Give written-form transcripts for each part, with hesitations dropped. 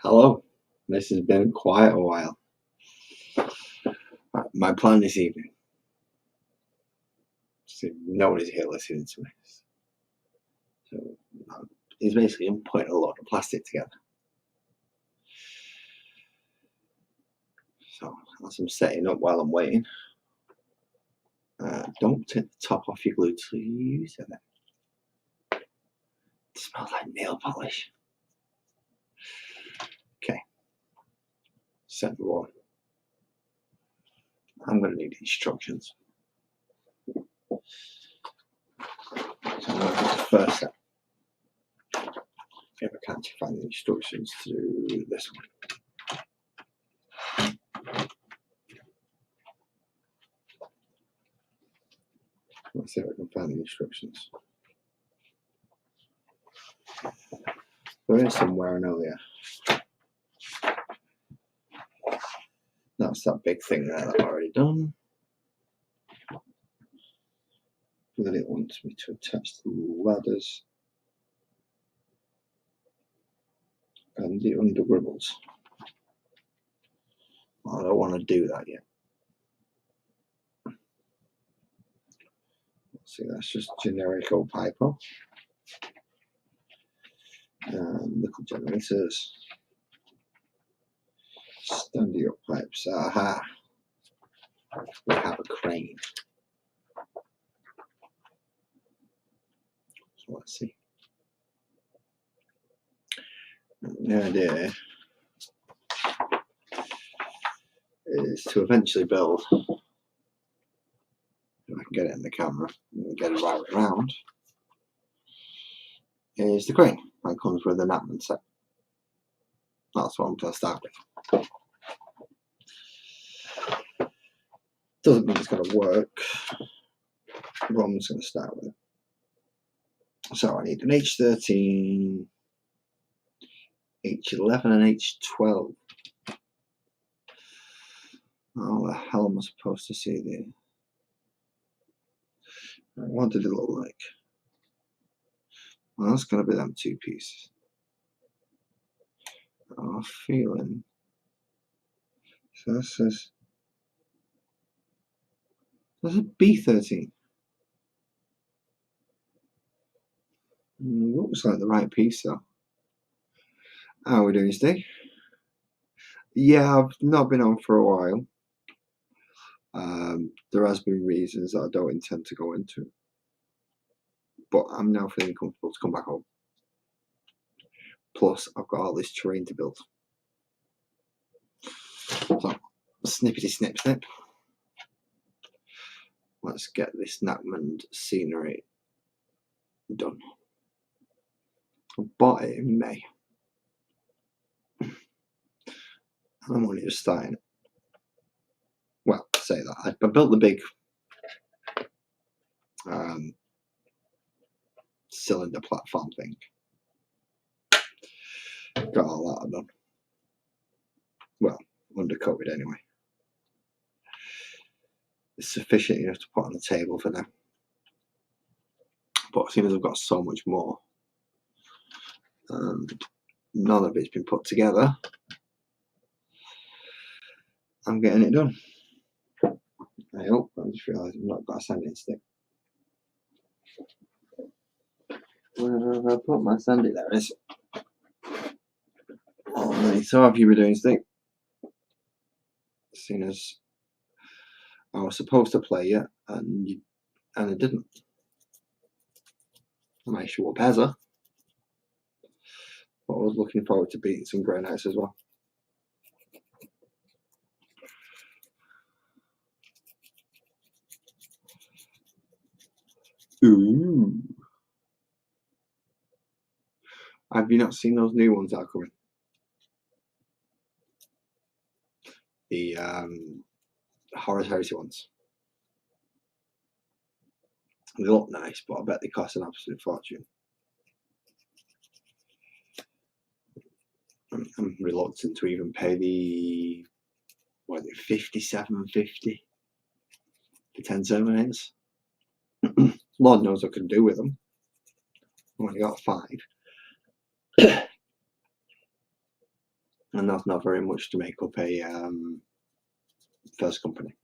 Hello, this has been quite a while. My plan this evening, so nobody's here listening to me, so is basically putting a lot of plastic together. So as I'm setting up while I'm waiting, don't take the top off your glue till you use it. It smells like nail polish. Okay, set the one. I'm going to need instructions. So I'm going to do the first step. If I can't find the instructions to this one. Let's see if I can find the instructions. There is somewhere, I know there. That's that big thing there that I've already done. But then it wants me to attach the ladders and the undergribbles. I don't want to do that yet. See, that's just generic old pipo. Nickel generators. Standing up pipes. Aha. We have a crane. So let's see. The idea is to eventually build, if I can get it in the camera and get it right around, is the crane that comes with the Knapman set. That's what I'm going to start with. Doesn't mean it's going to work, but I'm just going to start with it. So I need an H13, H11 and H12. How the hell am I supposed to see there? What did it look like? Well, that's going to be them two pieces. I'm feeling. So this is. There's a B13. Looks like the right piece though. How are we doing, Steve? Yeah, I've not been on for a while. There has been reasons that I don't intend to go into, but I'm now feeling comfortable to come back home. Plus, I've got all this terrain to build. So, snippety snip snip. Let's get this Knapman scenery done. I bought it in May. I'm only just starting it. Well, say that. I built the big cylinder platform thing. Got all that done. Well, undercoated anyway. It's sufficient enough to put on the table for now. But seeing as I've got so much more, none of it's been put together, I'm getting it done. I hope. I just realised I've not got a sanding stick. Where have I put my sanding? There it is. Alright, so how have you been doing, Steve? Seeing as I was supposed to play it and I didn't. I'm actually up Hezza. But I was looking forward to beating some Grey Knights as well. Ooh. Have you not seen those new ones that are coming? The Horus Heresy ones. They look nice, but I bet they cost an absolute fortune. I'm reluctant to even pay the $57.50 for 10 Terminators. Lord knows what I can do with them. I've only got 5. and that's not very much to make up a first company.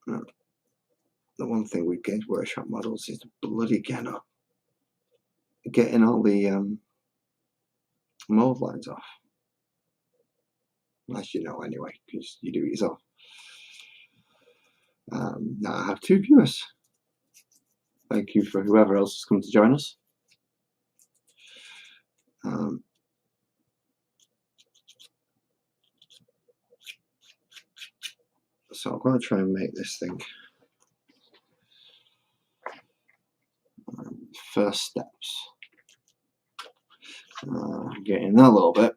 The one thing with Games Workshop models is the bloody getting all the mold lines off. As you know anyway, because you do it yourself. Now I have 2 viewers. Thank you for whoever else has come to join us. So I'm going to try and make this thing. First steps. Getting that a little bit.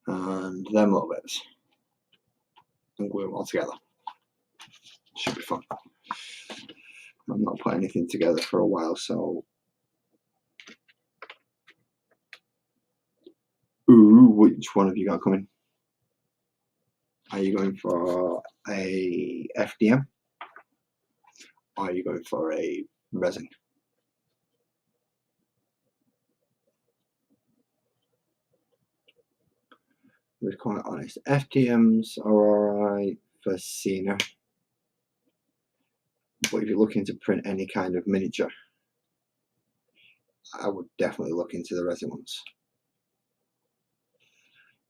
And them little bits. And glue them all together. Should be fun. I'm not putting anything together for a while, so. Ooh, which one have you got coming? Are you going for a FDM? Or are you going for a resin? To be quite honest, FDMs are alright for scenery. But if you're looking to print any kind of miniature, I would definitely look into the resin ones.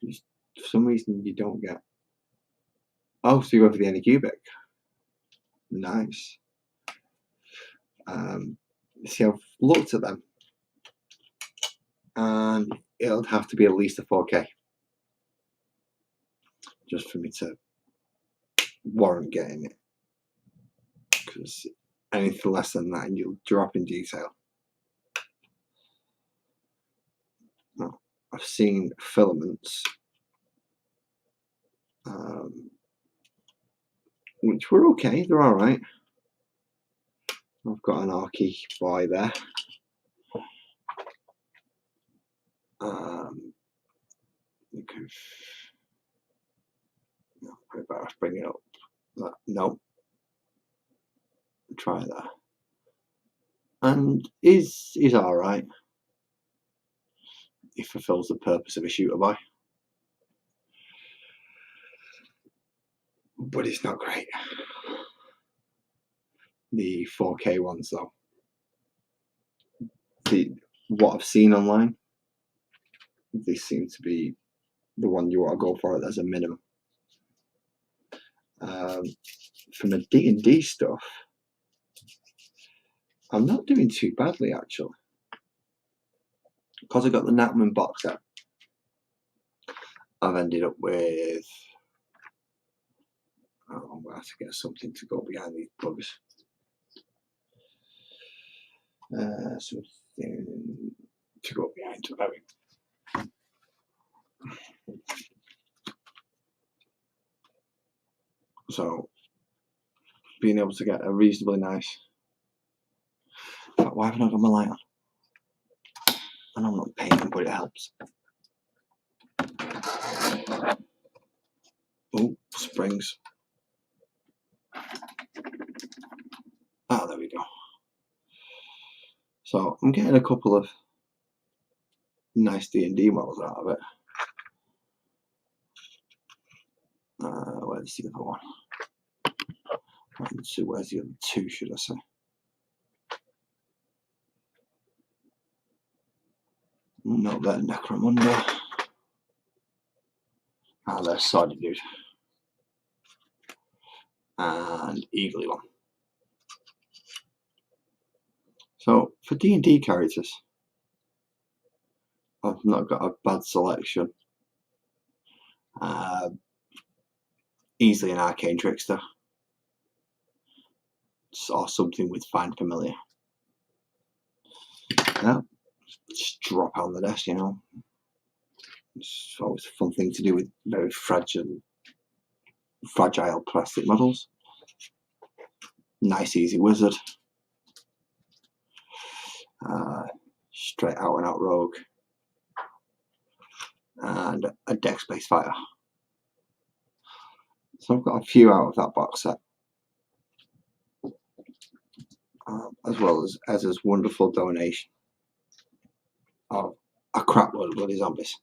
For some reason you don't get. Oh, so you go for the Anycubic. Nice. See, I've looked at them, and it'll have to be at least a 4K just for me to warrant getting it. Because anything less than that, and you'll drop in detail. Now, I've seen filaments, which were okay. They're all right. I've got an Arky boy there. Okay. No, I better bring it up. No. Try that. And he's all right. He fulfills the purpose of a shooter boy. But it's not great. The 4K ones, though. What I've seen online, they seem to be the one you want to go for as a minimum. From the D&D stuff, I'm not doing too badly actually, because I got the Natman box set. I've ended up with. I'm going to have to get something to go behind these bugs. Something to go behind to having. So, being able to get a reasonably nice. Why haven't I got my light on? I know I'm not painting, but it helps. Oh, springs. Ah, there we go. So I'm getting a couple of nice D&D models out of it. Where's the other one? Where's the other 2, should I say? No, they're Necromunda. They're Soddy Dude. And Eagly one. So for D&D characters, I've not got a bad selection. Easily an Arcane Trickster. Or something with Find Familiar. Yeah, just drop out on the desk, you know. It's always a fun thing to do with very fragile plastic models. Nice easy wizard. Straight out and out rogue. And a dex-based fighter. So I've got a few out of that box set. As well as his wonderful donation of a crap load of bloody zombies.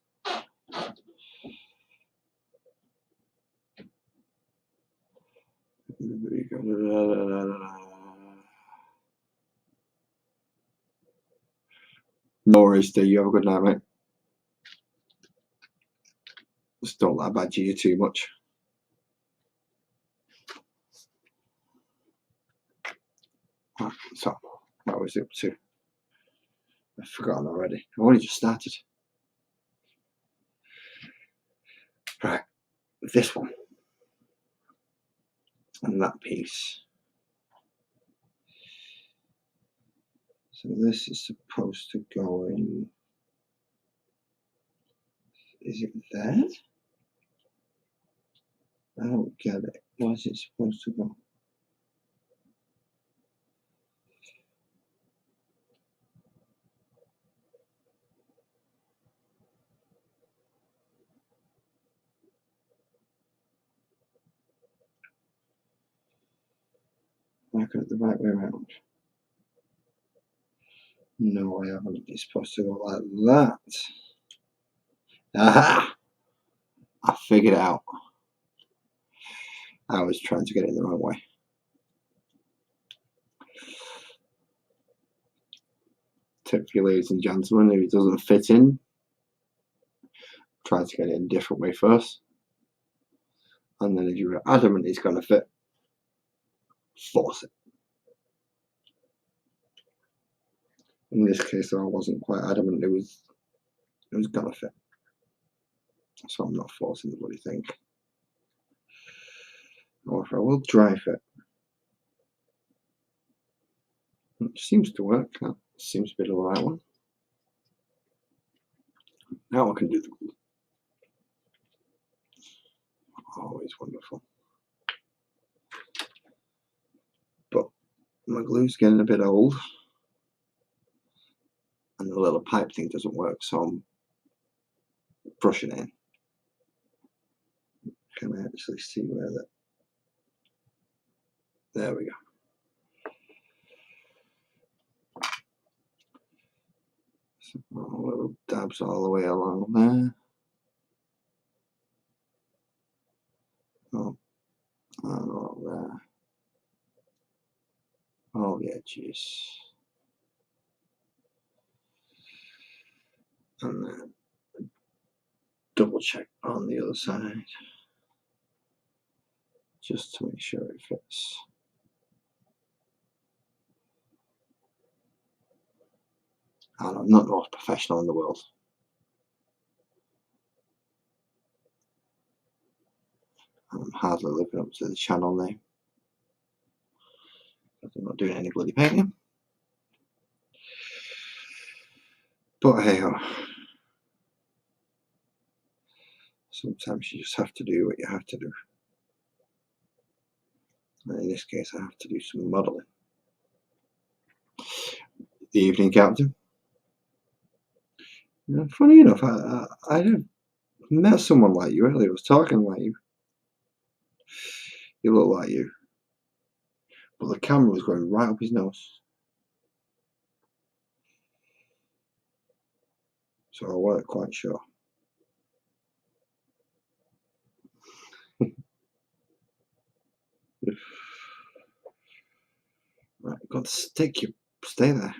No worries, Steve. You have a good night, mate. Just don't let that badger you too much. So, what was it up to? I've forgotten already. I've only just started. Right, this one. And that piece. So this is supposed to go in. Is it there? I don't get it. Where is it supposed to go? I got it the right way around. No, I haven't. It's supposed to go like that. Aha! I figured it out. I was trying to get it the wrong way. Tip for you, ladies and gentlemen, if it doesn't fit in, try to get it in a different way first. And then if you're adamant it's going to fit, force it. In this case, I wasn't quite adamant it was going to fit. So I'm not forcing the bloody thing. However, I will dry fit. It seems to work. That seems to be the right one. Now I can do the glue. Always wonderful. But my glue's getting a bit old. And the little pipe thing doesn't work, so I'm brushing it in. Can I actually see where that? There we go. So little dabs all the way along there. Oh, and all there. All the edges. And then double check on the other side. Just to make sure it fits. And I'm not the most professional in the world. I'm hardly living up to the channel name. I'm not doing any bloody painting. But hey ho. Sometimes you just have to do what you have to do. And in this case, I have to do some modelling. The evening captain. Funny enough, I met someone like you earlier. I was talking like you. You look like you. But the camera was going right up his nose. So I weren't quite sure. Right, got to stick you. Stay there.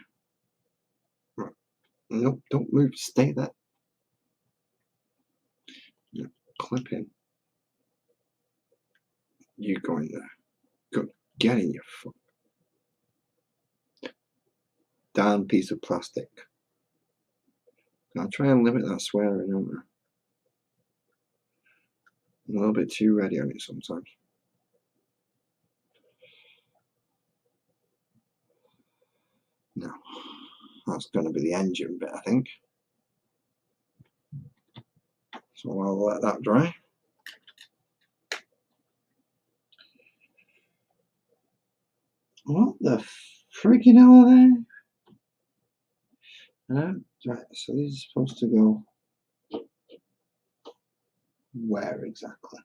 Right. Nope, don't move. Stay there. Clip in. You go in there. Good. Get in your foot. Darn piece of plastic. I'll try and limit that swearing, aren't I? I'm a little bit too ready on it sometimes. No. That's going to be the engine bit, I think. So I'll let that dry. What the freaking hell are they? Right, so these are supposed to go where exactly?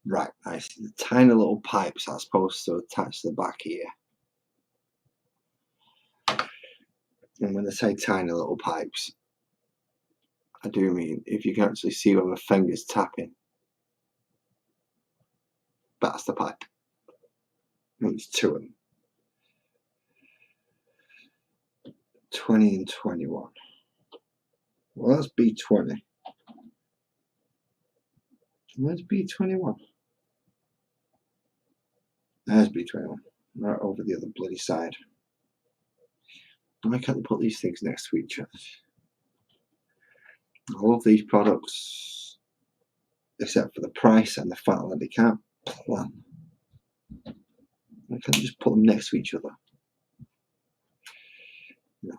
Right, I see the tiny little pipes are supposed to attach to the back here. And when I say tiny little pipes, I do mean if you can actually see where my finger's tapping, that's the pipe. And there's two of them. 20 and 21. Well, that's B20. Where's B21? There's B21. Right over the other bloody side. Why can't they put these things next to each other? I love these products, except for the price and the fact that they can't plan. Why can't they just put them next to each other?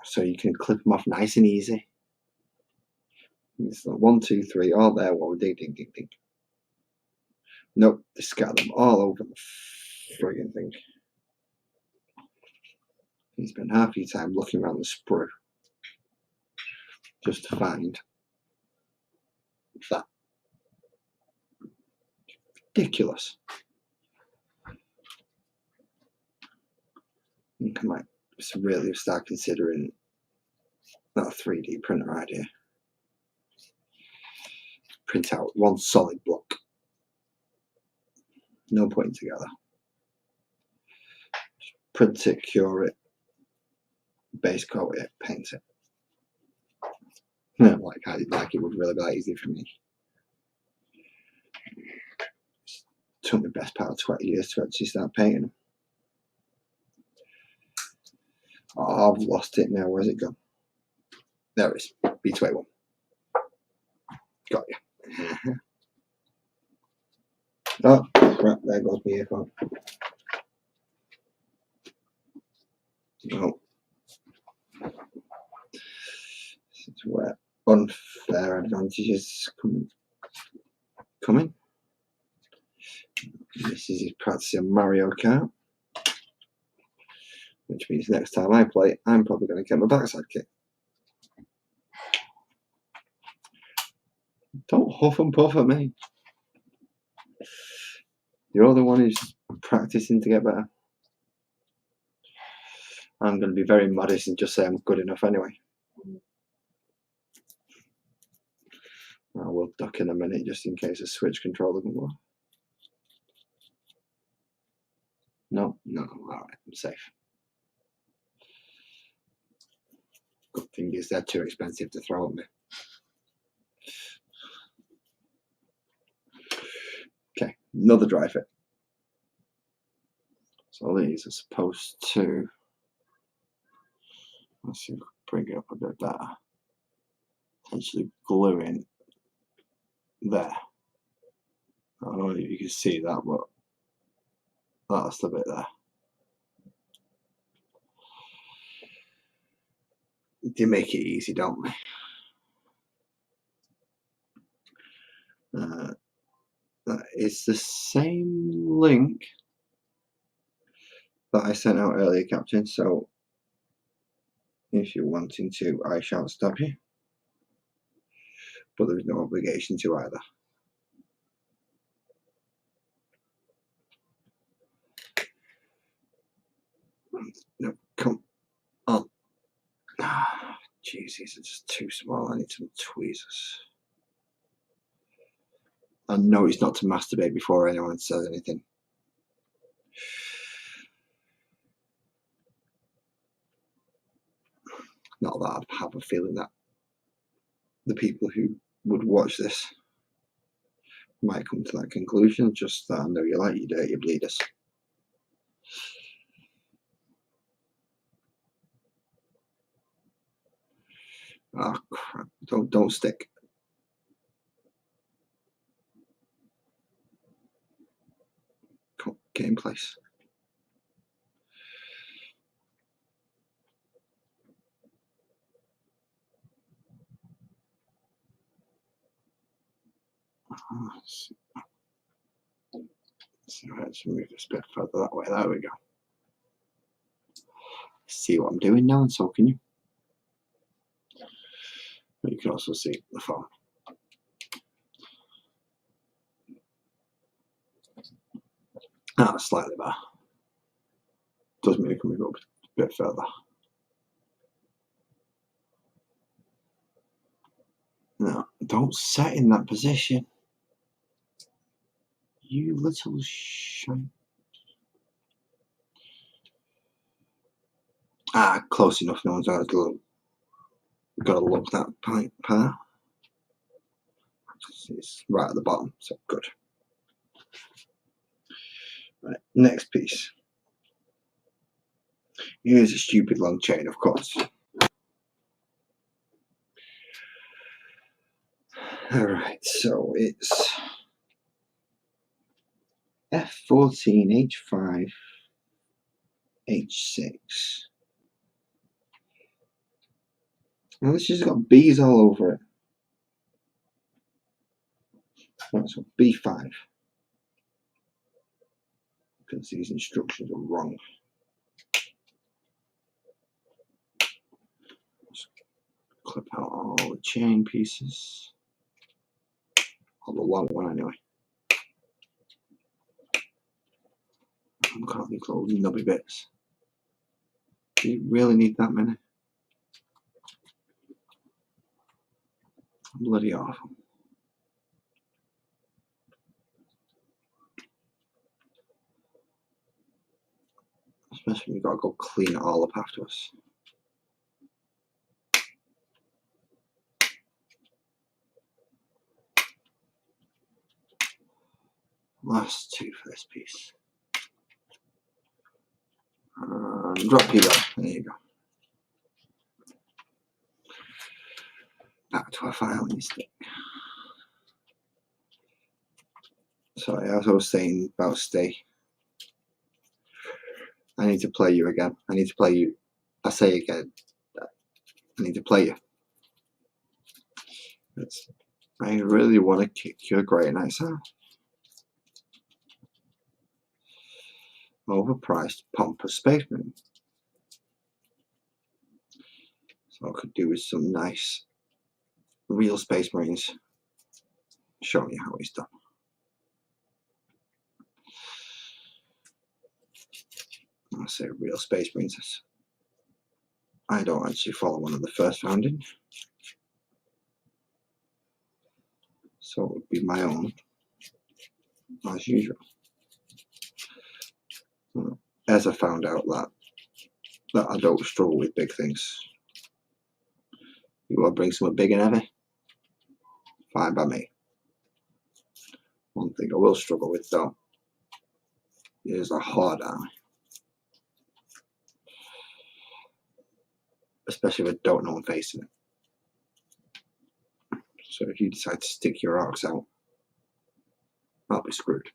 So you can clip them off nice and easy. It's like 1, 2, 3, all there. Well, ding, ding, ding, ding. Nope, they scatter them all over the frigging thing. You spend half your time looking around the sprue just to find that. Ridiculous. I might really start considering that 3D printer idea. Print out one solid block. No putting together. Just print it, cure it, base coat it, paint it. Like it would really be that easy for me. It took me the best part of 20 years to actually start painting them. Oh, I've lost it now. Where's it gone? There it is. B21. Got you. Oh, crap. There goes my earphone. Oh. This is where unfair advantages coming. This is his practicing Mario Kart. Which means next time I play, I'm probably going to get my backside kicked. Don't huff and puff at me. You're the one who's practicing to get better. I'm going to be very modest and just say I'm good enough anyway. I will duck in a minute just in case a switch control doesn't work. No, alright, I'm safe. Good thing is they're too expensive to throw at me. Okay, another dry fit. So these are supposed to, let's see if we can bring it up a bit better. Essentially glue in there. I don't know if you can see that, but that's the bit there. They make it easy, don't they? It's the same link that I sent out earlier, Captain, so if you're wanting to, I shan't stop you, but there's no obligation to either. No, come on. Jeez, these are just too small. I need some tweezers. I know it's not to masturbate before anyone says anything. Not that I'd have a feeling that the people who would watch this might come to that conclusion, just that I know you like your dirty bleeders. Oh crap, don't stick. Come on, get in place. So let's move this bit further that way. There we go. See what I'm doing now, and so can you. But you can also see the phone. Slightly better. Does mean it can move up a bit further. Don't set in that position. You little shite. Ah, close enough. No one's got to look. We've got to look that part. It's right at the bottom, so good. Right, next piece. Here's a stupid long chain, of course. Alright, so it's F14, H5, H6. Now this has got B's all over it. Right, so B5. Because these instructions are wrong. Just clip out all the chain pieces. All the long one anyway. Look at these little nubby bits. Do you really need that many? Bloody awful. Especially when you've got to go clean it all up afterwards. Last two for this piece. Drop you there. There you go. Back to our filing stick. Sorry, as I was saying about stay. I need to play you again. I need to play you. I say again. I need to play you. I really want to kick your great nights out. Overpriced, pompous spaceman. So I could do with some nice, real Space Marines. Showing you how he's done. I say real Space Marines. I don't actually follow one of the first founding. So it would be my own, as usual. As I found out that I don't struggle with big things. You want to bring something big and heavy? Fine by me. One thing I will struggle with though is a hard eye. Especially if I don't know I'm facing it. So if you decide to stick your arcs out, I'll be screwed.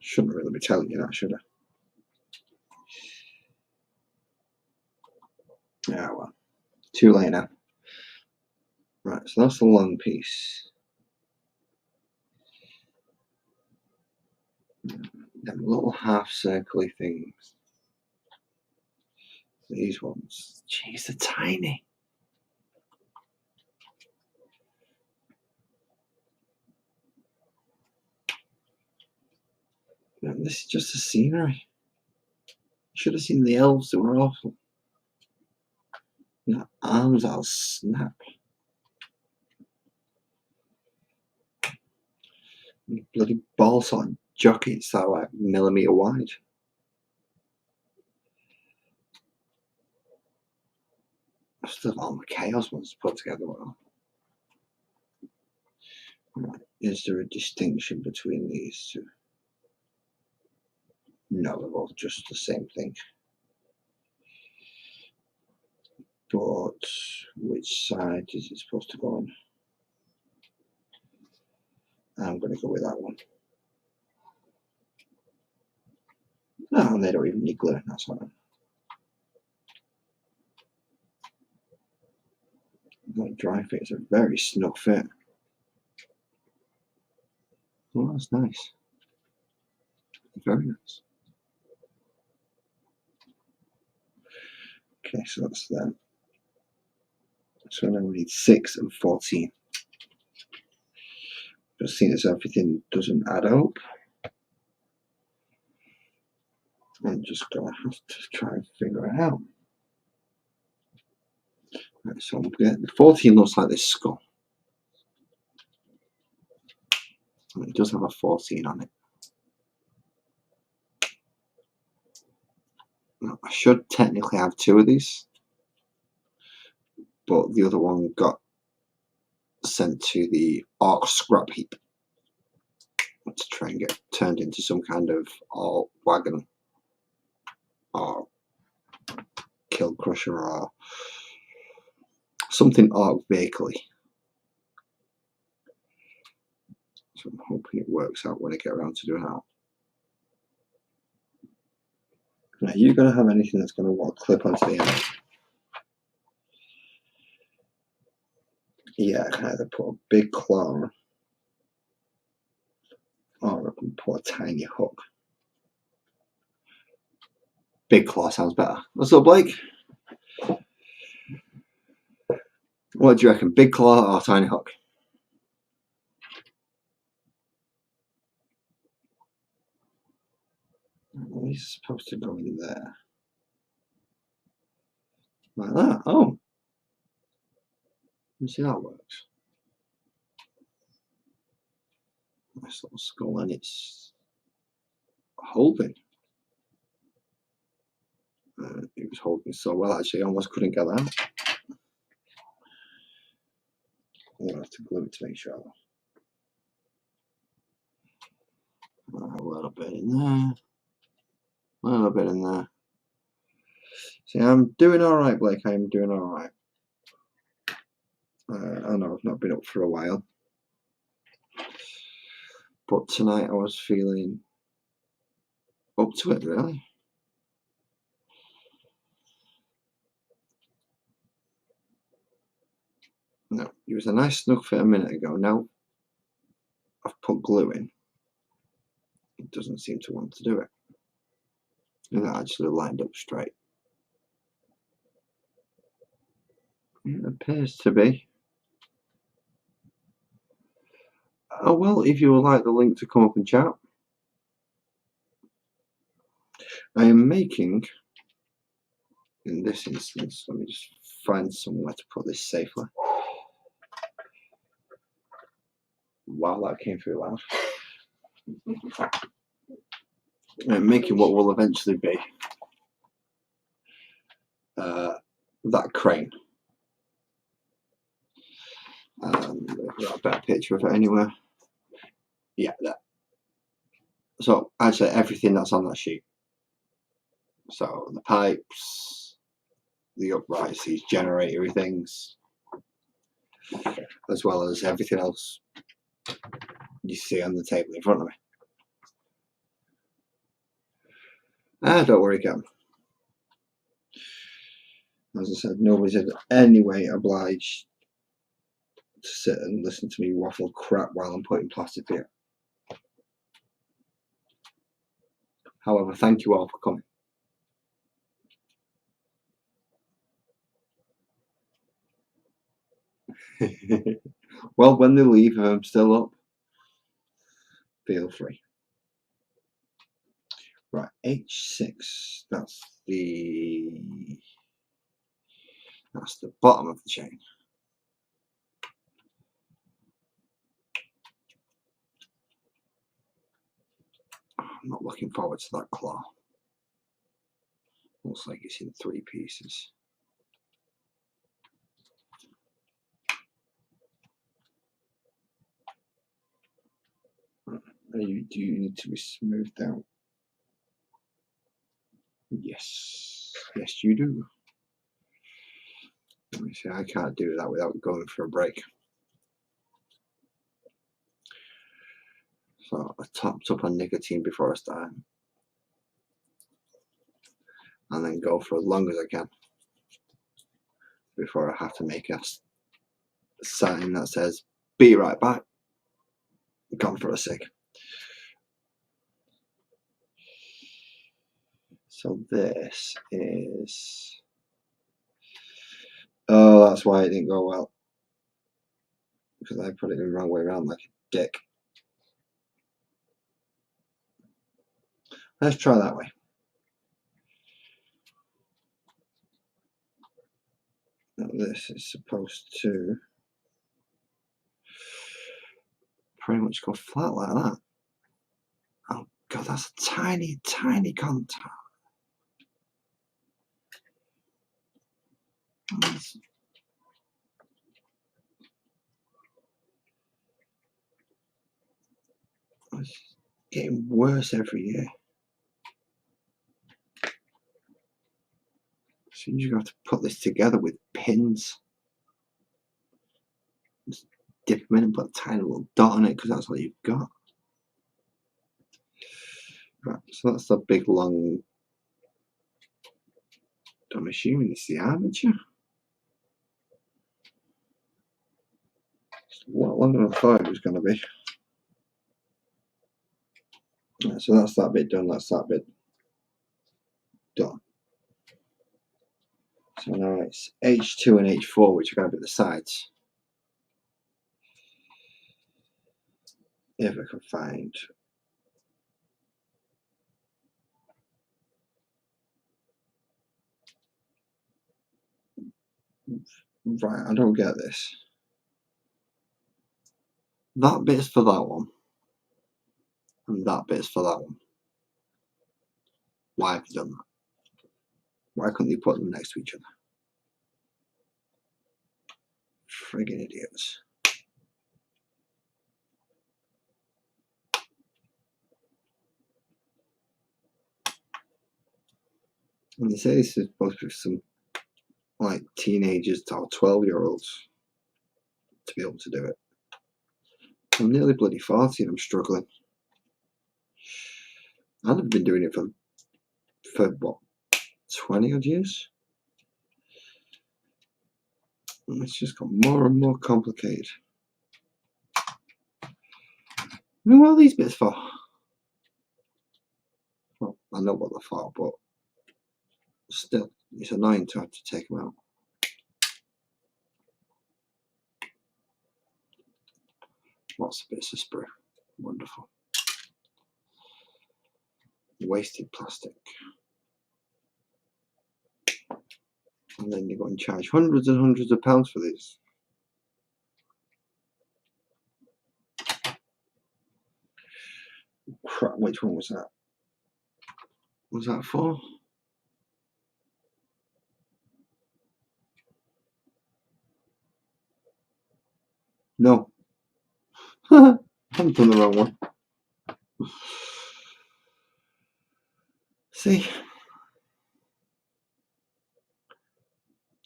Shouldn't really be telling you that, should I? Yeah, well, too late now. Right, so that's the long piece. Them little half circly things. These ones, jeez, they're tiny. This is just the scenery. Should have seen the elves, they were awful. Their arms, I'll snap. Bloody ball sort of jockets that are like millimetre wide. I still have all my chaos ones put together well. Right. Is there a distinction between these two? No, they're both just the same thing. But which side is it supposed to go on? I'm going to go with that one. No, and they don't even need glue, that's fine. That dry fit is a very snug fit. Well, that's nice. Very nice. Okay, so that's that. So now we need 6 and 14. Just seeing as everything doesn't add up, I'm just gonna have to try and figure it out. Right, so the 14 looks like this skull. And it does have a 14 on it. Now, I should technically have 2 of these, but the other one got sent to the Orc scrap heap to try and get turned into some kind of Orc wagon or kill crusher or something Orc vehicle-y. So I'm hoping it works out when I get around to doing that. Now, you're going to have anything that's going to clip onto the end. Yeah, I can either put a big claw or I can put a tiny hook. Big claw sounds better. What's up, Blake? What do you reckon, big claw or tiny hook? He's supposed to go in there. Like that. Oh. Let's see how that works. Nice little skull, and it's holding. It was holding so well, actually, I almost couldn't get that. I'll have to glue it to make sure. A little bit in there. A little bit in there. See, I'm doing alright, Blake. I am doing alright. I know I've not been up for a while. But tonight I was feeling up to it, really. No, it was a nice snug fit a minute ago. Now I've put glue in, it doesn't seem to want to do it. It's not actually lined up straight. It appears to be. Oh well, if you would like the link to come up and chat. I am making, in this instance, let me just find somewhere to put this safely. Wow, that came through loud. I'm making what will eventually be that crane. I've got a better picture of it anywhere. Yeah, that. So actually everything that's on that sheet. So the pipes, the uprights, these generatory things, as well as everything else you see on the table in front of me. Don't worry, Cam. As I said, nobody's in any way obliged to sit and listen to me waffle crap while I'm putting plastic here. However, thank you all for coming. Well, when they leave, if I'm still up, feel free. Right, H6, that's the bottom of the chain. I'm not looking forward to that claw. Looks like it's in 3 pieces. Do you need to be smoothed out? Yes, yes you do. Let me see, I can't do that without going for a break. So I topped up on nicotine before I start, and then go for as long as I can before I have to make a sign that says "Be right back." Gone for a cig. So this is. Oh, that's why it didn't go well. Because I put it in the wrong way around like a dick. Let's try that way. this is supposed to pretty much go flat like that. Oh god, that's a tiny, tiny contact. It's getting worse every year. So you're going to have to put this together with pins. Just dip them in and put a tiny little dot on it because that's all you've got. Right, so that's the big long. I'm assuming it's the armature. It's a lot longer than I thought it was going to be. Right, so that's that bit done. That's that bit done. So now it's H2 and H4, which are going to be the sides. If I can find. Right, I don't get this. That bit's for that one. And that bit's for that one. Why have you done that? Why couldn't you put them next to each other? Friggin' idiots. And they say this is supposed to be some like teenagers or 12-year-olds to be able to do it. I'm nearly bloody 40 and I'm struggling. I've been doing it for what, 20 odd years? And it's just got more and more complicated. You know what are these bits for? Well, I know what they're for, but still, it's annoying to have to take them out. Lots of bits of sprue. Wonderful. Wasted plastic. And then you're going to charge hundreds and hundreds of pounds for these. Crap, which one was that? Was that for? No. I've done the wrong one. See?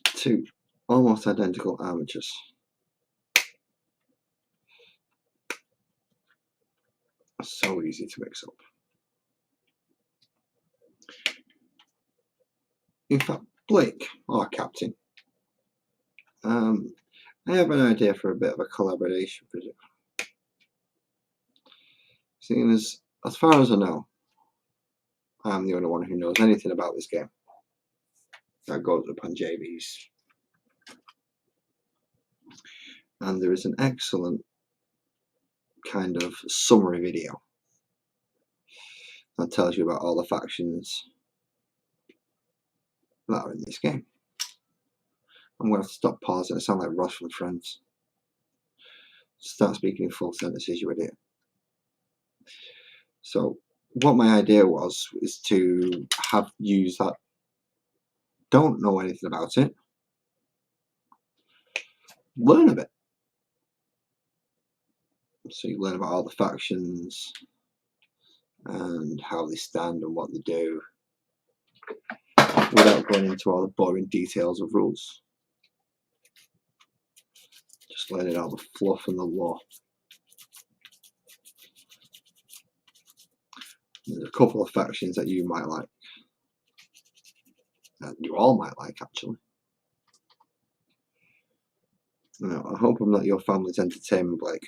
Two almost identical armatures. So easy to mix up. In fact, Blake, our captain, I have an idea for a bit of a collaboration project. Seeing as far as I know, I'm the only one who knows anything about this game that goes up on JVs. And there is an excellent kind of summary video that tells you about all the factions that are in this game. I'm going to have to stop pausing. I sound like Ross from Friends. Start speaking in full sentences, you idiot. So what my idea was is to have used that don't know anything about it, learn a bit. So you learn about all the factions and how they stand and what they do without going into all the boring details of rules. Just learning all the fluff and the lore. There's a couple of factions that you might like. That you all might like, actually. Now, I hope I'm not your family's entertainment, Blake.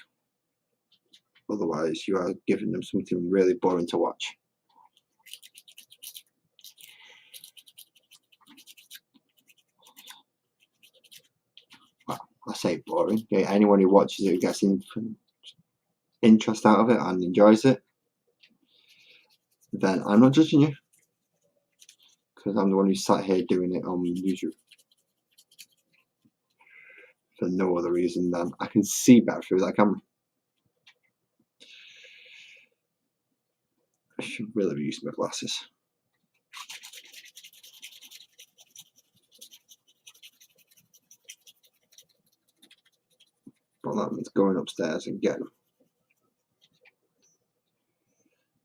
Otherwise, you are giving them something really boring to watch. Well, I say boring. Okay, anyone who watches it gets interest out of it and enjoys it, then I'm not judging you. Because I'm the one who sat here doing it on YouTube. for no other reason than I can see better through that camera. I should really be using my glasses. But that means going upstairs and getting them.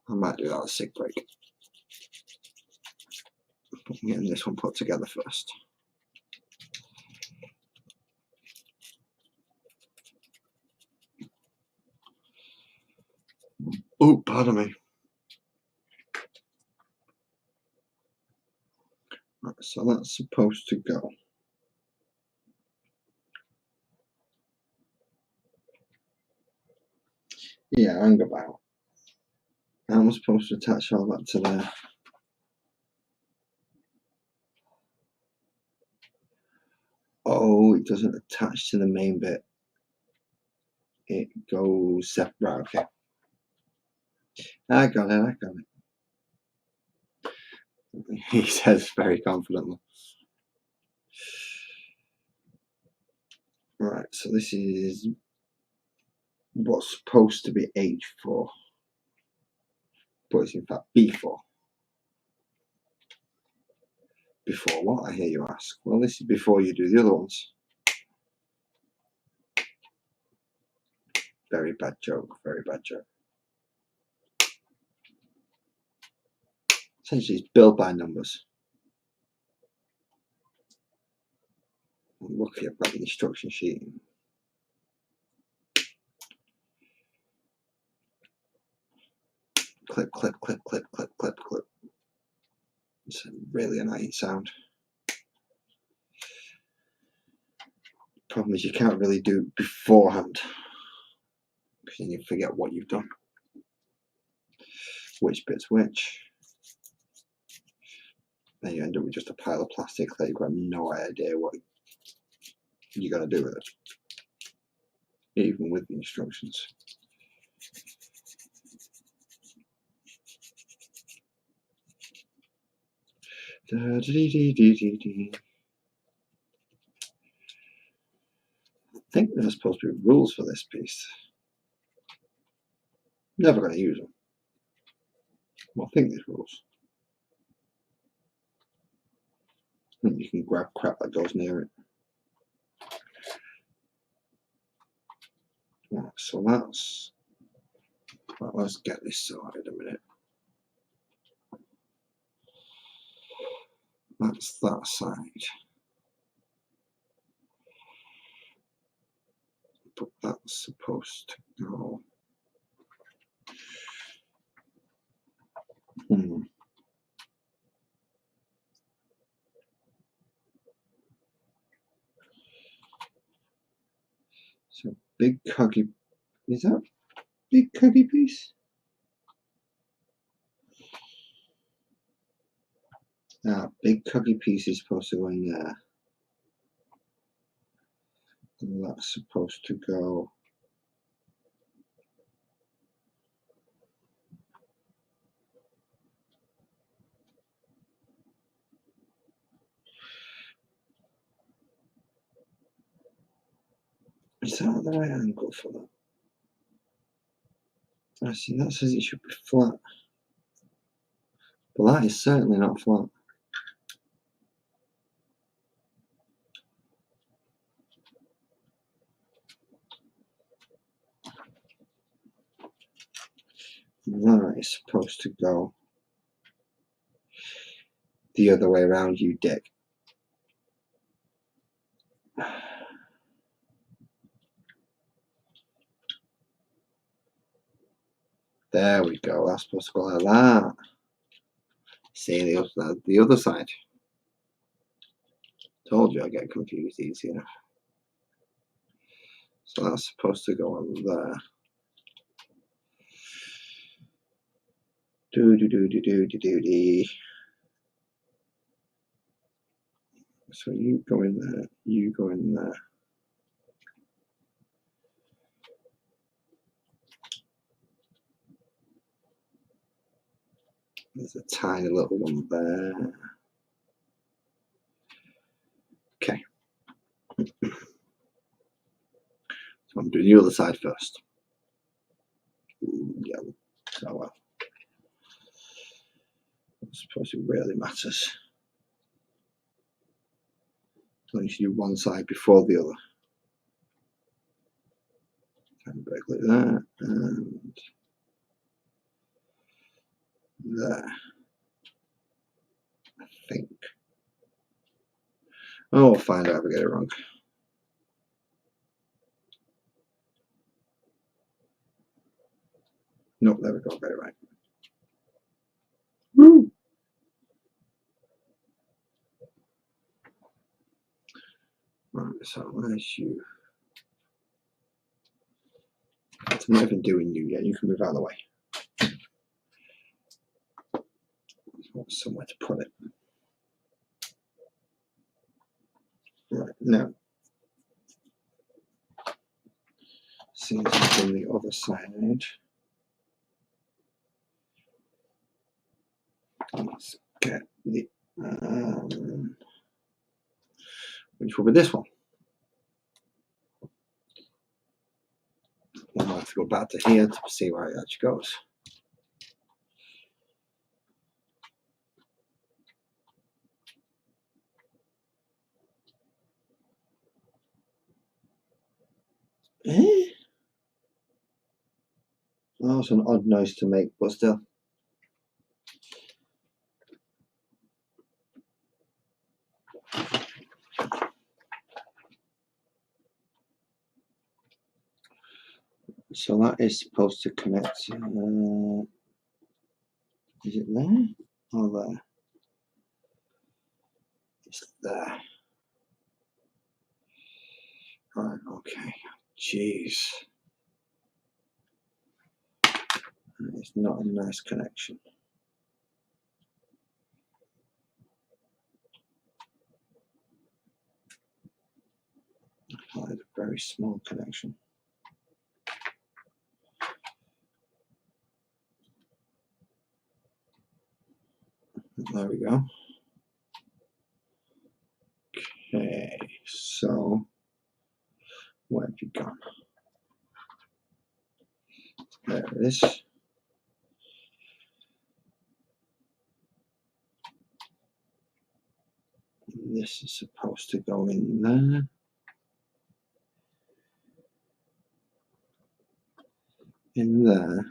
I might do that at a sick break. But I'm getting this one put together first. Oh, pardon me. Right, so that's supposed to go. Yeah, hang about. How am I supposed to attach all that to there? Oh, it doesn't attach to the main bit. It goes separate. Right, okay. I got it. He says very confidently. Right, so this is what's supposed to be H4, but it's in fact B4. Before what, I hear you ask? Well, this is before you do the other ones. Very bad joke, very bad joke. Essentially, it's built by numbers. I'm lucky I've got the instruction sheet. Clip, clip, clip, clip, clip, clip, clip. It's a really annoying sound. Problem is you can't really do it beforehand because then you forget what you've done. Which bit's which. Then you end up with just a pile of plastic that you've got no idea what you're going to do with it. Even with the instructions. I think there's supposed to be rules for this piece. Never going to use them. Well, I think there's rules. You can grab crap that goes near it. Right, so that's... Right, let's get this sorted a minute. That's that side. But that's supposed to go... So big coggy... Is that big coggy piece? Big coggy piece is supposed to go in there. And that's supposed to go... Is that the right angle for that? I see, that says it should be flat. But that is certainly not flat. That is supposed to go the other way around, you dick. There we go, that's supposed to go like that. See the other side. Told you I get confused easy enough. So that's supposed to go on there. Do. So you go in there, you go in there. There's a tiny little one there. Okay. I'm doing the other side first. Yeah, so well. I suppose it really matters. So you should do one side before the other. And break like that, and there. I think. Oh, we'll find out if I get it wrong. Nope, there we go, got it right. Woo! Right, so there's you. I'm not even doing you yet, you can move out of the way. Somewhere to put it. Right, now. Seems like on the other side. Let's get the which will be this one. I'll have to go back to here to see where it actually goes. Oh, it's an odd noise to make, but still. So that is supposed to connect. Is it there or there? It's there. Right, okay. Jeez. It's not a nice connection. Oh, it's a very small connection. There we go. Okay, so where have you gone? There it is. This is supposed to go in there. In there.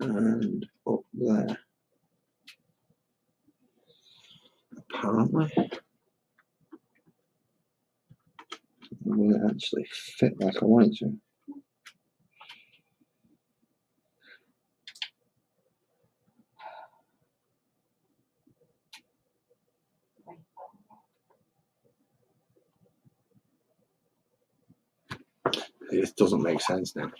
And up there. Apparently. Will it actually fit like I want it to? This doesn't make sense now.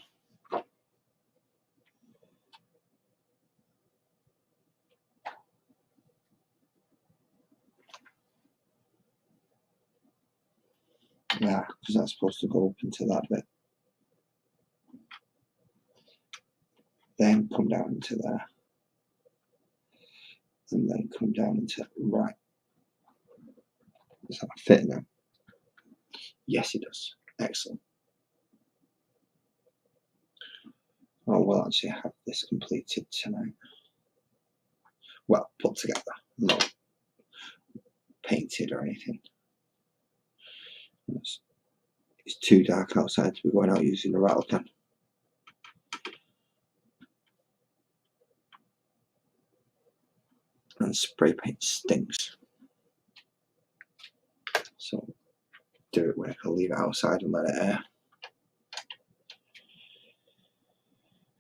Yeah, because that's supposed to go up into that bit. Then come down into there. And then come down into right. Does that fit now? Yes, it does. Excellent. Oh, we'll actually have this completed tonight. Well, put together, not painted or anything. It's too dark outside to be going out using a rattle can. And spray paint stinks. So do it where I can leave it outside and let it air.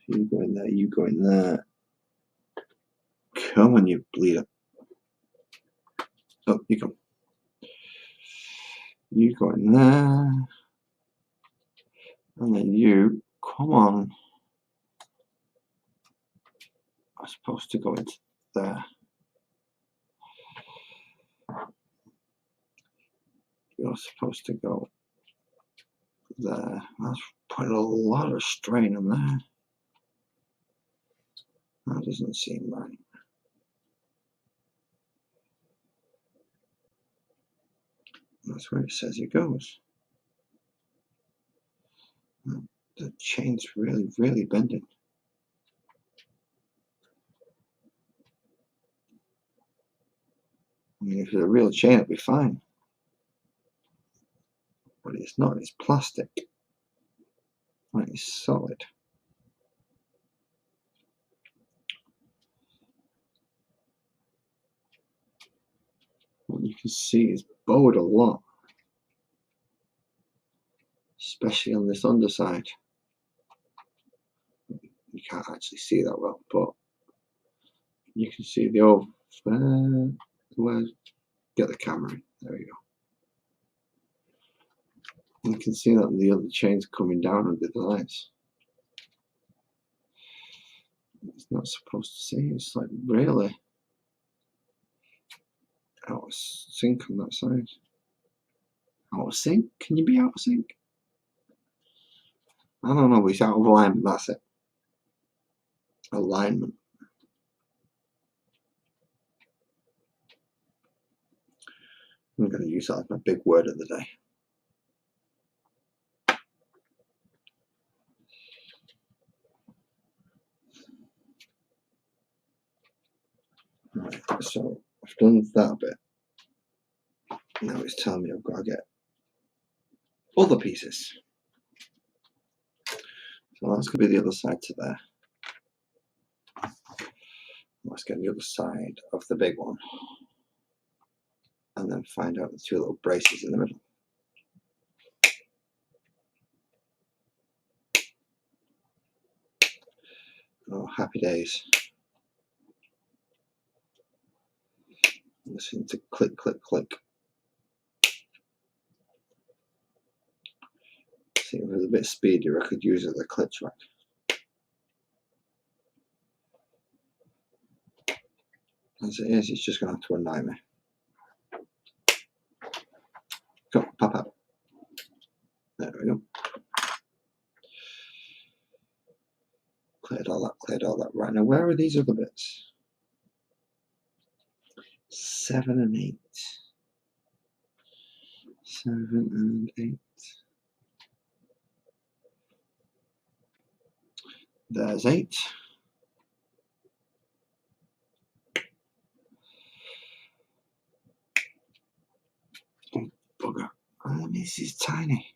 You go in there, you go in there. Come on, you bleeder. Oh, you come. You go in there. And then you, come on. I'm supposed to go into there. You're supposed to go there. That's putting a lot of strain on there. That doesn't seem right. That's where it says it goes. chain's really, really bending. I mean, if it's a real chain, it'll be fine. But it's not, it's plastic. And it's solid. What you can see is bowed a lot. Especially on this underside. You can't actually see that well, but you can see the over. Get the camera in. There we go. You can see that the other chain's coming down under the lights. It's not supposed to see. It's like really out of sync on that side. Out of sync? Can you be out of sync? I don't know, but it's out of alignment. That's it. Alignment. I'm going to use that as my big word of the day. Right, so I've done that bit. Now it's telling me I've got to get other pieces. So that's going to be the other side to there. Let's get the other side of the big one. And then find out the two little braces in the middle. Oh, happy days. Listen to click, click, click. See, if it was a bit speedier, I could use it as a click track. As it is, it's just going to have to annoy me. Go, pop out. There we go. Cleared all that. Right, now where are these other bits? 7 and 8. 7 and 8. There's 8. Oh, bugger. Oh, this is tiny.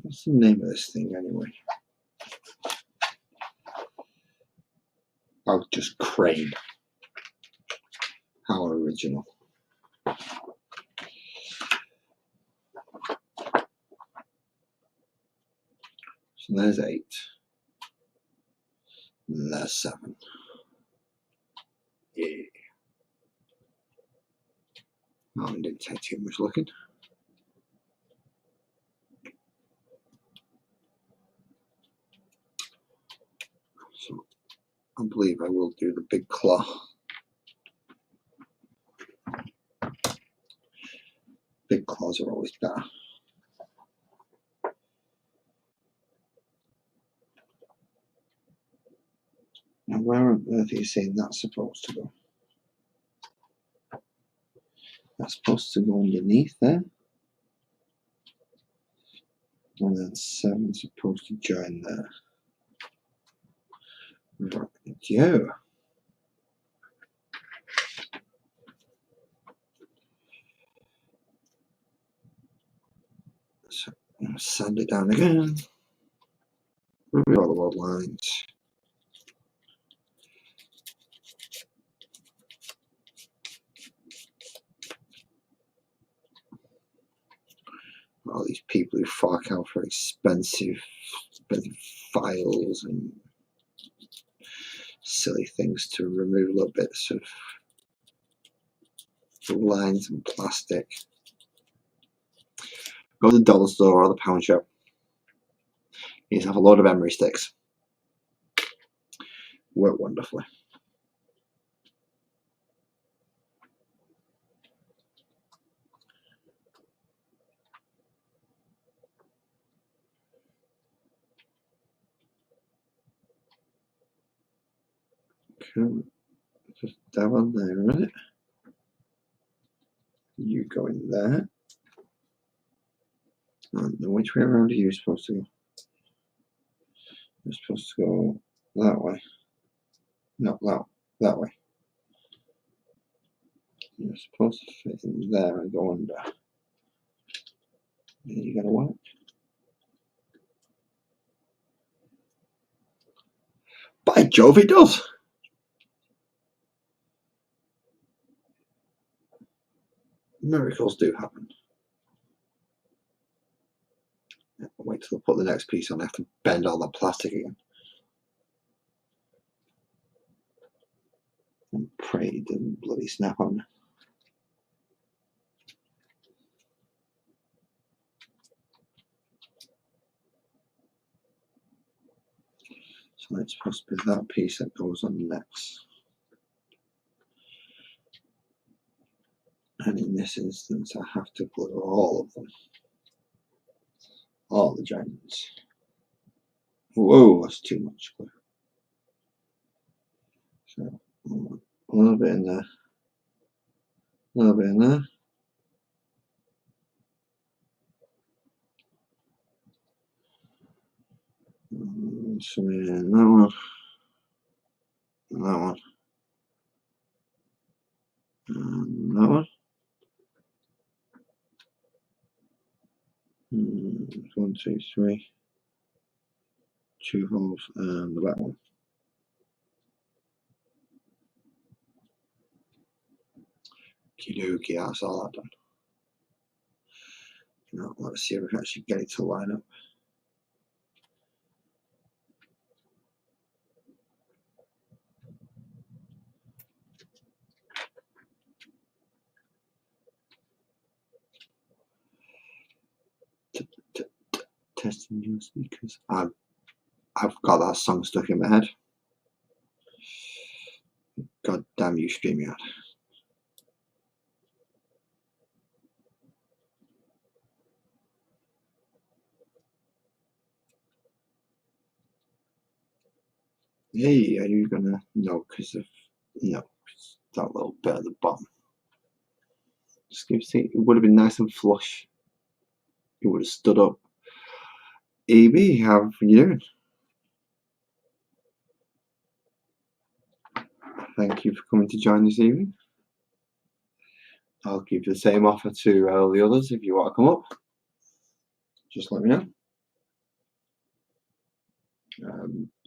What's the name of this thing anyway? Oh, just crane. How original. So there's 8. And there's 7. Yeah. Oh, it didn't take too much looking. So I believe I will do the big claw. Big claws are always better. Now, where on earth are you saying that's supposed to go? That's supposed to go underneath there. And then 7's supposed to join there. Right, yeah. So I'm going to sand it down again. Remove all the old lines. All these people who fork out for expensive files and silly things to remove little bits of lines and plastic. Go to the dollar store or the pound shop. You just have a load of emery sticks. Work wonderfully. Okay, just dab on there a minute. You go in there. And then which way around are you supposed to go? You're supposed to go that way. No, that way. You're supposed to fit in there and go under. You gotta work. By Jove, it does! Miracles do happen. I'll wait till I put the next piece on. I have to bend all that plastic again. And pray it doesn't bloody snap on me. So it's supposed to be that piece that goes on next. And in this instance, I have to glue all of them. All the joints. Whoa, that's too much glue. So, a little bit in there. A little bit in there. Some in that one. And that one. And that one. 1, 2, 3. 2 holes and the back one. Okey-dokey, that's all I've done. Now, let's see if we can actually get it to line up. Testing your speakers. I've got that song stuck in my head. God damn you, StreamYard. Hey, are you gonna? No, because of that little bit at the bottom. Just give see, it would have been nice and flush. It would have stood up. EB, how are you doing? Thank you for coming to join this evening. I'll give the same offer to all the others if you want to come up. Just let me know.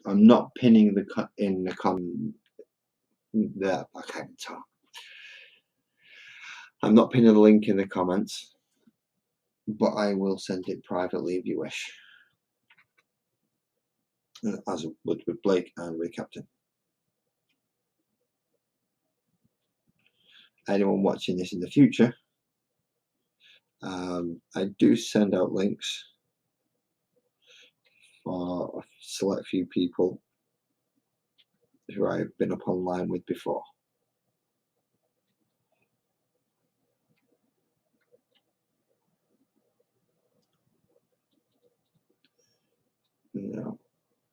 I'm not pinning the cut in the comment there. I can't talk. I'm not pinning the link in the comments, but I will send it privately if you wish, as would with Blake and with Captain. Anyone watching this in the future, I do send out links for a select few people who I've been up online with before. Now,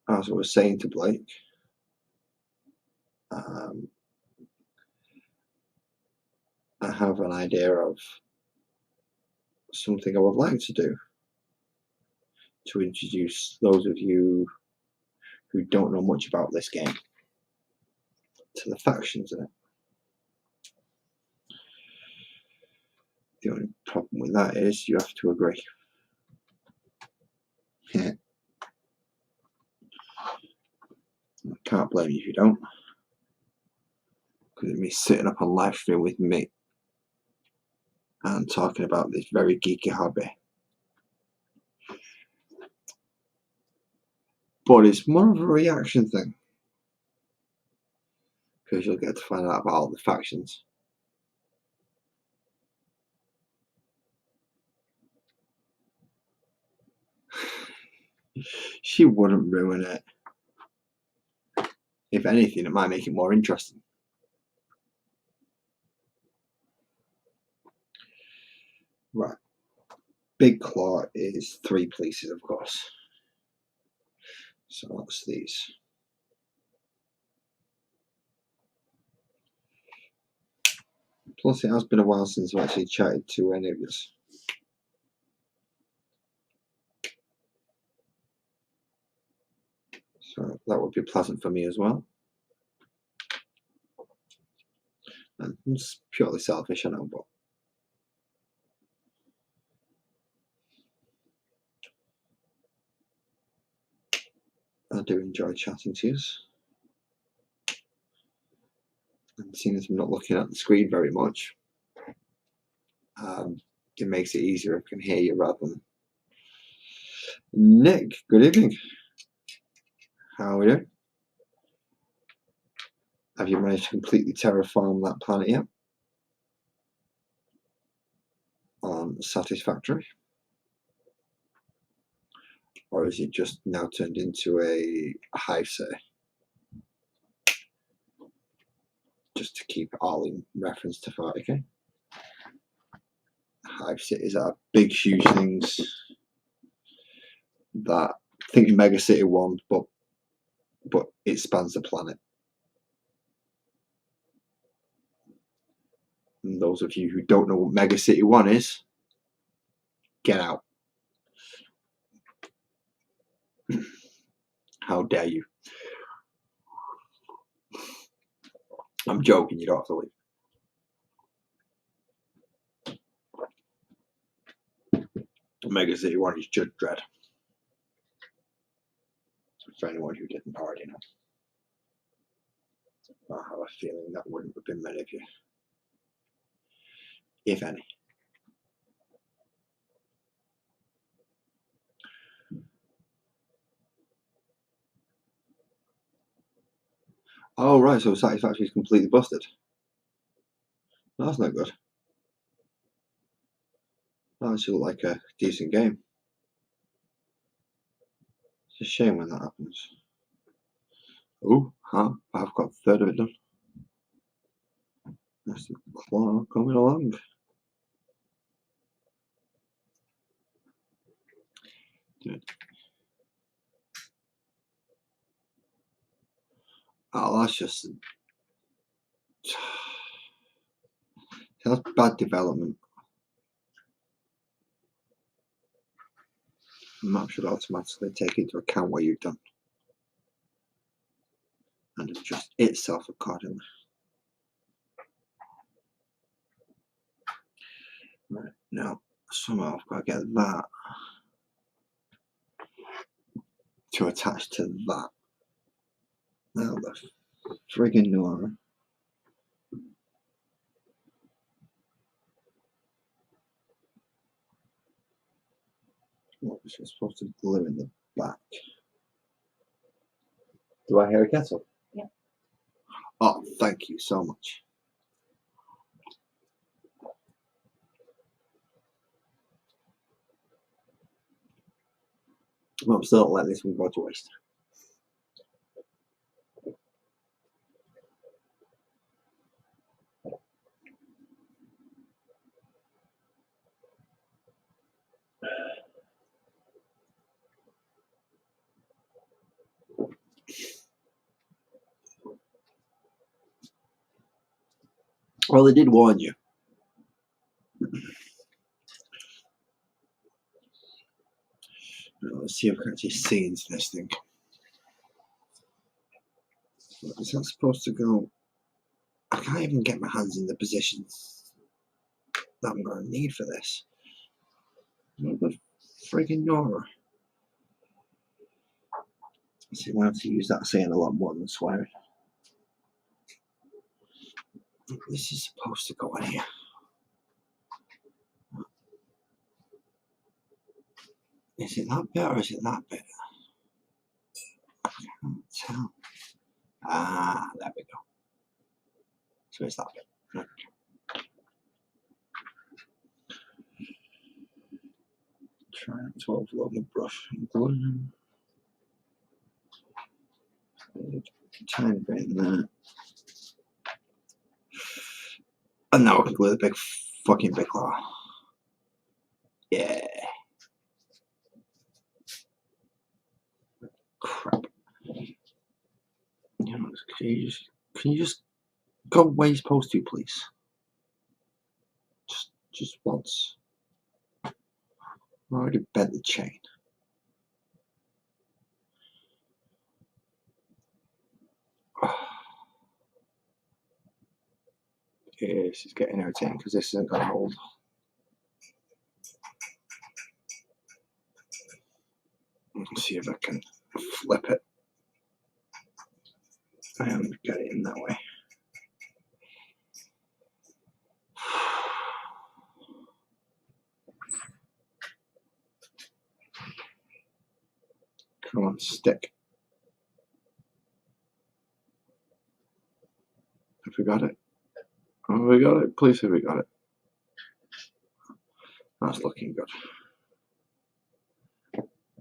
as I was saying to Blake, I have an idea of something I would like to do to introduce those of you who don't know much about this game to the factions in it. The only problem with that is you have to agree. Yeah. I can't blame you if you don't, because it's me sitting up on live stream with me and talking about this very geeky hobby. But it's more of a reaction thing, because you'll get to find out about all the factions. She wouldn't ruin it. If anything, it might make it more interesting. Right. Big Claw is 3 places, of course. So that's these. Plus, it has been a while since I've actually chatted to any of you. So that would be pleasant for me as well. And it's purely selfish, I know, but I do enjoy chatting to you. And seeing as I'm not looking at the screen very much, it makes it easier if I can hear you rather than. Nick, good evening. How are we doing? Have you managed to completely terraform that planet yet? Satisfactory? Or is it just now turned into a hive city? Just to keep it all in reference to 40k. Hive cities are big, huge things that I think Mega City 1, but it spans the planet. And those of you who don't know what Mega City 1 is, get out. How dare you? I'm joking, you don't have to leave. Mega City 1 is Judge Dredd. So for anyone who didn't already know. I have a feeling that wouldn't have been many of you. If any. Oh right, so Satisfactory is completely busted. That's not good. That actually looked like a decent game. It's a shame when that happens. Oh, I've got a third of it done. That's the claw coming along. Good. Oh, that's just that's bad development. The map should automatically take into account what you've done and adjust itself accordingly. Right, now somehow I've got to get that to attach to that. Now the friggin' Nora. What was she supposed to glue in the back? Do I hear a kettle? Yeah. Oh, thank you so much. Well, I'm still not letting this one go to waste. Well, they did warn you. Let's see if I can actually see into this thing. Is that supposed to go? I can't even get my hands in the positions that I'm going to need for this. What the friggin' Nora? See, I have to use that saying a lot more than swearing. This is supposed to go in here. Is it that bit or is it that bit? I can't tell. Ah, there we go. So it's that bit. Right. Try not to overload my brush and glue. Tiny bit in there. And now I can glue the big fucking big claw. Yeah. Crap. Can you just go where you're supposed to, please? just once. I already bent the chain. This is getting irritating because this isn't going to hold. Let's see if I can flip it and get it in that way. Come on, stick. Have we got it? Oh, we got it. Please say we got it. That's looking good.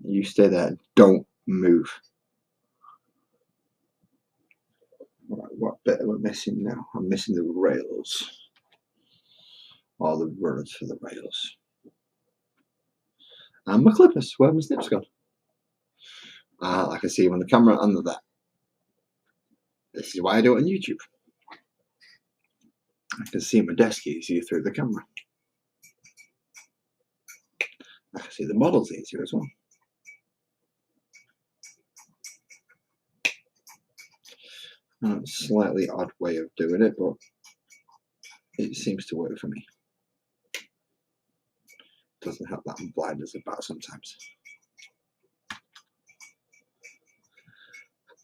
You stay there. Don't move. Right, what bit am I missing now? I'm missing the rails. All the runners for the rails. And my clippers. Where have my snips gone? I can see them on the camera under that. This is why I do it on YouTube. I can see my desk easier through the camera. I can see the models easier as well. Slightly odd way of doing it, but it seems to work for me. Doesn't help that I'm blind as a bat sometimes.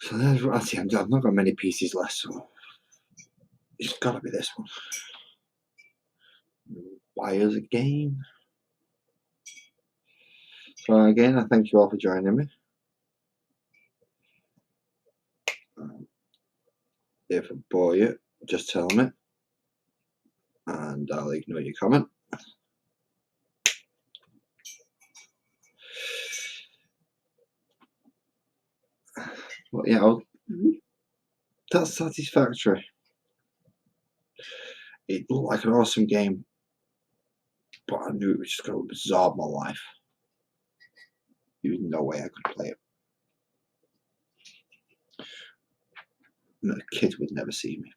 So there's at the end. I've not got many pieces left, so it's got to be this one. Wires again. So again, I thank you all for joining me. If I bore you, just tell me, and I'll ignore your comment. But yeah, that's satisfactory. It looked like an awesome game, but I knew it was just going to absorb my life. There was no way I could play it. The kids would never see me.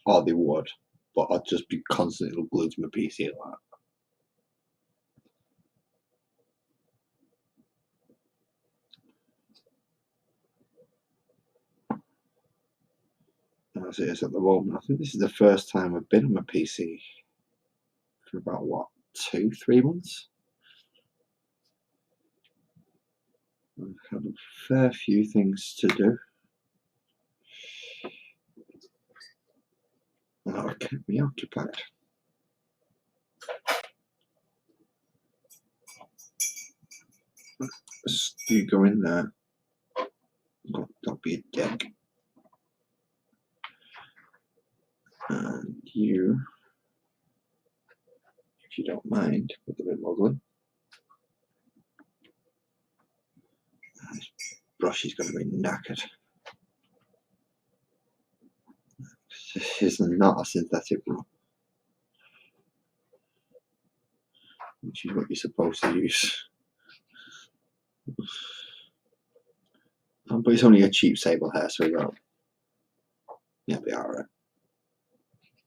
Or they would, but I'd just be constantly glued to my PC like that. As it is at the moment, I think this is the first time I've been on my PC for about, what, 2-3 months? I've had a fair few things to do. And that would keep me occupied. You go in there. Don't be a dick. And you, if you don't mind, with a bit muggling. This brush is going to be knackered. This is not a synthetic rub, which is what you're supposed to use. But it's only a cheap sable hair, so you'll be alright.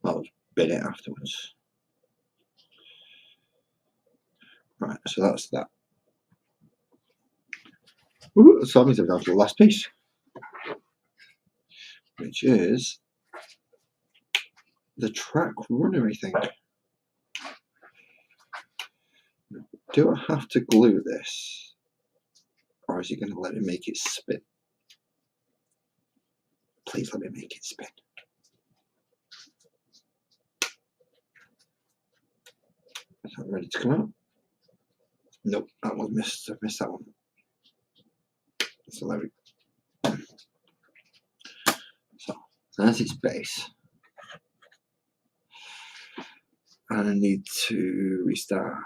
I'll bin it afterwards. Right, so that's that. Ooh, so that means I've down to the last piece, which is the track runnery thing. Do I have to glue this, or is it going to let me make it spin? Please let me make it spin. Is that ready to come out? Nope, that one missed. I've missed that one. So there we go. So that's its base. And I need to restart.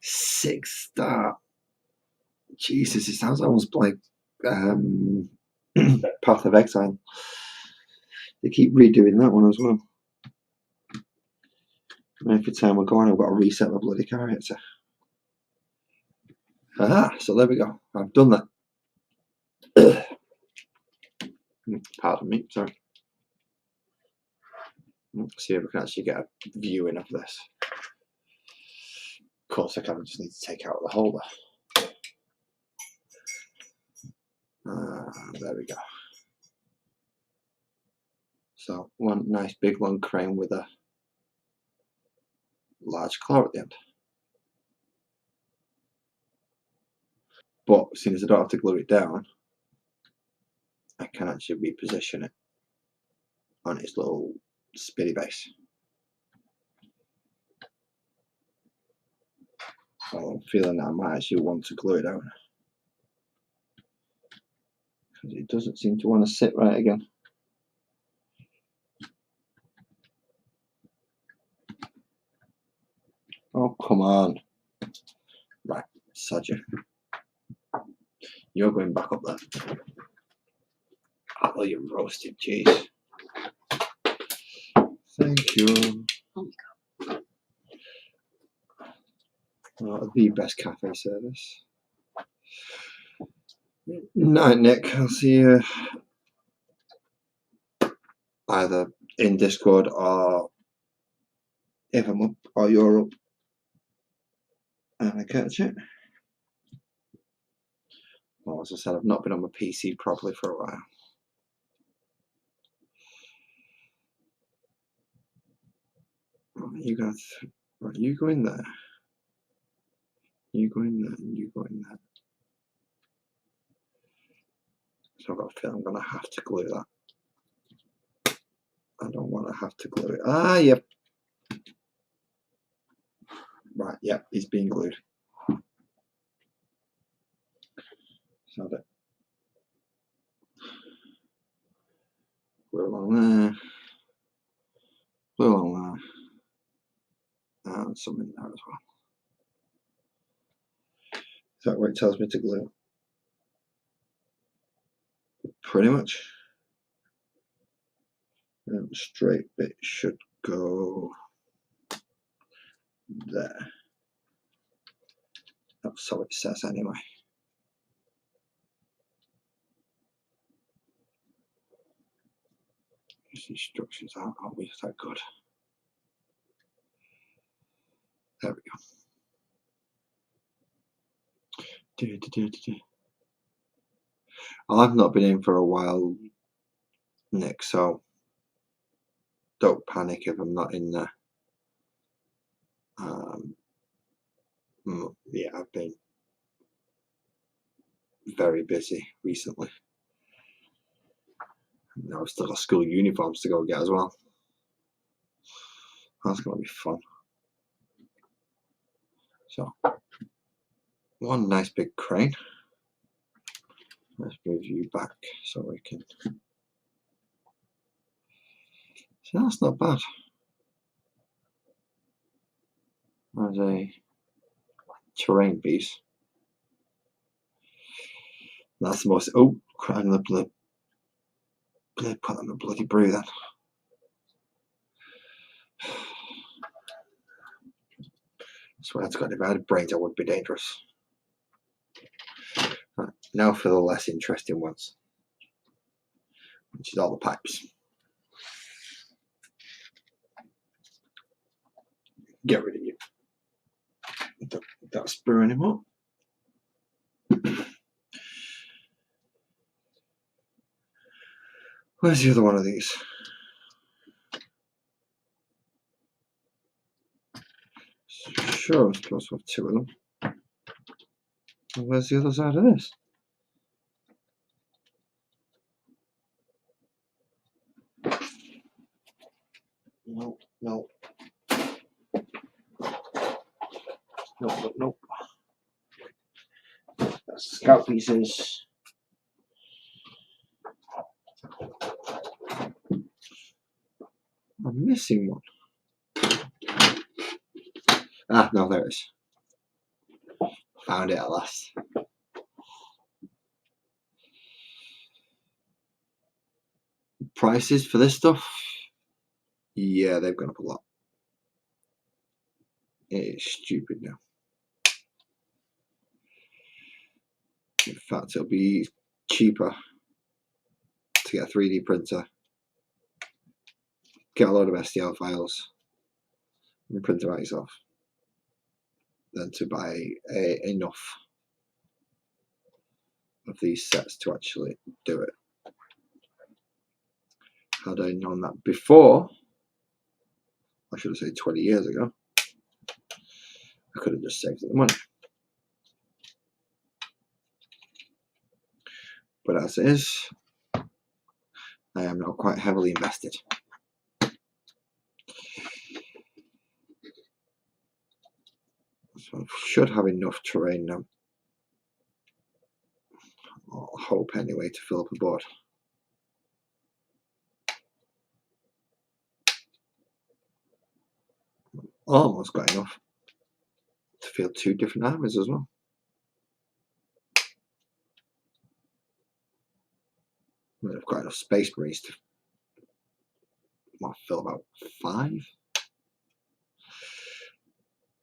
6 start. Jesus, it sounds almost like Path of Exile. They keep redoing that one as well. And every time we're going, I've got to reset my bloody character. So there we go. I've done that. Pardon me, sorry. See if we can actually get a viewing of this. Of course, I kind of just need to take out the holder. There we go. So one nice big long crane with a large claw at the end. But seeing as I don't have to glue it down, I can actually reposition it on its little spinny base. So I'm feeling that I might actually want to glue it down, because it doesn't seem to want to sit right again. Oh, come on. Right, Sodger. You're going back up there. Oh, you roasted cheese. Thank you. Oh, the best cafe service. Night, Nick. I'll see you either in Discord, or if I'm up or you're up and I catch it. Well, as I said, I've not been on my PC properly for a while. Right, you guys, right, you go in there. You go in there, and you go in there. So I've got a feeling I'm going to have to glue that. I don't want to have to glue it. Ah, yep. Right, yep, he's being glued. So that glue along there. Glue along there. And some in there as well. Is that what it tells me to glue? Pretty much. And the straight bit should go there. That's how it says anyway. These instructions aren't always that good. There we go. I've not been in for a while, Nick, so don't panic if I'm not in there. Yeah, I've been very busy recently. Now I've still got school uniforms to go get as well. That's going to be fun. So, one nice big crane. Let's move you back so we can. So that's not bad. As a terrain piece. That's the most. Oh, crying the blood. Put that in the bloody brew then. I swear to God, if I had brains, I would be dangerous. Right, now for the less interesting ones, which is all the pipes. Get rid of you. Don't sprue anymore. Where's the other one of these? Sure, I'm supposed to have two of them. And where's the other side of this? Nope. That's scout pieces. I'm missing one. Ah, no, there it is. Found it at last. Prices for this stuff? Yeah, they've gone up a lot. It is stupid now. In fact, it'll be cheaper to get a 3D printer get a load of STL files and print them out yourself than to buy enough of these sets to actually do it. Had I known that before, I should have said 20 years ago, I could have just saved the money. But as it is, I am now quite heavily invested. So I should have enough terrain now. I'll hope anyway to fill up a board. Almost got enough to field 2 different armies as well. I mean, I've got enough Space Marines to fill about 5.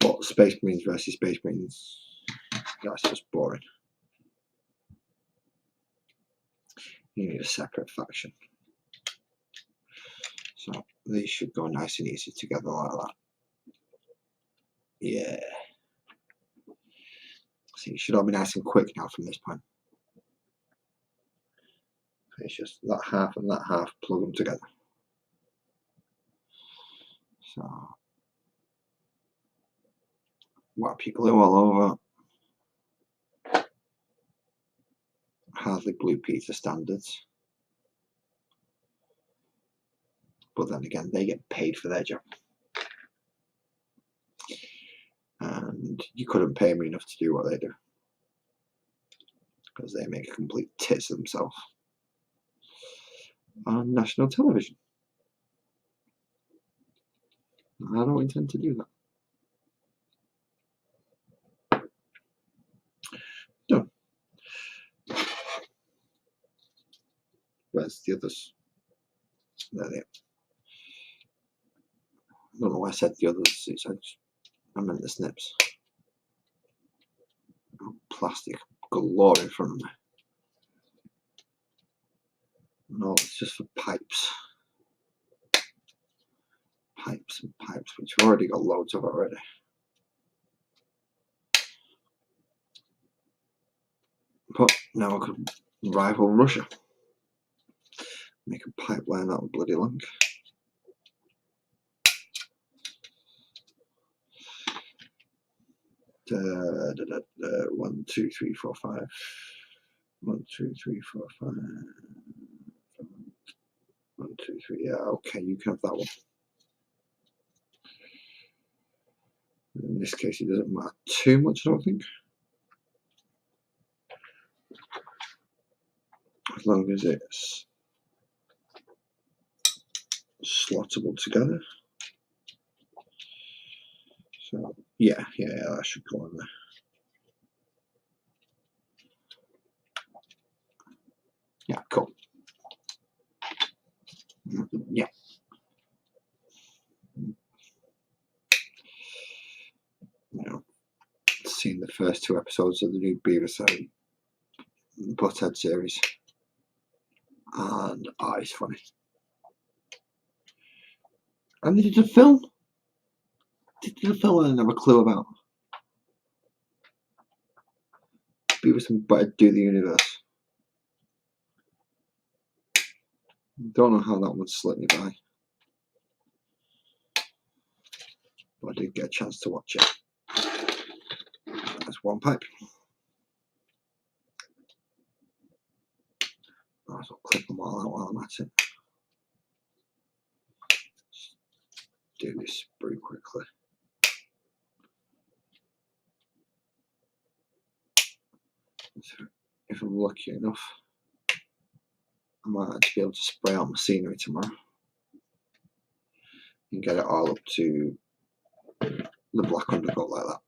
But Space Marines versus Space Marines, that's just boring. You need a separate faction. So these should go nice and easy together like that. Yeah. See, it should all be nice and quick now from this point. It's just that half and that half, plug them together. So, Wappy glue all over. Hardly Blue Peter standards. But then again, they get paid for their job. And you couldn't pay me enough to do what they do. Because they make a complete tits of themselves on national television. I don't intend to do that. Done. Where's the others? There they are. I don't know why I said the others. I meant the snips. Plastic galore in front of me. No, it's just for pipes. Pipes and pipes, which we've already got loads of already. But now I could rival Russia. Make a pipeline that bloody long. One, two, three, four, five. 1, 2, 3, 4, 5. 1, 2, 3. Yeah, okay, you can have that one. In this case, it doesn't matter too much, I don't think. As long as it's slottable together. So, yeah, that should go on there. Yeah, cool. Yeah. Seen the first 2 episodes of the new Beavis and Butthead series, and it's funny. And they did a film. They did a film I didn't have a clue about. Beavis and Butthead Do the Universe. Don't know how that one slipped me by, but I did get a chance to watch it. That's one pipe. Might as well clip them all out while I'm at it. Do this pretty quickly. So if I'm lucky enough, I might actually be able to spray out my scenery tomorrow and get it all up to the black undercoat like that.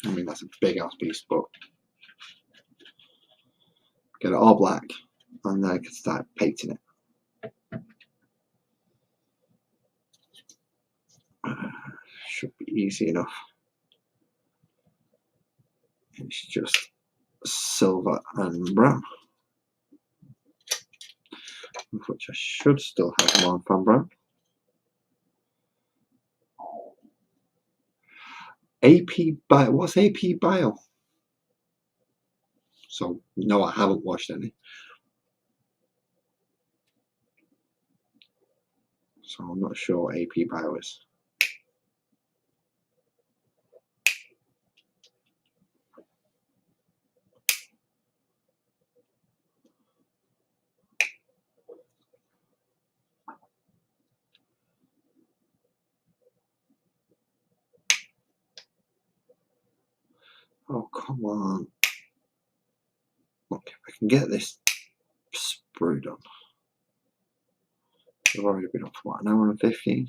I mean, that's a big ass piece, but get it all black and then I can start painting it. Should be easy enough. It's just silver and brown. of which I should still have more on Fan Brown. AP Bio. What's AP Bio? So, no, I haven't watched any. So, I'm not sure what AP Bio is. Oh, come on. Look, if I can get this sprue done. I've already been up for what, an hour and 15?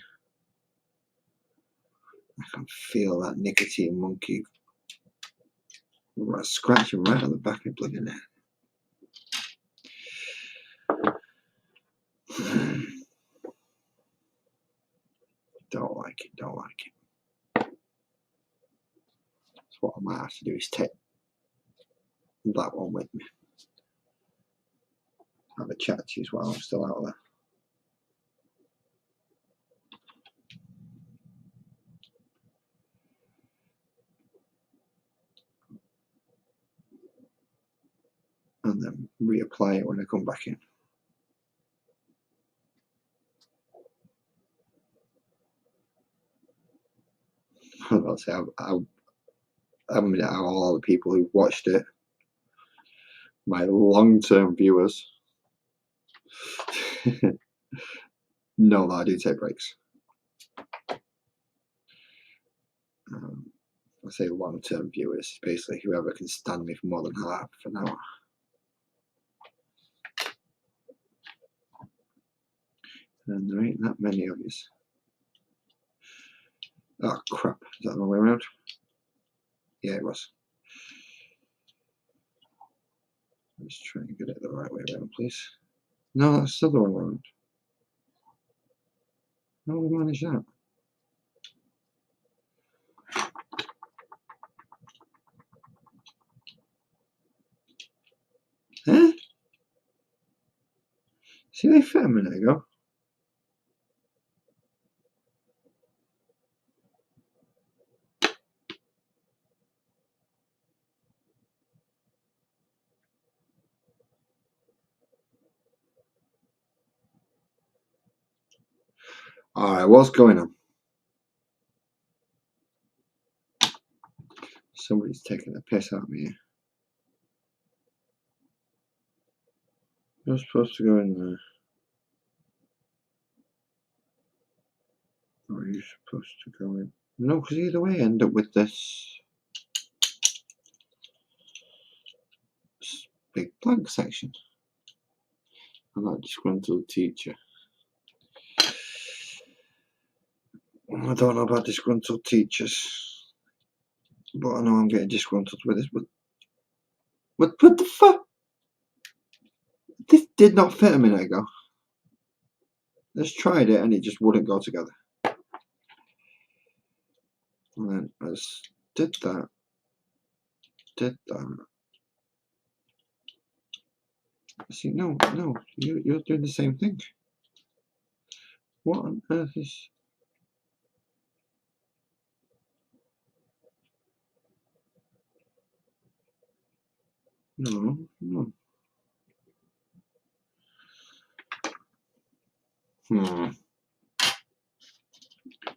I can feel that nicotine monkey scratching right on the back of my bloody neck. Don't like it, don't like it. So what I might have to do is take that one with me. Have a chat to you while I'm still out there. And then reapply it when I come back in. I'll say I'm mean, out of all the people who watched it, my long-term viewers know that I do take breaks. I say long-term viewers, basically whoever can stand me for more than half an hour. And there ain't that many of yous. Oh crap, is that the wrong way around? Yeah, it was. Let's try and get it the right way around, please. No, that's still the wrong way around. How do we manage that? Huh? See, they fit a minute ago. Alright, what's going on? Somebody's taking the piss out of me. You're supposed to go in there. Or are you supposed to go in? No, because either way I end up with this big blank section. I'm not a disgruntled teacher. I don't know about disgruntled teachers, but I know I'm getting disgruntled with this. But what the fuck? This did not fit a minute ago. Let's tried it and it just wouldn't go together. And then I just did that. See, no, you're doing the same thing. What on earth is... No.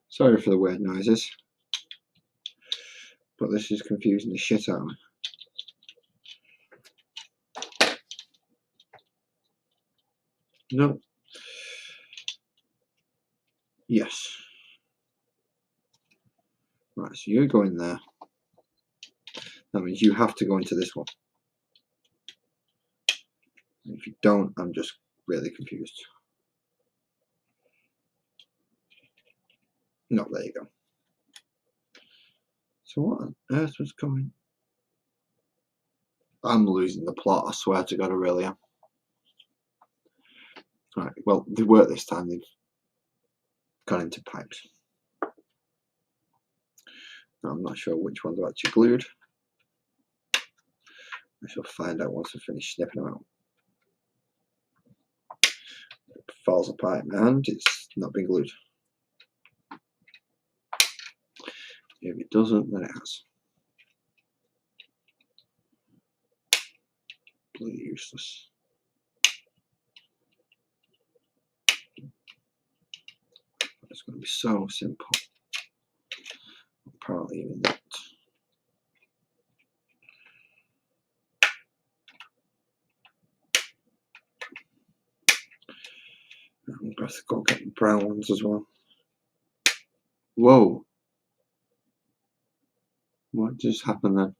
Sorry for the weird noises, but this is confusing the shit out of me. No. Yes. Right, so you go in there. That means you have to go into this one. And if you don't, I'm just really confused. No, there you go. So what on earth was going? I'm losing the plot, I swear to God, I really am. Right, well, they work this time, they've gone into pipes. I'm not sure which ones are actually glued. I shall find out once I finish snipping them out. falls apart in my hand, it's not been glued. If it doesn't, then it has. Bloody useless. It's going to be so simple. Apparently even not. I'm going to have to go get the brown ones as well. Whoa! What just happened then?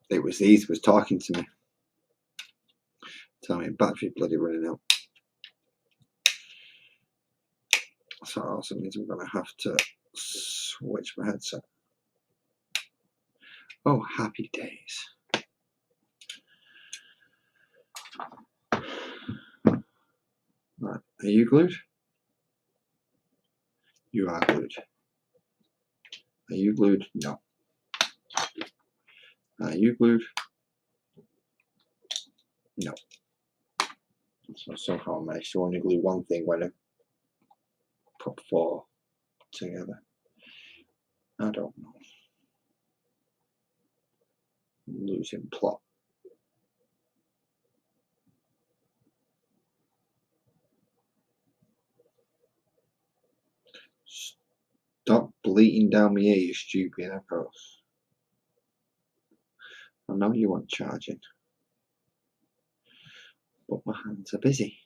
It was these was talking to me. Tell me battery bloody running out. So that also means I'm going to have to switch my headset. Oh, happy days. Right, are you glued? You are glued. Are you glued? No. Are you glued? No. So somehow I managed to only glue one thing when I put 4 together. I don't know. I'm losing plot. Stop bleating down my ear, you stupid apples. I know you want charging, but my hands are busy.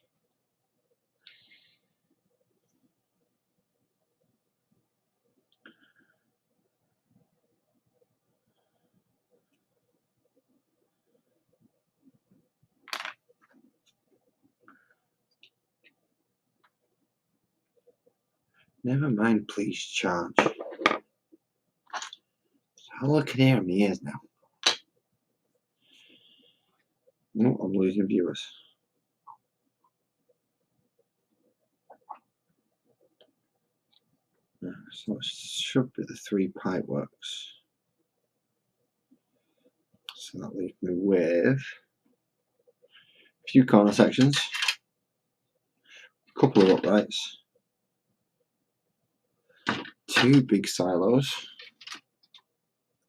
Never mind, please charge. All I can hear in my ears now. No, I'm losing viewers. So it should be the 3 pipe works. So that leaves me with a few corner sections, a couple of uprights, 2 big silos,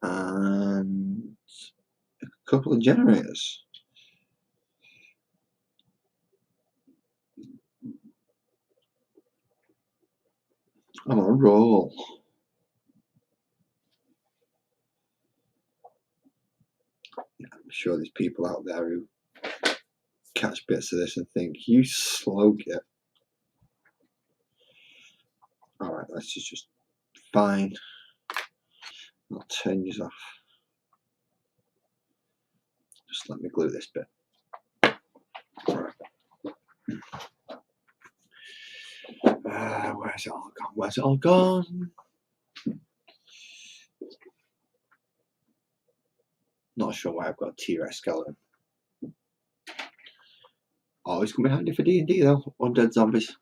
and a couple of generators. I'm on a roll. I'm sure there's people out there who catch bits of this and think, you slow git. Alright, let's just fine. I'll turn you off. Just let me glue this bit. Right. Where's it all gone? Where's it all gone? Not sure why I've got a T-Rex skeleton. Always come in handy for D&D though. Undead zombies.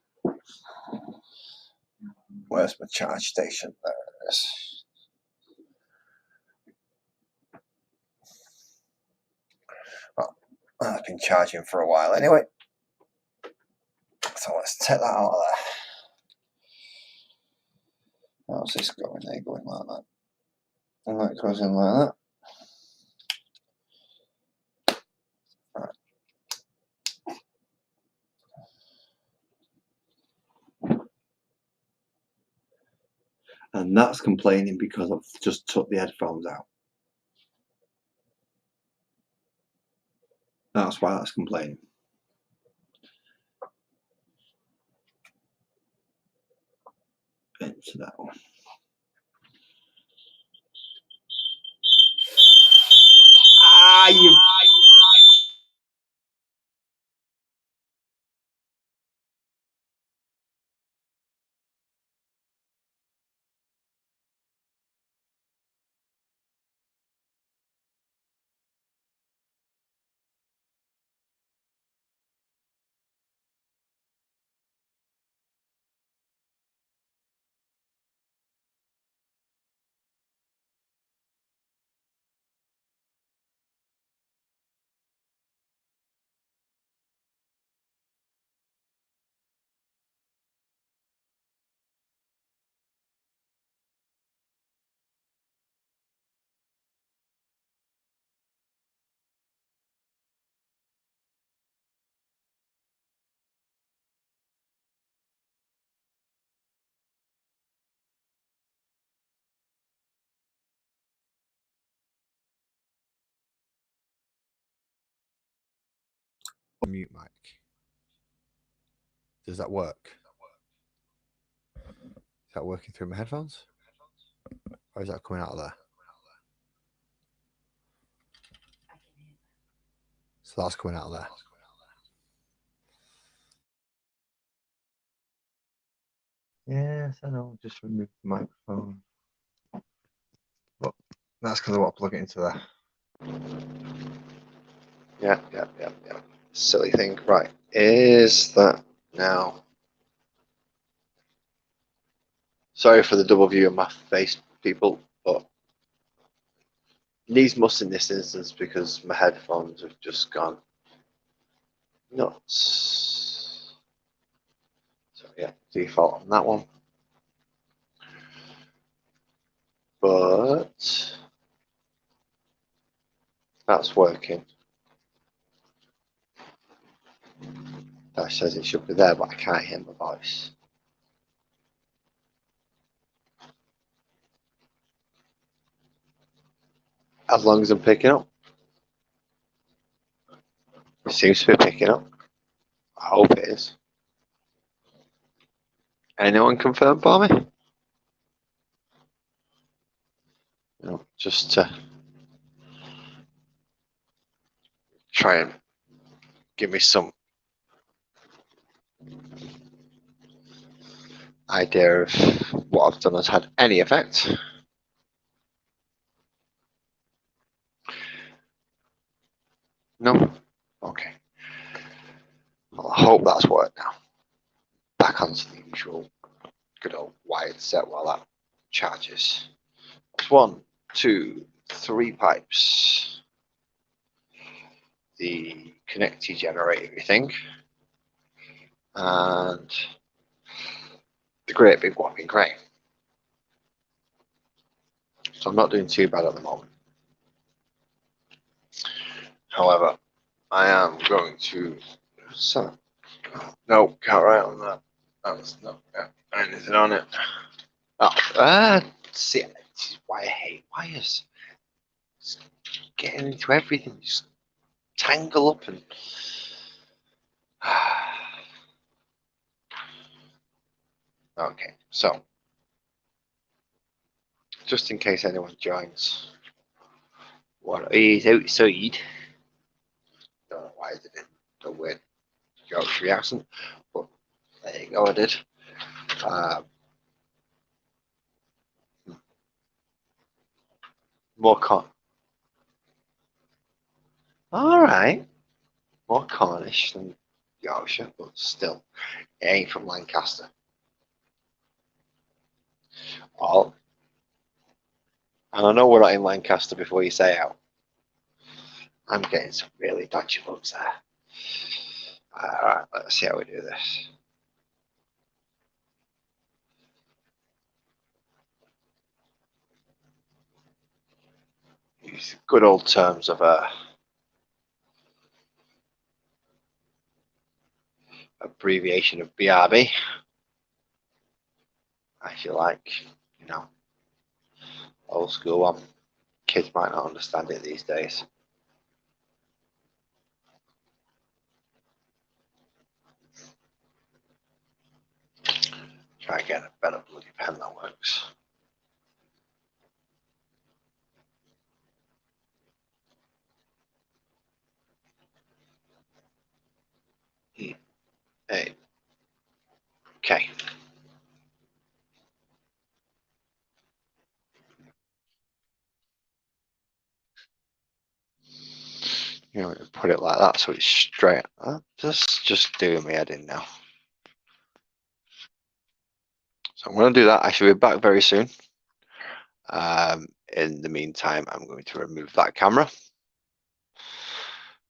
Where's my charge station? There it is. Well, I've been charging for a while anyway. So let's take that out of there. How's this going? There, going like that. And that goes in like that. And that's complaining because I've just took the headphones out. That's why that's complaining. Into that one. Ah, you Mute mic. Does that work? Is that working through my headphones? Or is that coming out of there? So that's coming out of there. Yes, I know. Just remove the microphone. But that's because I want to plug it into there. Yeah. Silly thing. Right. Is that now? Sorry for the double view of my face, people, but needs must in this instance because my headphones have just gone nuts. So yeah, default on that one. But that's working. That says it should be there, but I can't hear my voice. As long as I'm picking up. It seems to be picking up. I hope it is. Anyone confirm for me? No, just to try and give me some idea of what I've done has had any effect. No? Okay. Well, I hope that's worked now. Back onto the usual good old wired set while that charges. It's 1, 2, 3 pipes. The connecty generator thing. And the great big whopping crane. So I'm not doing too bad at the moment. However, I am going to. No, can't write on that. That's not got anything on it. Oh, see, this is why I hate wires. It's getting into everything, just tangle up and. Okay, so just in case anyone joins, what is outside? Don't know why I did it. The weird Yorkshire accent, but there you go. I did. More con. All right, more Cornish than Yorkshire, but still, it ain't from Lancaster. All. And I know we're not in Lancaster before you say out. I'm getting some really dodgy looks there. Alright, let's see how we do this. Use good old terms of abbreviation of BRB. I feel like, you know, old school one. Kids might not understand it these days. Try and get a better bloody pen that works. Hey. Okay. You know, put it like that so it's straight. Just doing my head in now. So I'm going to do that. I should be back very soon. In the meantime, I'm going to remove that camera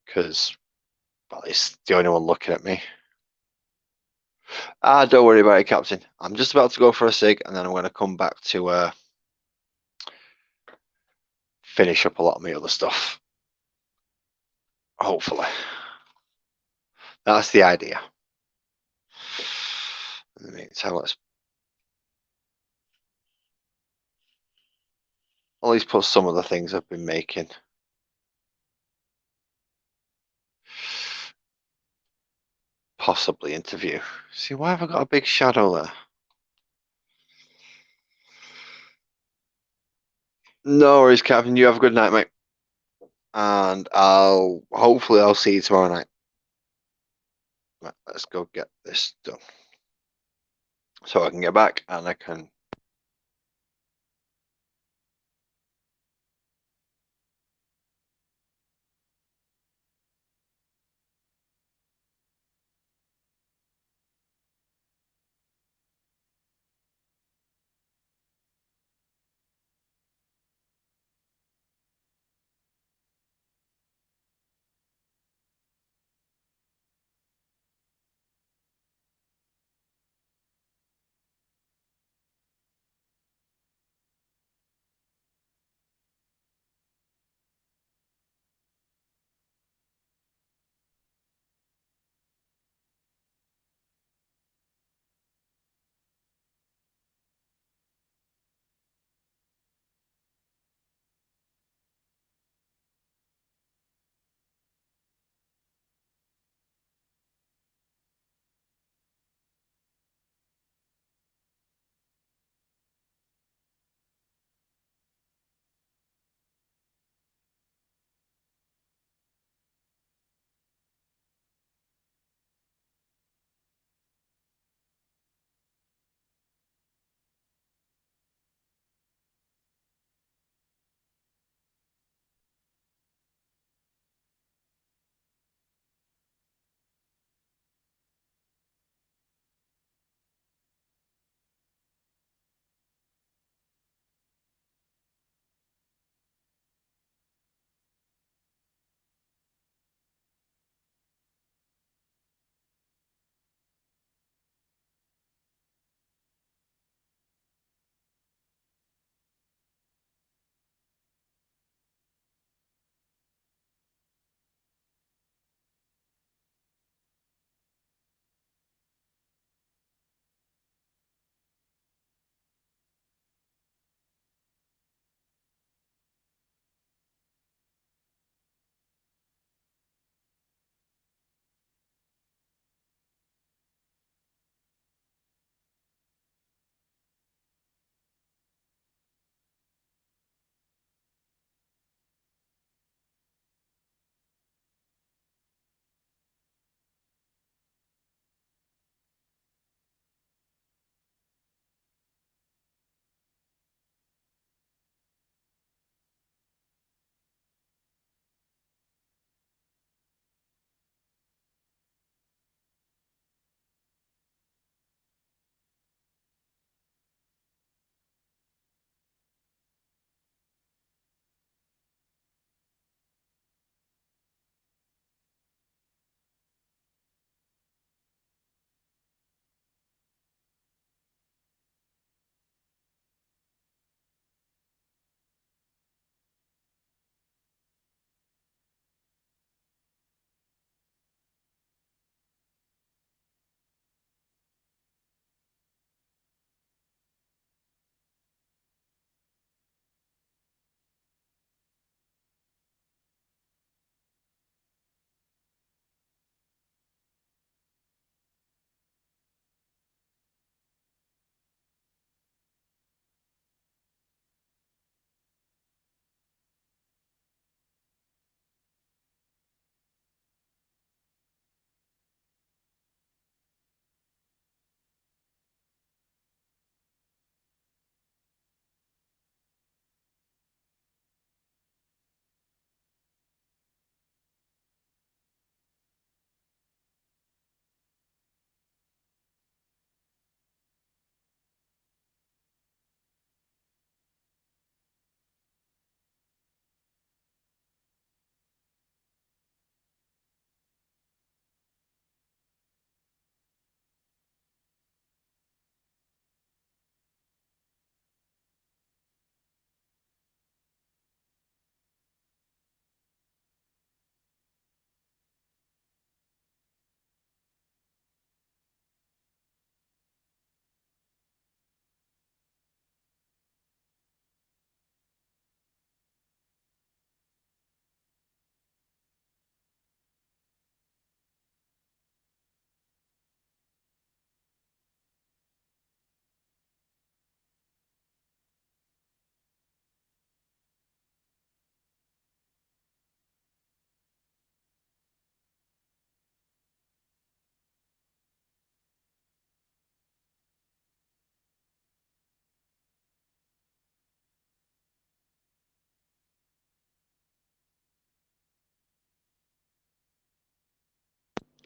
because, well, it's the only one looking at me. Don't worry about it, Captain. I'm just about to go for a cig, and then I'm going to come back to finish up a lot of my other stuff. Hopefully. That's the idea. In the meantime, let's at least put some of the things I've been making. possibly interview. See, why have I got a big shadow there? No worries, Captain. You have a good night, mate. And hopefully I'll see you tomorrow night. Right, let's go get this done. So I can get back and I can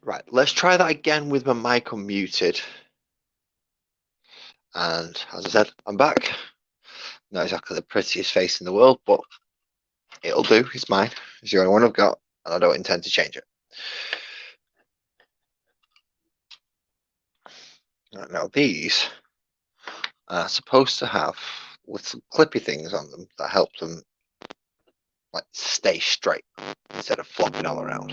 Right, let's try that again with my mic unmuted. And as I said, I'm back. Not exactly the prettiest face in the world, but it'll do. It's mine. It's the only one I've got, and I don't intend to change it. Right, now these are supposed to have little clippy things on them that help them like stay straight instead of flopping all around.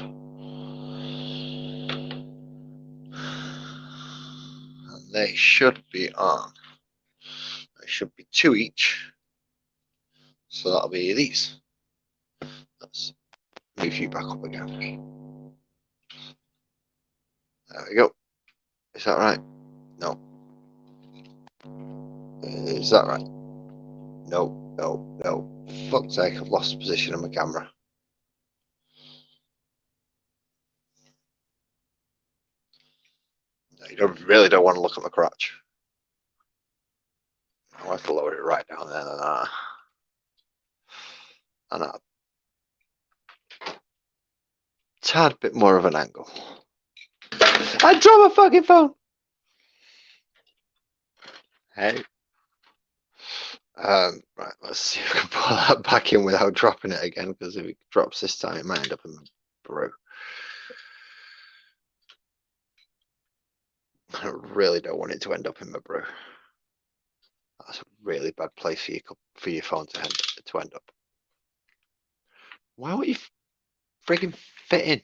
And they should be on. There should be 2 each. So that'll be these. Let's move you back up again. There we go. Is that right? No. Is that right? No, no, no. Fuck's sake, I've lost the position of my camera. No, you really don't want to look at my crotch. I'll have to lower it right down there. And a tad bit more of an angle. I dropped my fucking phone! Hey. Right, let's see if I can pull that back in without dropping it again, because if it drops this time, it might end up in the brew. I really don't want it to end up in my brew. That's a really bad place for your phone to end up. Why won't you friggin' fit in?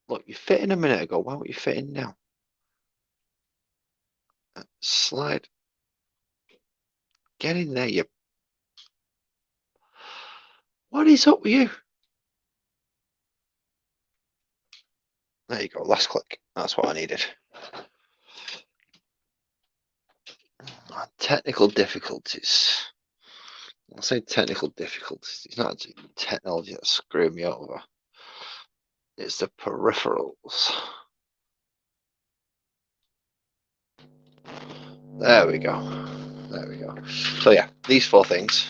Look, you fit in a minute ago. Why won't you fit in now? Slide. Get in there, you. What is up with you? There you go. Last click. That's what I needed. Technical difficulties. I'll say technical difficulties. It's not actually technology that's screwing me over. It's the peripherals. There we go. There we go. So yeah, these 4 things,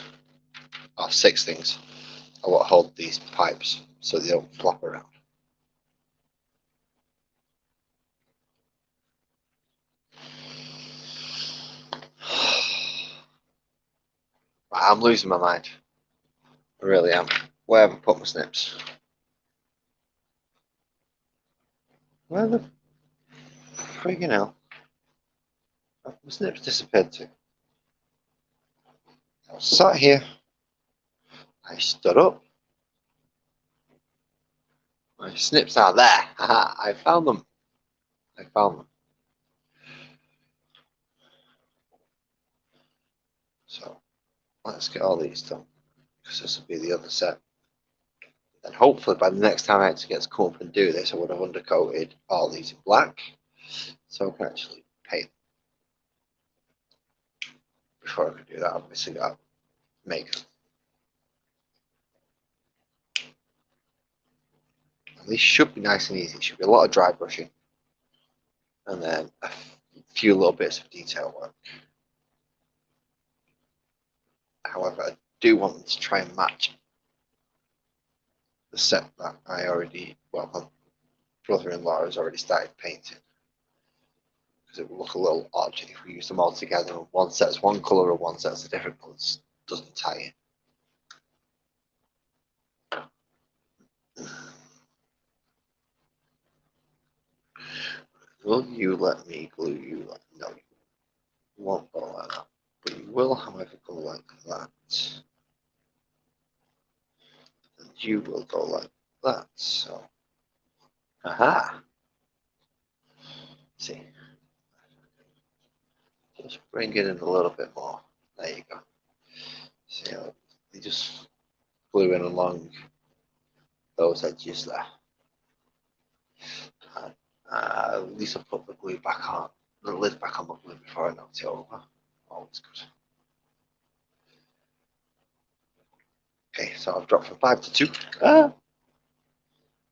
or 6 things, are what hold these pipes so they don't flop around. I'm losing my mind. I really am. Where have I put my snips? Where the friggin' hell have my snips disappeared to? I was sat here. I stood up. My snips are there. I found them. I found them. So let's get all these done, because this will be the other set. And hopefully by the next time I actually get to come up and do this, I would have undercoated all these in black, so I can actually paint. Before I can do that, obviously got to make them. And these should be nice and easy. It should be a lot of dry brushing, and then a few little bits of detail work. However, I do want them to try and match the set that I already, well, my brother-in-law has already started painting. Because it will look a little odd if we use them all together and one set's one colour and one set's a different colour. It doesn't tie in. Will you let me glue you? No, you won't go like that. But you will, however, go like that. And you will go like that. So, aha. See. Just bring it in a little bit more. There you go. See how they just glue in along those edges there. And, at least I'll put the glue back on, the lid back on the glue before I knocked it over. Always good. Okay, so I've dropped from 5 to 2.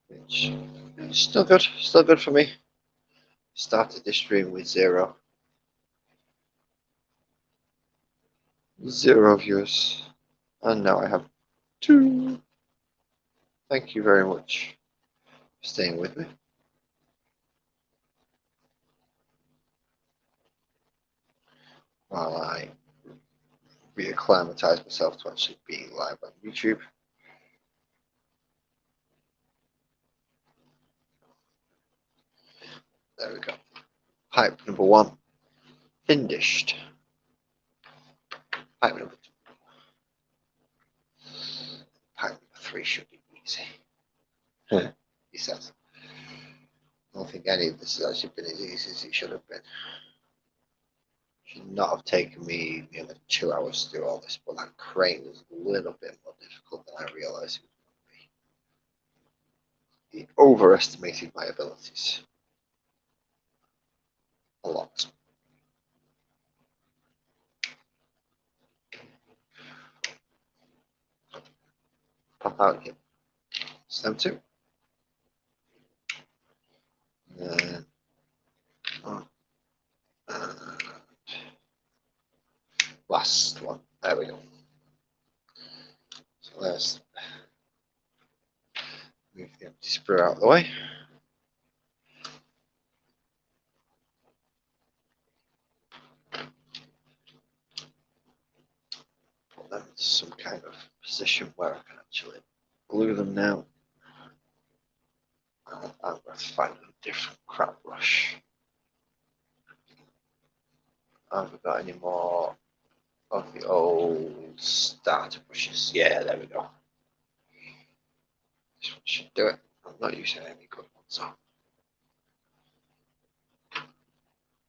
Which is still good for me. Started this stream with 0 viewers, and now I have 2. Thank you very much for staying with me. while I reacclimatize myself to actually being live on YouTube. There we go. Pipe number 1 finished. Pipe number 2. Pipe number 3 should be easy. He says. I don't think any of this has actually been as easy as it should have been. Should not have taken me nearly 2 hours to do all this, but that crane was a little bit more difficult than I realised it was going to be. He overestimated my abilities. A lot. Pop out here. Stem 2. And, and last one. There we go. So let's move the empty sprue out of the way. Put them into some kind of position where I can actually glue them now. And I'm going to find a different crap brush. Have we got any more of the old starter brushes? Yeah, there we go. This one should do it. I'm not using any good ones, so.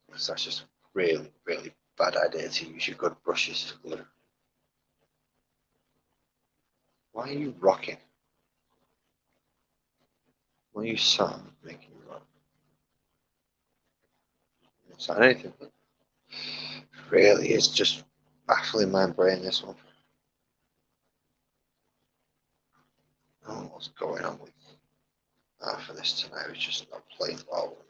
Because that's just really, really bad idea to use your good brushes for glue. Why are you rocking? Why are you sat making you rock? It's not anything, but really is just baffling my brain, this one. I don't know what's going on with half of this tonight. It's just not playing well with me.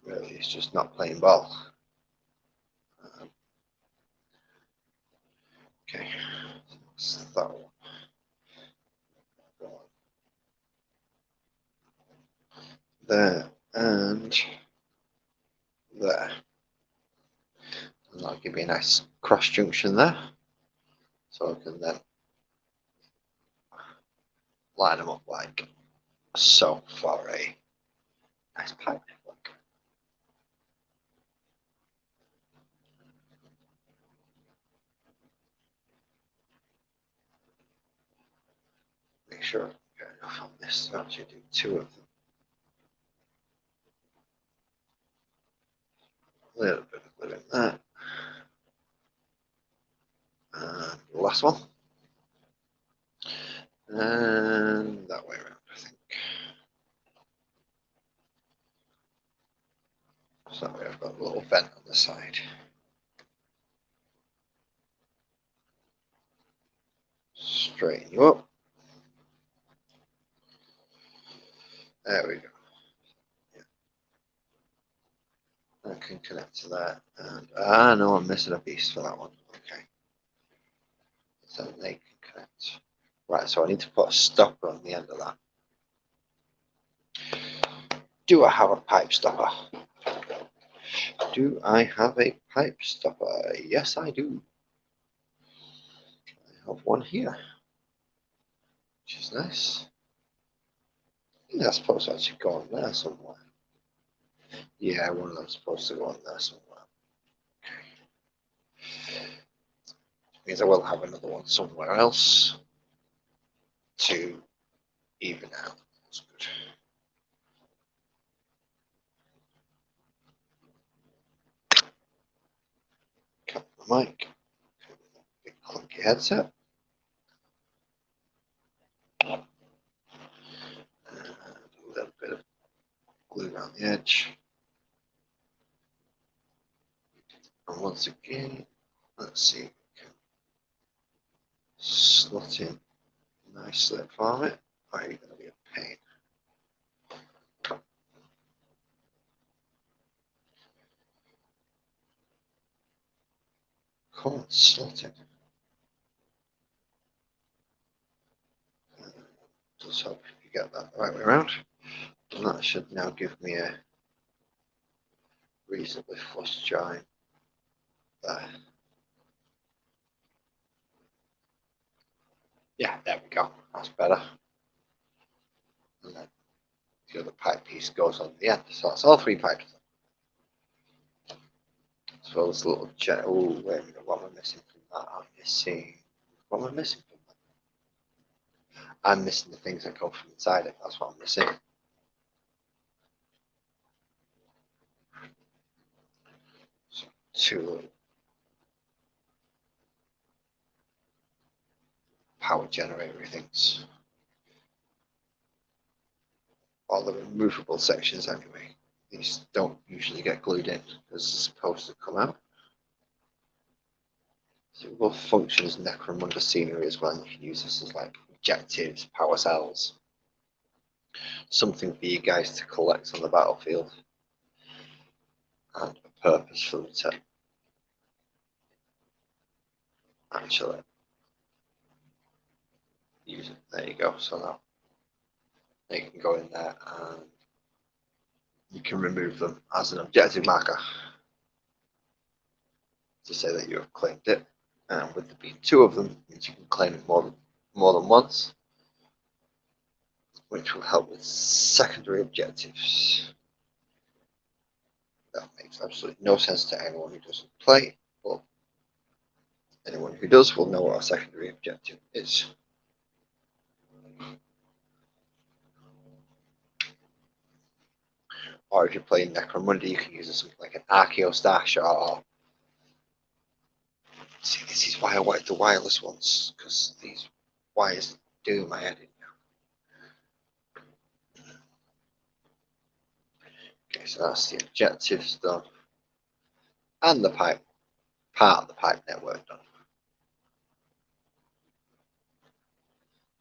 Really, it's just not playing ball. Okay, so that one. There and there. And that'll give me a nice cross junction there. So I can then line them up like so for a nice pipe network. Make sure I get enough on this to actually do 2 of them. A little bit of glue in there. And the last one. And that way around, I think. So that way I've got a little vent on the side. Straighten you up. There we go. Yeah. I can connect to that. And no, I'm missing a piece for that one. Okay. So they can connect. Right, so I need to put a stopper on the end of that. Do I have a pipe stopper? Do I have a pipe stopper? Yes, I do. I have one here, which is nice. I think that's supposed to actually go on there somewhere. Yeah, one of them's supposed to go on there somewhere. Okay. Means I will have another one somewhere else to even out. That's good. Cut the mic. Big clunky headset. And a little bit of glue around the edge. And once again, let's see if we can slot in nicely from it. Or are you going to be a pain? Come on, slot in. Let's hope you get that the right way around. And that should now give me a reasonably flush join there. Yeah, there we go. That's better. And then the other pipe piece goes on the end. So that's all 3 pipes. As well as a little jet. Oh, wait a minute. What am I missing from that? I'm missing. What am I missing from that? I'm missing the things that go from inside it. That's what I'm missing. So 2 power generator things. All the removable sections anyway. These don't usually get glued in because they're supposed to come out. So it will function as Necromunda scenery as well. You can use this as like objectives, power cells, something for you guys to collect on the battlefield, and a purpose for them to actually use it. There you go. So now they can go in there and you can remove them as an objective marker to say that you have claimed it. And with there being 2 of them, means you can claim it more than once, which will help with secondary objectives. That makes absolutely no sense to anyone who doesn't play, but anyone who does will know what a secondary objective is. Or if you're playing Necromunda, you can use something like an Archaeostache, or see, this is why I wanted the wireless ones, because these wires do my head in now. Okay, so that's the objectives done, and the pipe, part of the pipe network done.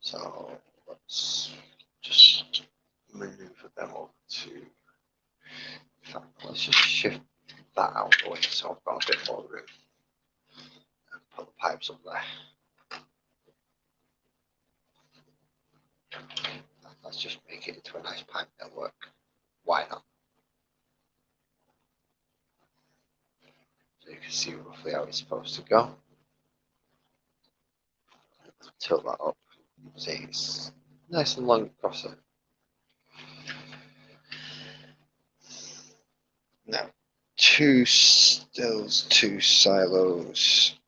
So let's just maneuver them over to, in fact, let's just shift that out of the way so I've got a bit more room. And put the pipes up there. Let's just make it into a nice pipe network. Why not? So you can see roughly how it's supposed to go. Tilt that up. See, it's nice and long across it. Now, 2 stills, 2 silos.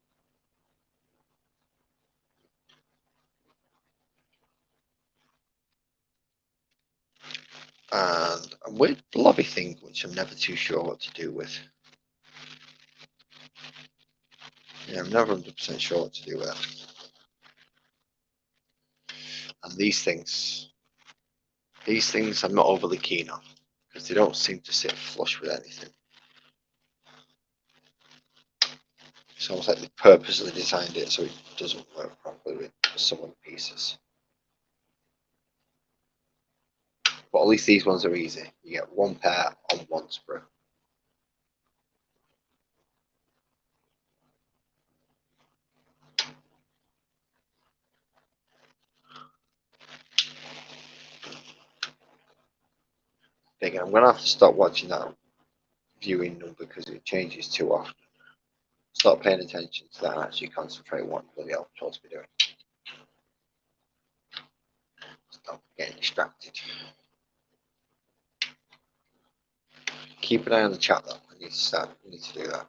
And a weird blobby thing, which I'm never too sure what to do with. Yeah, I'm never 100% sure what to do with that. And these things I'm not overly keen on, because they don't seem to sit flush with anything. It's almost like they purposely designed it so it doesn't work properly with some of the pieces. But at least these ones are easy. You get 1 pair on 1 sprue. Thinking I'm going to have to stop watching that viewing number because it changes too often. Stop paying attention to that and actually concentrate on what bloody hell I'm supposed to be doing. Stop getting distracted. Keep an eye on the chat though. I need to do that.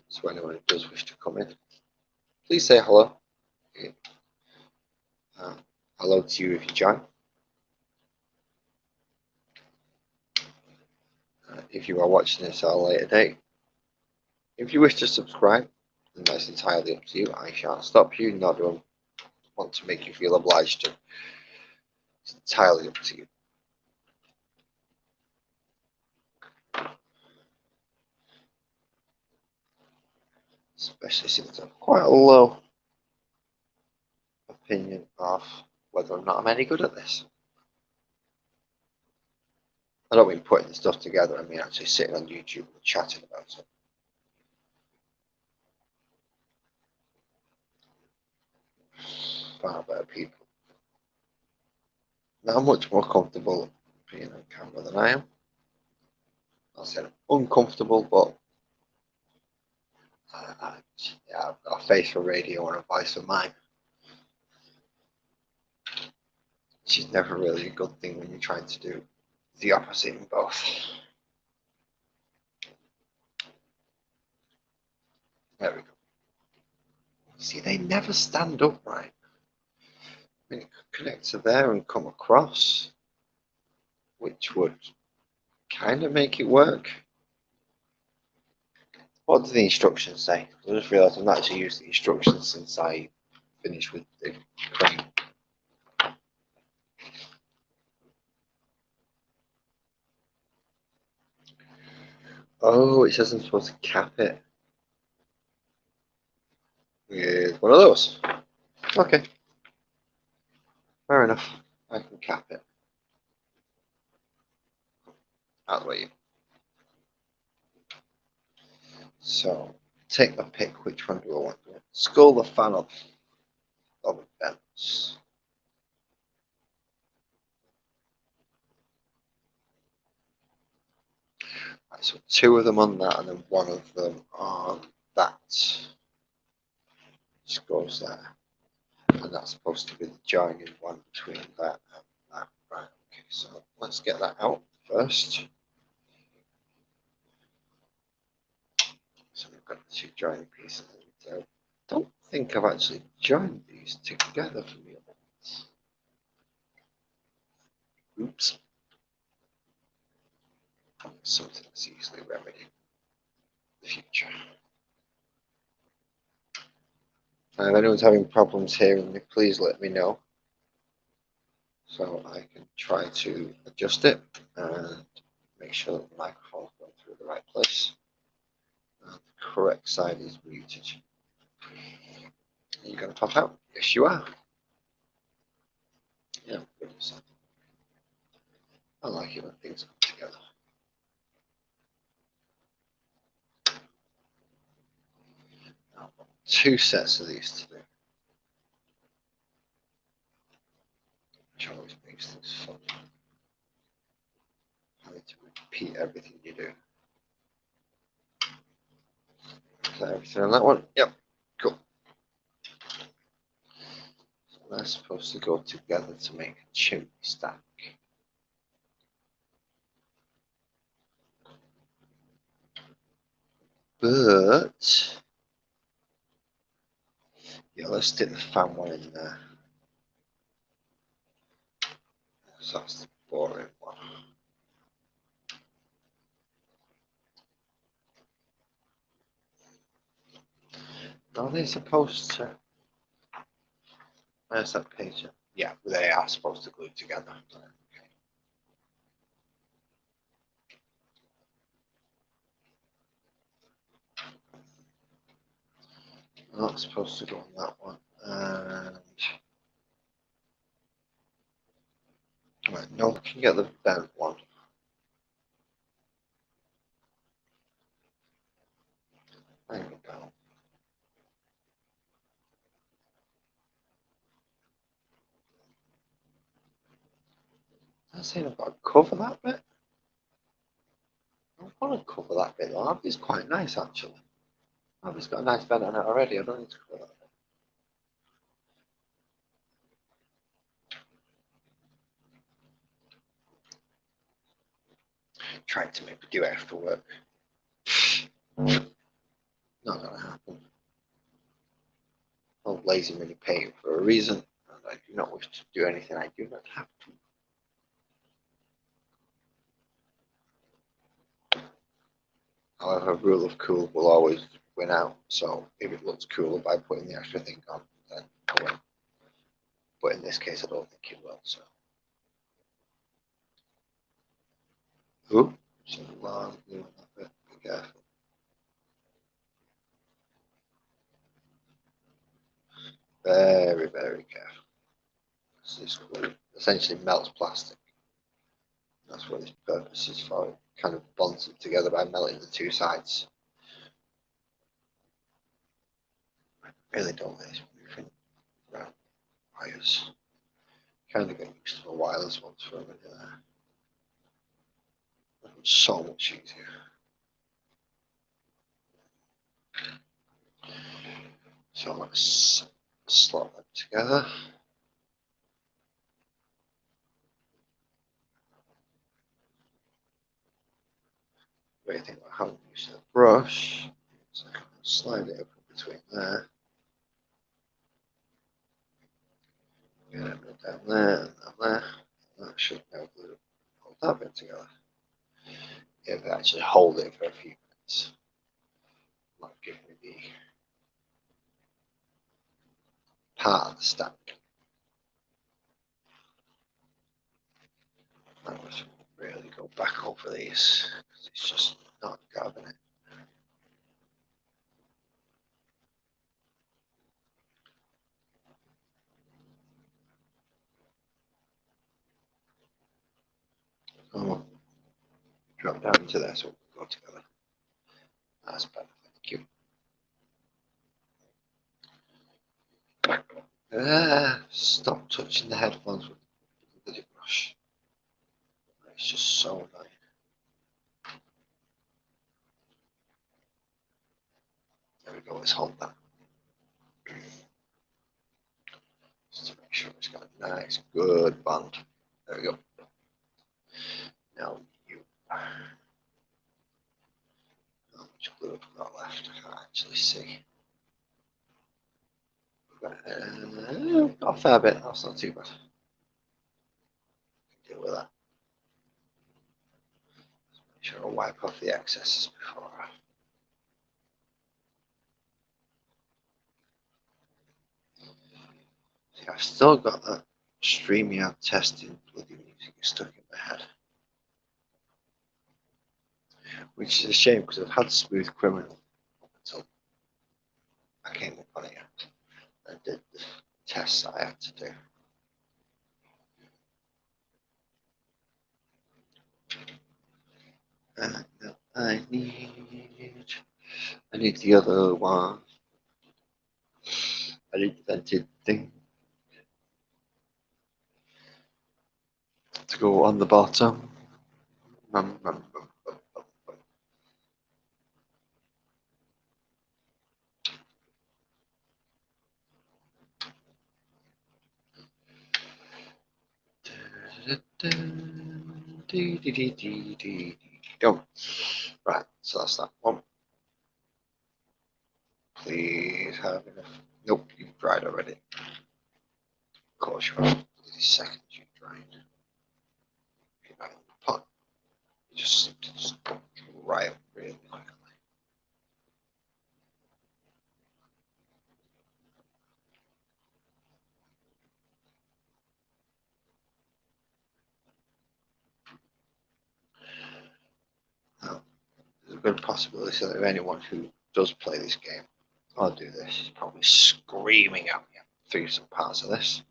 So anyone who does wish to come in, please say hello. Hello to you if you join. If you are watching this at a later date, if you wish to subscribe, then that's entirely up to you. I shan't stop you, nor do I want to make you feel obliged to. It's entirely up to you. Especially since I have quite a low opinion of whether or not I'm any good at this. I don't mean putting the stuff together, I mean actually sitting on YouTube and chatting about it. Far better people Now I'm much more comfortable being on camera than I am. I said uncomfortable, but yeah, I've got a face for radio and a voice for mine. Which is never really a good thing when you're trying to do the opposite in both. There we go. See, they never stand upright. I mean, it could connect to there and come across, which would kind of make it work. What do the instructions say? I just realised I've not actually used the instructions since I finished with the crane. Oh, it says I'm supposed to cap it with one of those. Okay, fair enough. I can cap it. Out of the way. So, take my pick. Which one do I want? Skull the fan of the vents. Right, so two of them on that, and then one of them on that. Just goes there. And that's supposed to be the joining one between that and that. Right, okay, so let's get that out first. So we've got the two joining pieces. I don't think I've actually joined these together for me. Oops. Something that's easily remedied in the future. If anyone's having problems hearing me, please let me know, so I can try to adjust it and make sure that the microphone is going through the right place and the correct side is muted. Are you going to pop out? Yes, you are. Yeah, goodness. I like it when things come together. Now, I've got two sets of these to do, which always makes things fun. Having to repeat everything you do. Is that everything on that one? Yep, cool. So they're supposed to go together to make a chimney stack. But yeah, let's stick the fan one in there. So that's the boring one. Are they supposed to? Where's that page? Yeah, they are supposed to glue together. Okay. Not supposed to go on that one. And right, no, we can get the bent one. Hang about. I'm saying I've got to cover that bit. I want to cover that bit. Though. It's quite nice actually. It's got a nice bend on it already. I don't need to cover that bit. Trying to make me do extra work. Not gonna happen. I'm lazy money paying for a reason, and I do not wish to do anything I do not have to. However, rule of cool will always win out, so if it looks cooler by putting the extra thing on, then I win. But in this case, I don't think it will, so. Ooh, some long glue on that bit, be careful. Very, very careful. This glue essentially melts plastic. That's what its purpose is for. It kind of bonds them together by melting the two sides. I really don't like this moving around wires. Kind of get used to the wireless ones for a minute there. That was so much easier. So let's slot them together. Great thing about having used a brush, so I can slide it up between there. Get it down there and down there. And that should now hold that bit together. If I actually hold it for a few minutes, might give me the part of the stack. I must really go back over these because it's just not grabbing it. Oh, drop down into there so we'll go together. That's better, thank you. Stop touching the headphones with the brush. It's just so annoying. There we go, let's hold that. Just to make sure it's got a nice, good band. There we go. Now you. How much glue have we got left? I can't actually see. Got a fair bit, that's not too bad. Deal with that. Make sure I wipe off the excesses before I. See, I've still got that StreamYard testing bloody music stuck in my head. Which is a shame because I've had Smooth Criminal until I came up on it and did the tests that I had to do. And I need the other one. I need the vented thing to go on the bottom. Go. Right, so that's that one. Please have enough. Nope, you've dried already. Of course you have. 30 seconds you've dried. You're not in the pot. You just dry up really quickly. Now, there's a good possibility that anyone who does play this game or do this is probably screaming at me through some parts of this.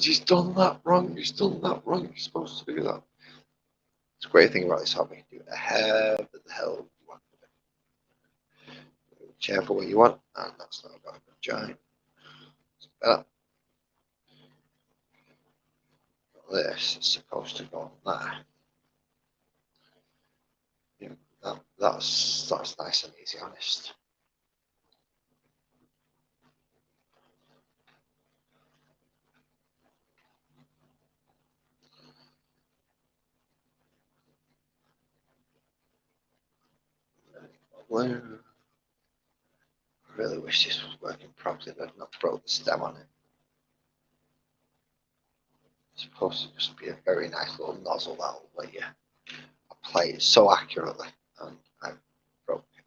He's done that wrong, he's done that wrong, you're supposed to do that. It's a great thing about this hobby. Do it ahead of the hell you want to do. Whichever way you want, and that's not about a giant. It's better. This is supposed to go on there. Yeah, that's nice and easy, honest. I really wish this was working properly, but I've not broke the stem on it. It's supposed to just be a very nice little nozzle that'll let you apply it so accurately, and I broke it.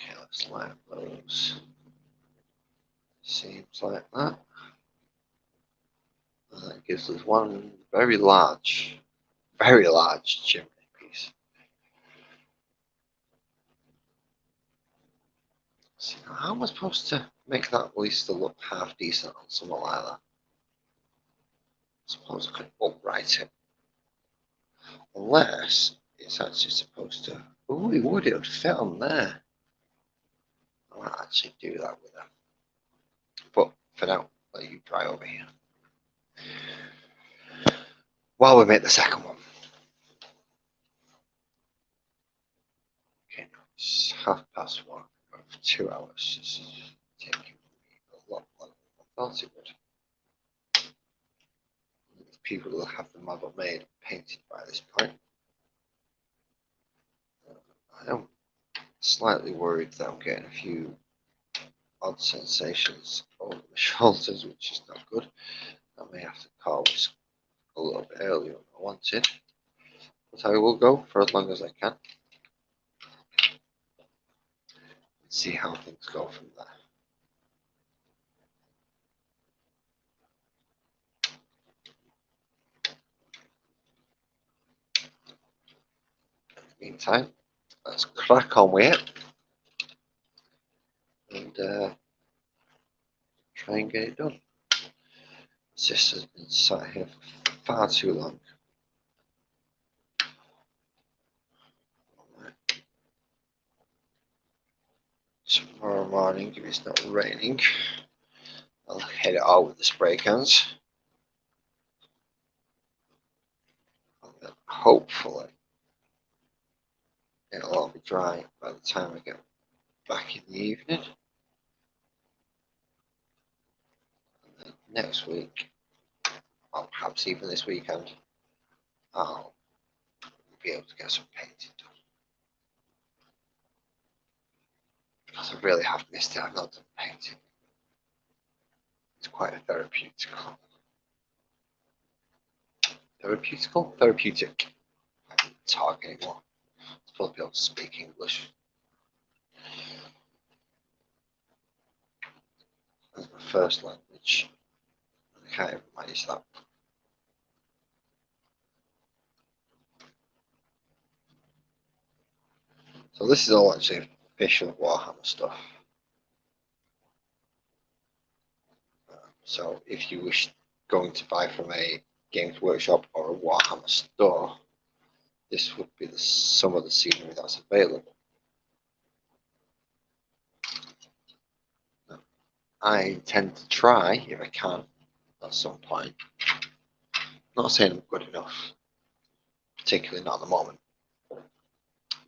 Okay, let's line up those seams like that. And that gives us one very large chimney piece. So how am I supposed to make that at least to look half decent on something like that? I suppose I could upright it. Unless it's actually supposed to. Oh, it would fit on there. I might actually do that with them. But for now, let you dry over here. While we make the second one. Okay, it's 1:30. For 2 hours. This is taking me a lot longer than I thought it would. People will have the model made painted by this point. I am slightly worried that I'm getting a few odd sensations over my shoulders, which is not good. I may have to call this a little bit earlier than I wanted, but I will go for as long as I can and see how things go from there. In the meantime, let's crack on with it and try and get it done. This has been sat here for far too long. Tomorrow morning, if it's not raining, I'll head it out with the spray cans. And then hopefully it'll all be dry by the time I get back in the evening. And then next week, or perhaps even this weekend, I'll be able to get some painting done. Because I really have missed it. I've not done painting. It's quite a therapeutic. Therapeutic. I can't talk anymore. I'm supposed to be able to speak English. That's my first language. I can't even manage that. So this is all actually official Warhammer stuff. So if you wish going to buy from a Games Workshop or a Warhammer store, this would be some of the scenery that's available. I intend to try, if I can, at some point. Not saying I'm good enough, particularly not at the moment,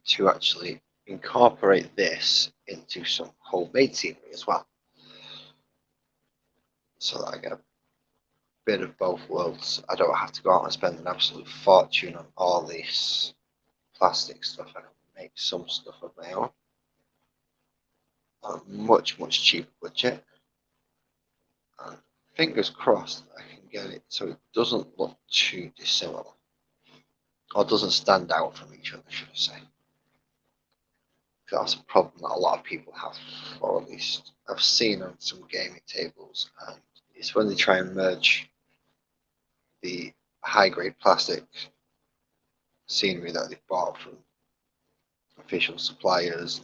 to actually incorporate this into some homemade scenery as well, so that I get a bit of both worlds. I don't have to go out and spend an absolute fortune on all this plastic stuff. I can make some stuff of my own on a much cheaper budget, and fingers crossed I can get it so it doesn't look too dissimilar, or doesn't stand out from each other, should I say. That's a problem that a lot of people have, or at least I've seen on some gaming tables, and it's when they try and merge the high grade plastic scenery that they've bought from official suppliers,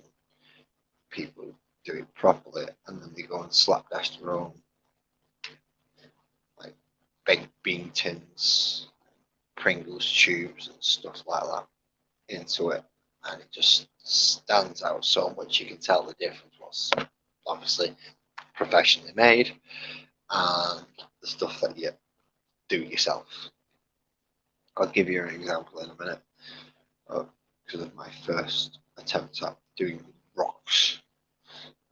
people who do it properly, and then they go and slapdash their own, like baked bean tins, Pringles tubes, and stuff like that into it, and it just stands out so much. You can tell the difference was obviously professionally made and the stuff that you do yourself. I'll give you an example in a minute because of my first attempt at doing rocks.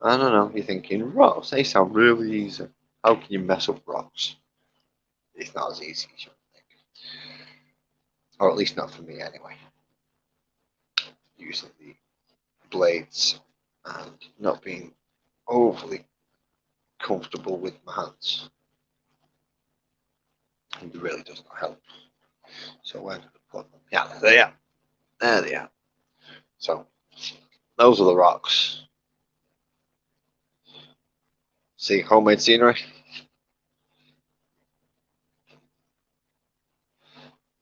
I don't know, you're thinking, rocks, they sound really easy. How can you mess up rocks? It's not as easy as you think. Or at least not for me anyway. Using the blades and not being overly comfortable with my hands. It really does not help. So where did I put them? Yeah, there. There they are. So those are the rocks. See, homemade scenery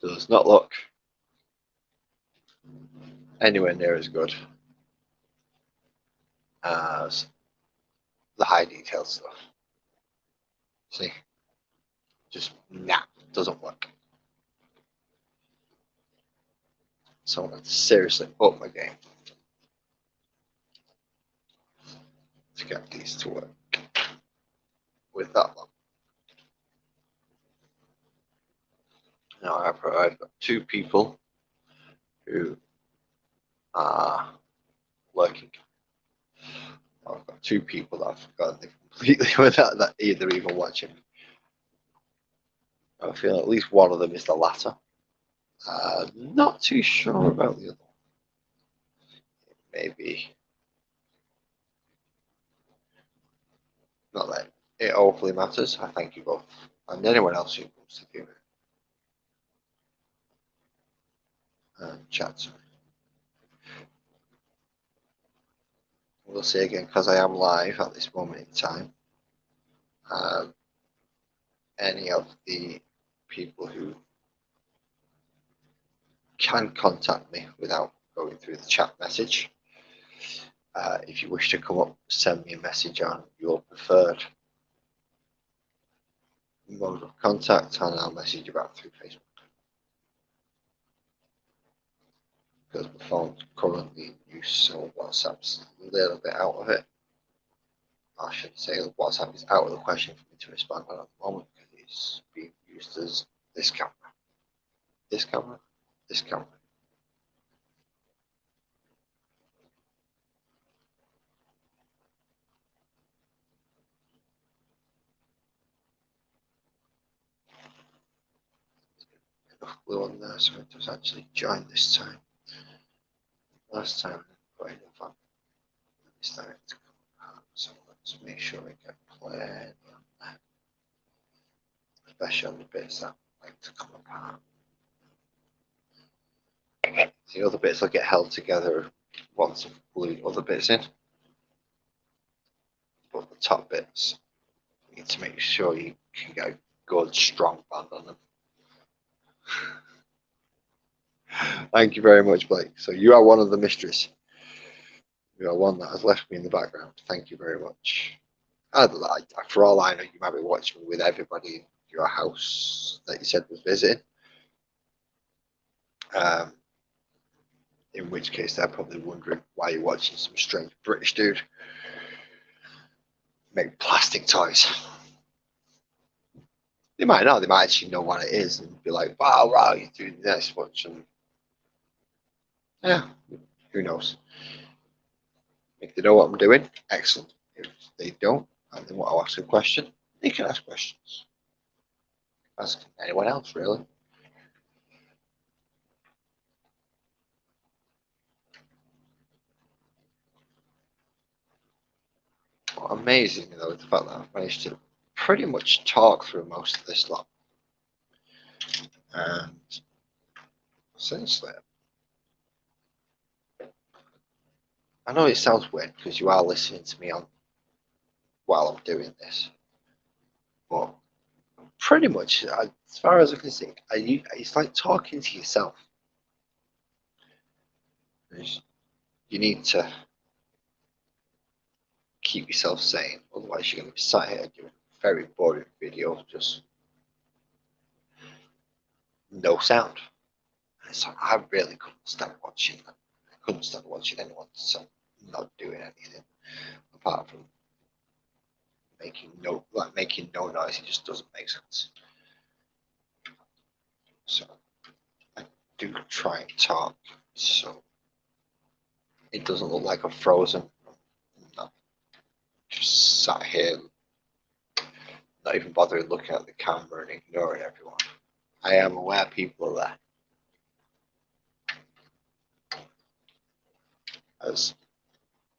does not look anywhere near as good as the high detail stuff. See, just doesn't work. So I want to seriously up my game. to get these to work with that one. Now I've got two people who are working. I've got two people that I've forgotten completely without that either even watching. I feel at least one of them is the latter. Not too sure about the other one. Maybe not that it awfully matters. I thank you both. And anyone else who comes to view it and chat. We'll see again because I am live at this moment in time. Any of the people who can contact me without going through the chat message. If you wish to come up, send me a message on your preferred mode of contact and I'll message you back through Facebook. Because my phone's currently in use, so WhatsApp's a little bit out of it. I should say WhatsApp is out of the question for me to respond on at the moment because it's being used as this camera, this camera, this camera. Enough glue on there so it does actually join this time. Last time I put enough on, this time it's come apart, so let's make sure we get plenty on there. Especially on the bits that like to come apart. The other bits will get held together once I've glued other bits in. But the top bits, you need to make sure you can get a good strong band on them. Thank you very much, Blake. So you are one of the mysteries. You are one that has left me in the background. Thank you very much. For all I know, you might be watching me with everybody in your house that you said was visiting. In which case, they're probably wondering why you're watching some strange British dude make plastic toys. They might not. They might actually know what it is and be like, wow, you're doing this much. And yeah, who knows? If they know what I'm doing, excellent. If they don't, and they want to ask a question, they can ask questions. Ask anyone else, really. Amazing, though, the fact that I've managed to pretty much talk through most of this lot. And since then, I know it sounds weird because you are listening to me on while I'm doing this, but pretty much, as far as I can see, it's like talking to yourself. You need to keep yourself sane, otherwise you're going to be sat here doing a very boring video, just no sound. And so I really couldn't stand watching that. I couldn't stand watching anyone not doing anything apart from making no noise. It just doesn't make sense. So I do try and talk so it doesn't look like I'm frozen. No, just sat here, not even bothering looking at the camera and ignoring everyone. I am aware people are there. As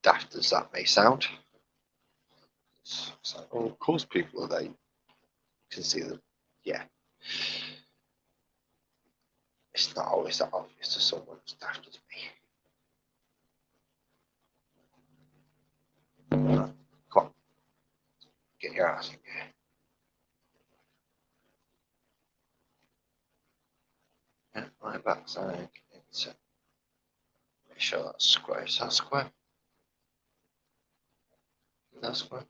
daft as that may sound, it's like, oh, of course people are there. You can see them. Yeah. It's not always that obvious to someone as daft as me. Come on. Get your ass in here. Yeah, my backside. It's make sure that's square. Is that square? Is that square?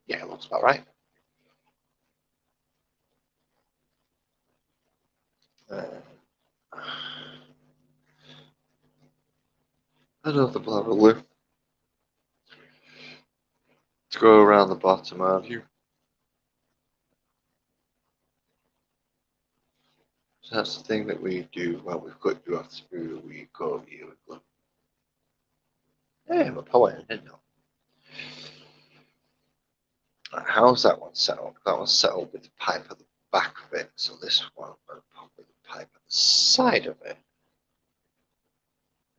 Yeah, it looks about right. Another bladder loop to go around the bottom, aren't you? So that's the thing that we do when we've cut you off through, we go over here with glue. Yeah, I'm a poet, I didn't know. How's that one set up? That one's set up with the pipe at the back of it, so this one I'm going to put with the pipe at the side of it.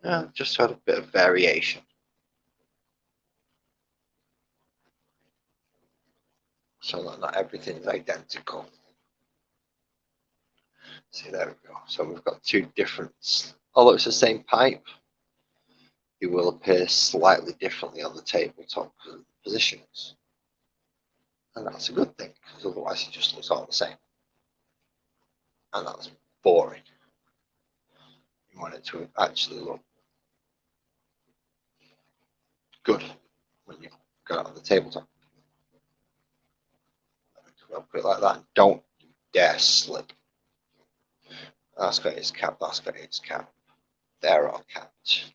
Yeah, just had a bit of variation. So that not everything's identical. See, there we go. So we've got two different, although it's the same pipe, it will appear slightly differently on the tabletop positions. And that's a good thing, because otherwise it just looks all the same. And that's boring. You want it to actually look good when you've got it on the tabletop. I'll put it like that. Don't dare slip. That's got its cap, that's got its cap. They're all capped.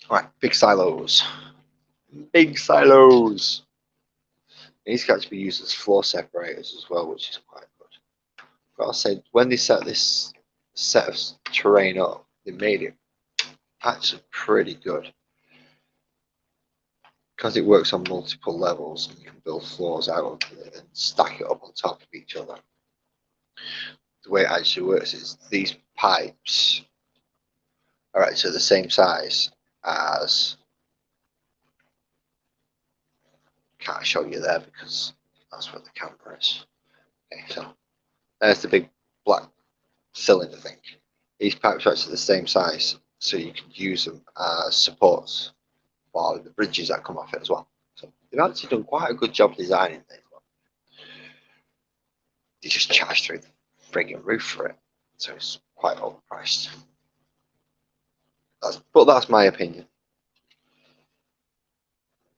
Alright, big silos. Big silos. These can actually be used as floor separators as well, which is quite good. But I'll say, when they set this set of terrain up, they made it actually pretty good. Because it works on multiple levels, and you can build floors out of it and stack it up on top of each other. The way it actually works is these pipes are actually the same size as, can't show you there because that's where the camera is. Okay, so there's the big black cylinder thing. These pipes are actually the same size, so you can use them as supports for the bridges that come off it as well. So they've actually done quite a good job designing things. They just charge through the frigging roof for it, so it's quite overpriced. But that's my opinion.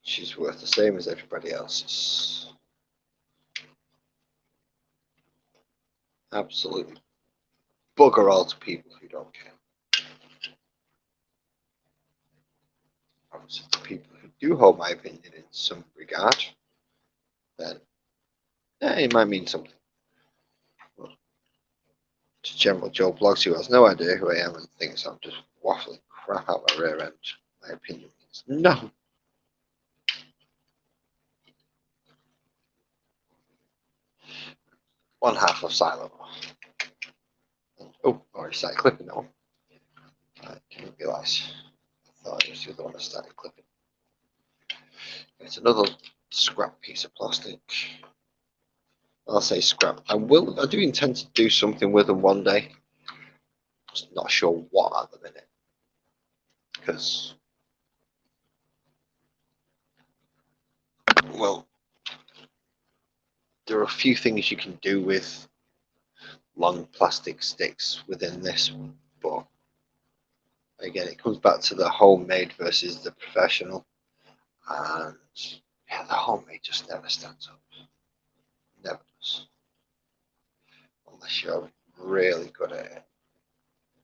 She's worth the same as everybody else's. Absolutely bugger all to people who don't care. Obviously, to people who do hold my opinion in some regard, then yeah, it might mean something. But to General Joe Blogs, who has no idea who I am and thinks I'm just waffling crap out my rear end, my opinion means no. One half of silo. Oh, already started clipping that one. I didn't realise. I thought it was the other one that started clipping. It's another scrap piece of plastic. I'll say scrap. I do intend to do something with them one day. Just not sure what at the minute. Because, well, there are a few things you can do with long plastic sticks within this, but again, it comes back to the homemade versus the professional, and yeah, the homemade just never stands up. Never does, unless you're really good at it.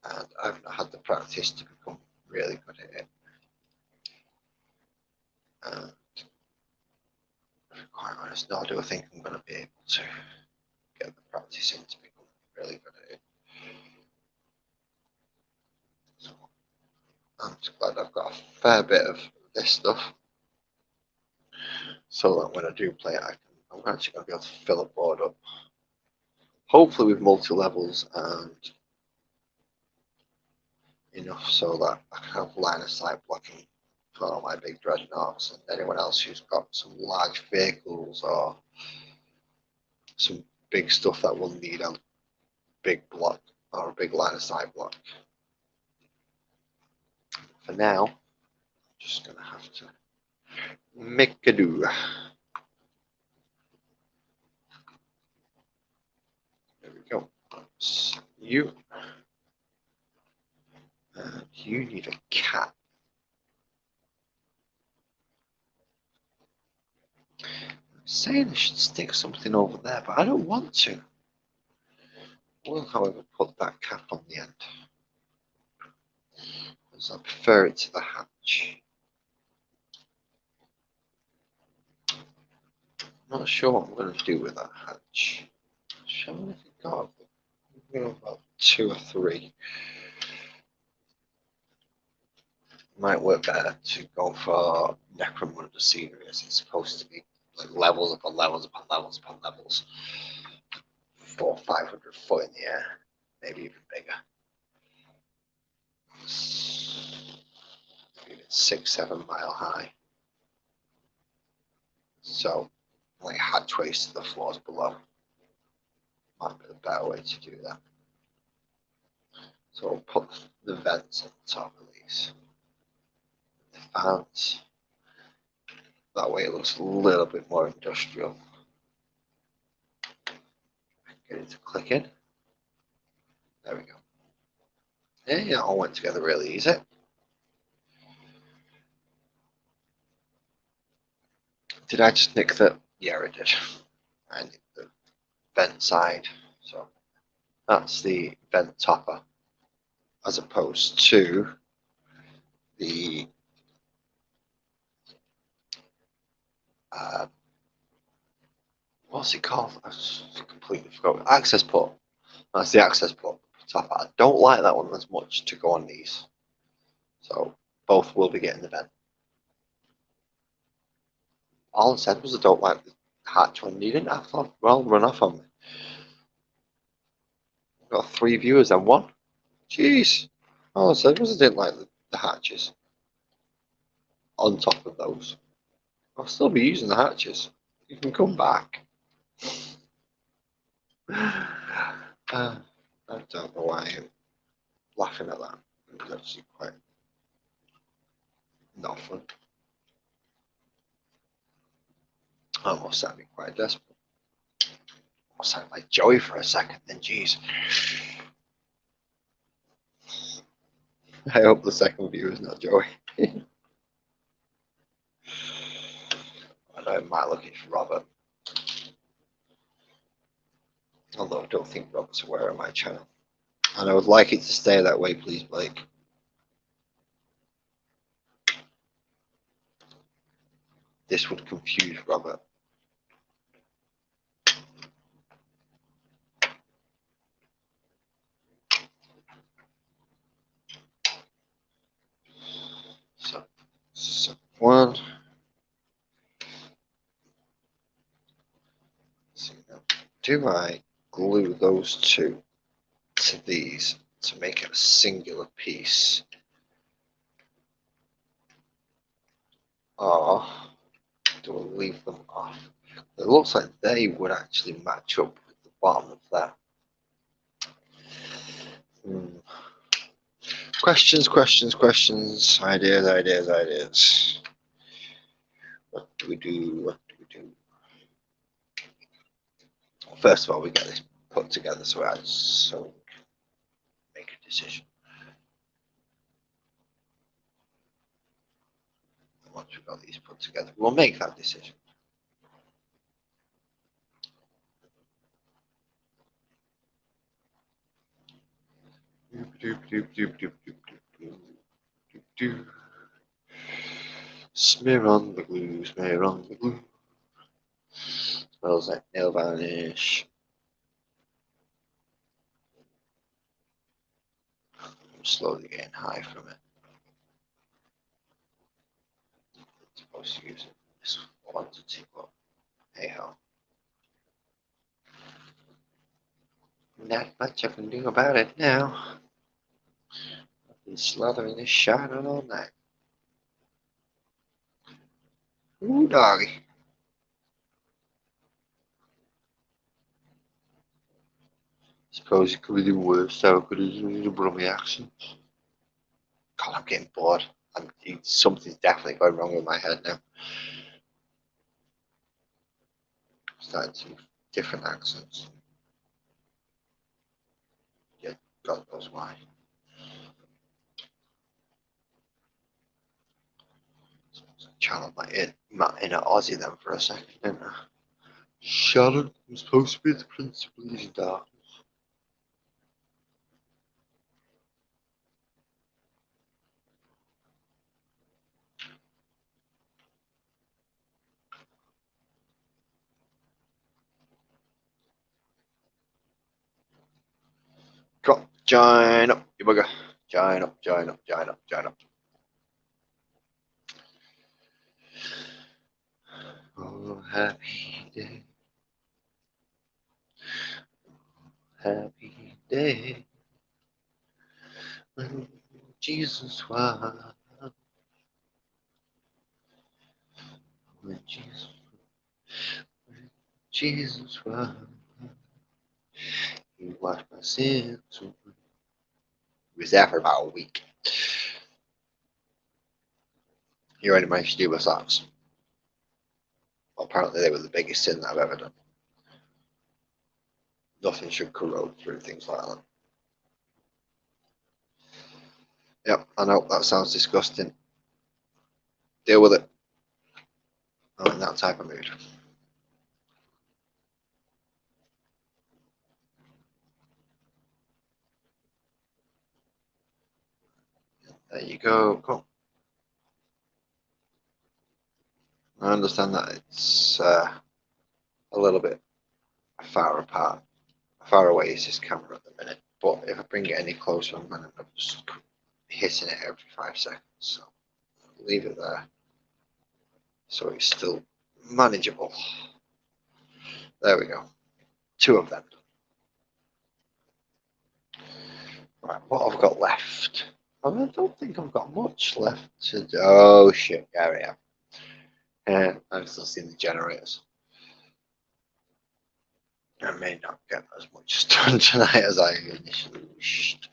And I've not had the practice to become really good at it. And to be quite honest, nor do I think I'm going to be able to get the practice in to become really good at it. So I'm just glad I've got a fair bit of this stuff, so that when I do play it, I'm actually going to be able to fill a board up, hopefully with multi-levels and enough so that I can have line of sight blocking for all my big dreadnoughts and anyone else who's got some large vehicles or some big stuff that will need a big block or a big line of sight block. For now, I'm just going to have to make a do. There we go. That's you. And you need a cat. I'm saying I should stick something over there, but I don't want to. will, however, put that cap on the end, as I prefer it to the hatch. I'm not sure what I'm going to do with that hatch. Shall I go? I'm going to about 2 or 3. Might work better to go for Necromunda scenery, as it's supposed to be like levels upon levels upon levels upon levels. 400 or 500 foot in the air, maybe even bigger. Even 6-7 mile high. So, like hatchways to the floors below. Might be the better way to do that. So, we'll put the vents on the top of these. The fans. That way it looks a little bit more industrial. Get it to click in. There we go. Yeah, it all went together really easy. Did I just nick that? Yeah, I did. I nicked the vent side. So that's the vent topper, as opposed to the what's it called? I completely forgot. Access port. That's the access port topper. I don't like that one as much to go on these. So both will be getting the vent. All I said was I don't like the hatch one. You didn't have to run off on me. I've got 3 viewers and 1. Jeez. All I said was I didn't like the hatches. On top of those, I'll still be using the hatches. You can come back. I don't know why I'm laughing at that. It's actually quite not fun. I almost sounded quite desperate. I sounded like Joey for a second, then jeez. I hope the second view is not Joey. I know it might look it's Robert. Although I don't think Robert's aware of my channel. And I would like it to stay that way, please, Blake. This would confuse Robert. So 1. So now, do I glue those 2 to these to make it a singular piece? Or do I leave them off? It looks like they would actually match up with the bottom of that. Questions, questions, questions, ideas. What do we do? What do we do? First of all, we get this put together so we can make a decision. Once we've got these put together, we'll make that decision. Smear on the glue, smear on the glue. Smells like nail varnish. I'm slowly getting high from it. I'm supposed to use it this quantity, but hey ho. Not much I can do about it now. I've been slathering this shot on all night. Ooh, doggy. Suppose it could be the worst how good is the brummy accents. God, I'm getting bored. Something's definitely going wrong with my head now. I'm starting to different accents. Yeah, God knows why. Channel my inner Aussie then for a second, didn't I? Sharon, I'm supposed to be the Prince of Bleeding Darkness. Join up, you bugger. Join up, join up, join up, join up. Oh, happy day. Happy day. When Jesus was. When Jesus was. He washed my sins away. He was there for about a week. He already managed to do my socks. Well, apparently they were the biggest sin that I've ever done. Nothing should corrode through things like that. Yep, I know that sounds disgusting. Deal with it. I'm in that type of mood. There you go. Cool. I understand that it's a little bit far apart. Far away is this camera at the minute, but if I bring it any closer, I'm going to end up just hitting it every 5 seconds. So I'll leave it there so it's still manageable. There we go. 2 of them. Right, what I've got left? I don't think I've got much left to do. Oh shit, there we are. I'm still seeing the generators. I may not get as much done tonight as I initially wished.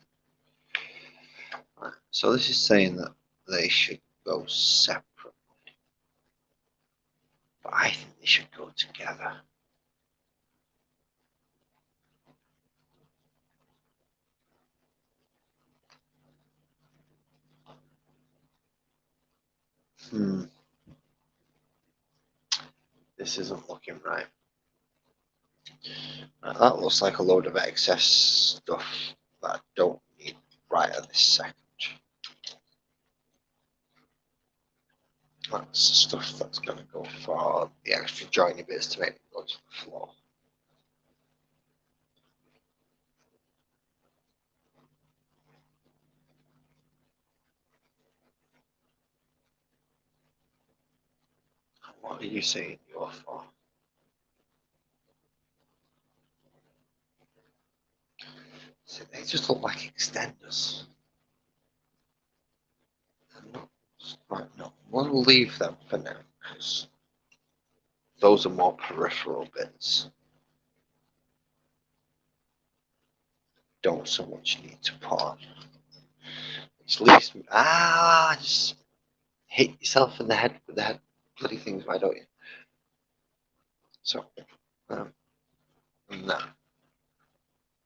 Right, so this is saying that they should go separately, but I think they should go together. This isn't looking right. That looks like a load of excess stuff that I don't need right at this second. That's the stuff that's going to go for the extra joiny bits to make it go to the floor. What are you saying you're for? So they just look like extenders. Right, no, we'll leave them for now because those are more peripheral bits. Don't so much need to put on. It's least just hit yourself in the head with the bloody things, why don't you? So, no.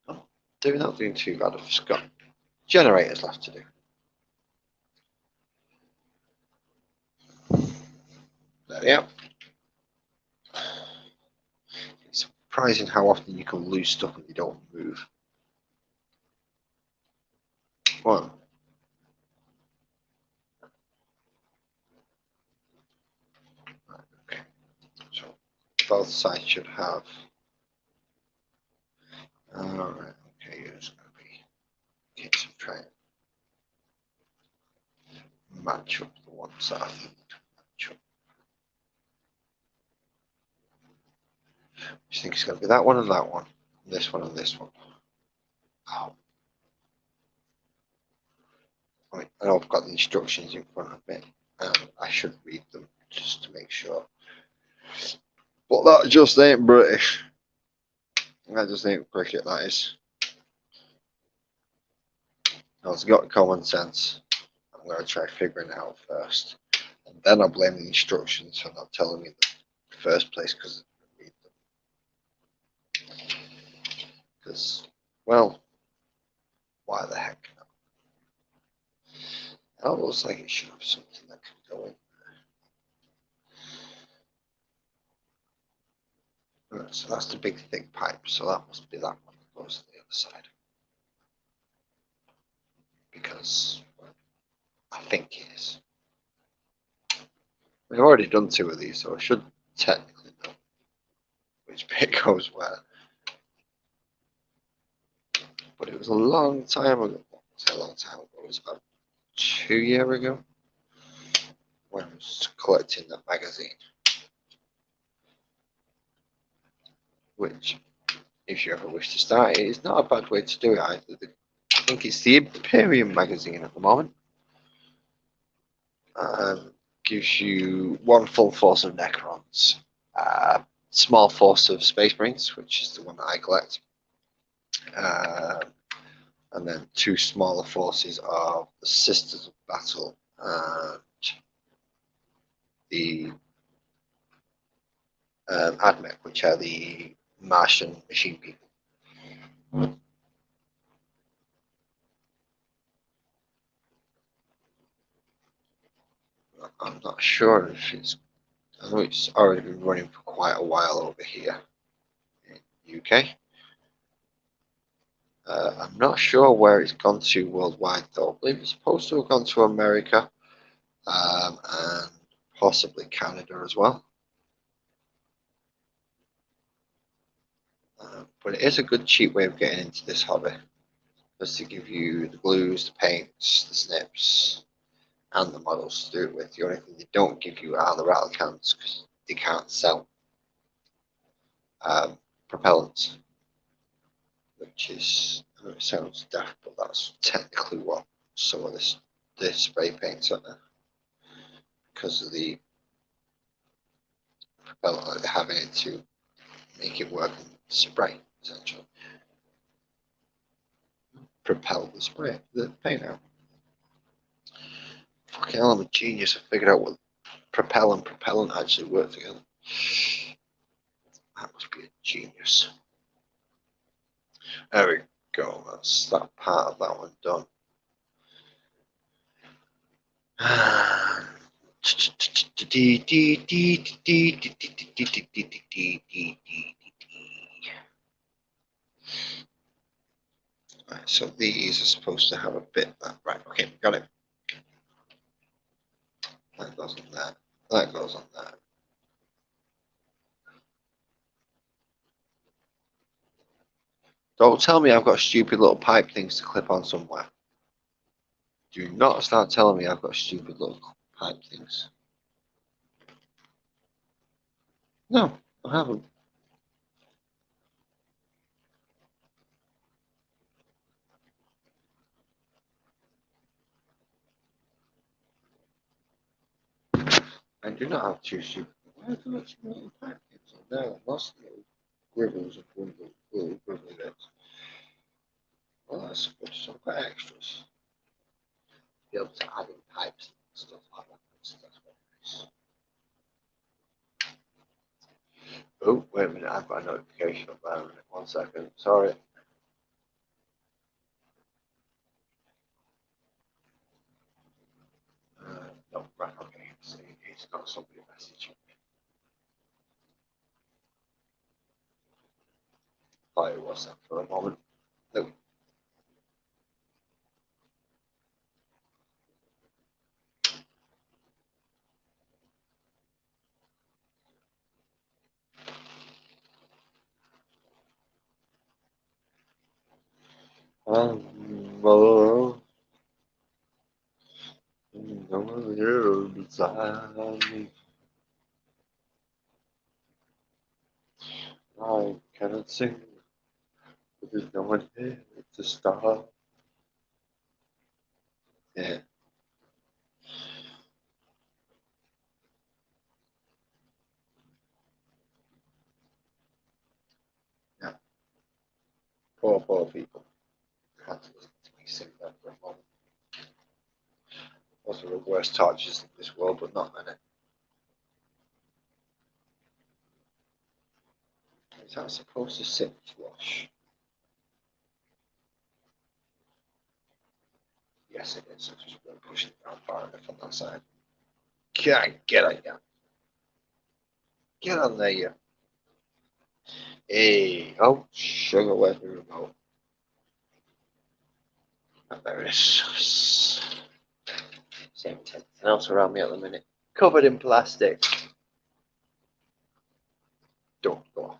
Oh, they're not doing too bad. I've just got generators left to do. There we are. It's surprising how often you can lose stuff when you don't move. Well, okay. So both sides should have. Alright, okay, it's going to be a case of trying to match up the ones that I think match up. I think it's going to be that one and that one, this one and this one. Oh. I know I've got the instructions in front of me, and I should read them just to make sure. But that just ain't British. That just ain't cricket, that is. I've got common sense. I'm going to try figuring it out first. And then I'll blame the instructions for not telling me in the first place because I didn't read them. Because, well, why the heck not? It looks like it should have something that can go in there. Right, so that's the big thick pipe, so that must be that one that goes to the other side. Because well, I think it is. We've already done 2 of these, so I should technically know which bit goes where. But but it was a long time ago. It was a long time ago. It was about 2 years ago when I was collecting that magazine. Which, if you ever wish to start it, is not a bad way to do it either. I think it's the Imperium magazine at the moment. Gives you one full force of Necrons, small force of Space Marines, which is the one that I collect, and then two smaller forces of the Sisters of Battle and the Admech, which are the Martian machine people. I'm not sure if it's. I know it's already been running for quite a while over here in UK. I'm not sure where it's gone to worldwide though. I believe it's supposed to have gone to America and possibly Canada as well. But it is a good cheap way of getting into this hobby. Just to give you the glues, the paints, the snips, and the models to do it with. The only thing they don't give you are the rattle cans because they can't sell propellants, which is, I know it sounds daft, but that's technically what some of this spray paints are, because of the propellant they have in it to make it work and spray, essentially. Propel the spray, the paint out. Fucking hell, I'm a genius. I figured out what propel and propellant actually work together. That must be a genius. There we go. That's that part of that one done. Right, so these are supposed to have a bit that. Right, okay, got it. That goes on that. That goes on that. Don't tell me I've got stupid little pipe things to clip on somewhere. Do not start telling me I've got stupid little pipe things. No, I haven't. I do not have two stupid. Why have I got some little pipe things on there? Lost little gribbles of little gribbly bits. Well, that's good. So I've got extras. Be able to add in pipes and stuff like that. So that's very nice. Oh, wait a minute. I've got a notification up there. 1 second. Sorry. No, right, okay. It's not somebody messaging me. Thought it was that for a moment. No. Well, no one here beside me. I cannot sing, but there's no one here to stop. Yeah. Yeah. Poor people. I had to listen to me sing that for a moment. Those are the worst tortures in this world, but not many. Is that supposed to sit flush? Yes, it is. I'm just going to push it down far enough on that side. Can't get on you. Get on there, you. Hey, oh, sugar, where's the remote? Oh, there it is. Same thing else around me at the minute. Covered in plastic. Don't go off.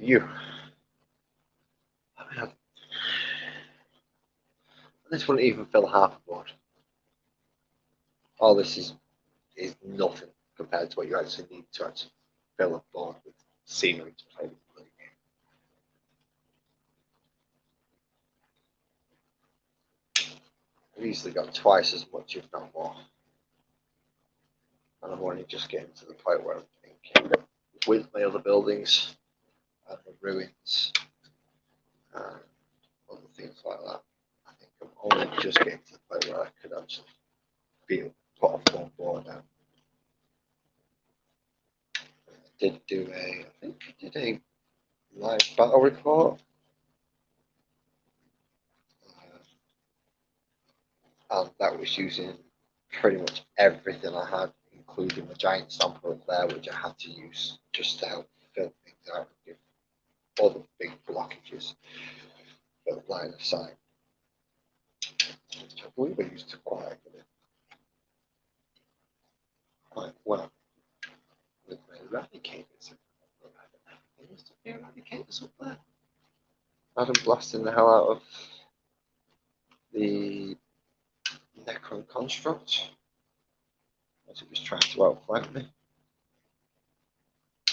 you. I mean, this wouldn't even fill half a board. All this is nothing compared to what you actually need to actually fill a board with scenery to play the game. I've easily got twice as much, if not more. And I'm only just getting to the point where I'm thinking, with my other buildings and the ruins and other things like that, I think I'm only just getting to the point where I could actually put off one board out. I think I did a live battle report. And that was using pretty much everything I had, including the giant stamper up there, which I had to use just to help fill things out and give other big blockages for the line of sight, which I believe I used to quite well with my eradicators. There used to be eradicators up there. Adam blasting the hell out of the Necron construct as it was trying to outflank me. I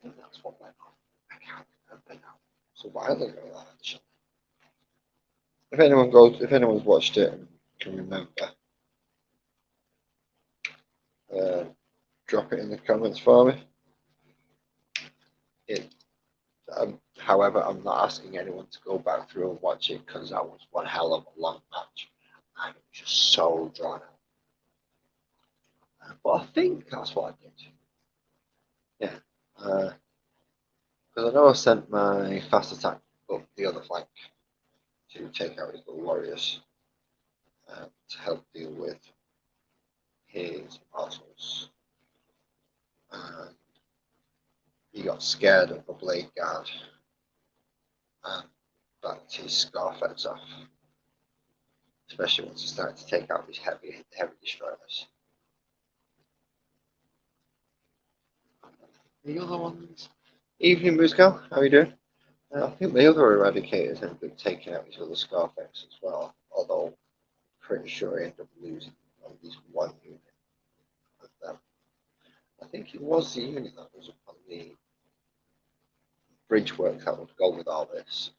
think that's what went on. I can't remember now. It's a while ago that actually. If anyone's watched it and can remember, drop it in the comments for me. However, I'm not asking anyone to go back through and watch it because that was one hell of a long match. And it was just so drawn out. But I think that's what I did. Yeah. Because I know I sent my fast attack up the other flank to take out his little warriors to help deal with his battles. And he got scared of the blade guard and backed his Scarfex off. Especially once he started to take out his heavy destroyers. The other ones. Evening, Muscal. How are you doing? I think the other eradicators ended up taking out his other Scarfex as well, although I'm pretty sure he ended up losing at least one unit of them. I think it was the unit that was up on the bridge work that would go with all this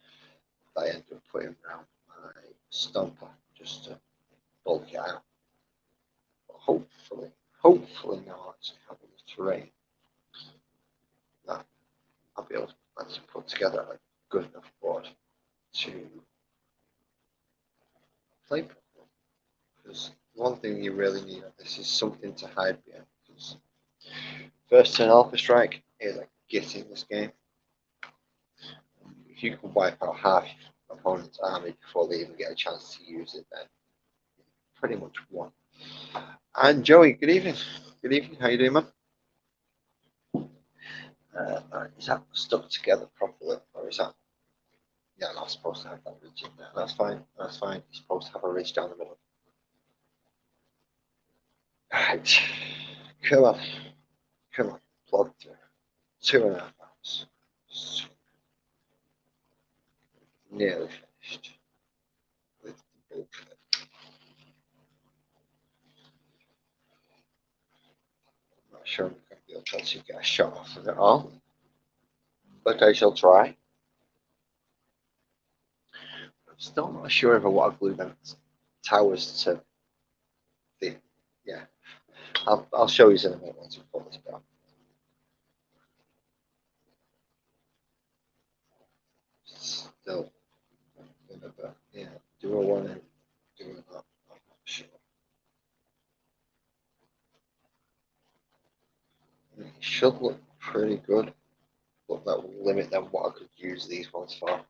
that I ended up putting around my Stomper just to bulk it out. But hopefully now actually having the terrain that I'll be able to actually put together a good enough board to play properly. Because one thing you really need on this is something to hide behind. Because first turn Alpha Strike is a git in this game. If you can wipe out half your opponent's army before they even get a chance to use it, then pretty much won. And Joey, good evening. Good evening. How you doing, man? Is that stuck together properly, or is that? Yeah, not supposed to have that ridge in there. That's fine. That's fine. You're supposed to have a ridge down the middle. Right. Come on. Come on. Plod through. 2.5 hours. Nearly finished with the bullshit. I'm not sure I'm going to be able to actually get a shot off of it all, but I shall try. I'm still not sure if I want to glue them towers to the. Yeah, I'll show you in a minute once we pull this down. Still, yeah, do I want to do it? I'm not sure. It should look pretty good, but that will limit then what I could use these ones for.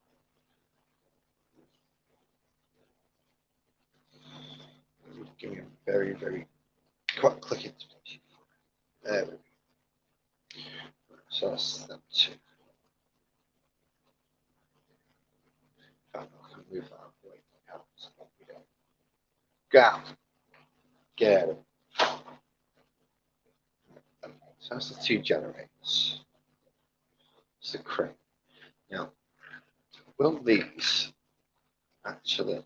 Give me a very, very quick click into it. There we go. So that's step 2. I can move that out of the way. So we go. Go. Get it. So that's the 2 generators. It's the crane. Now, will these actually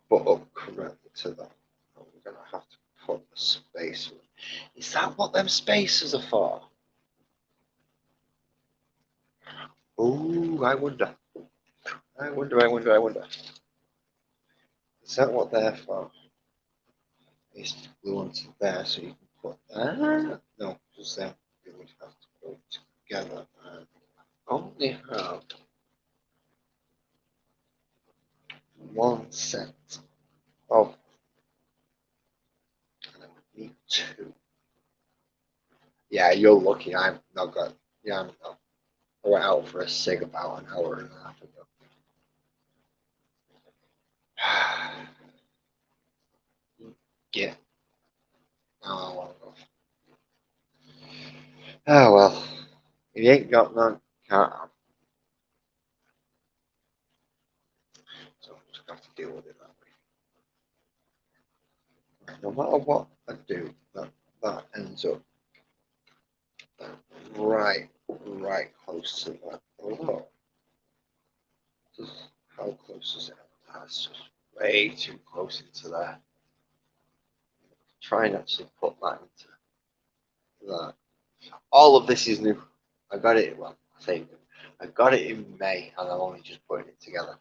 put up correctly to that? Oh, we're going to have to put a spacer. Is that what them spacers are for? Oh, I wonder. I wonder. Is that what they're for? Is to glue onto there so you can put no, because then you would have to put it together and only have one set of, and I would need two. Yeah, you're lucky I'm not got, yeah, I'm not. I went out for a cig about an hour and a half ago. Yeah, now I want to go. Oh well, if you ain't got none, can't have. So I just have to deal with it that way. No matter what I do, that ends up right close to that. Although, just how close is it? That's just way too close into there. Try and actually put that into that. All of this is new. I got it, well, I say new. I got it in May and I'm only just putting it together.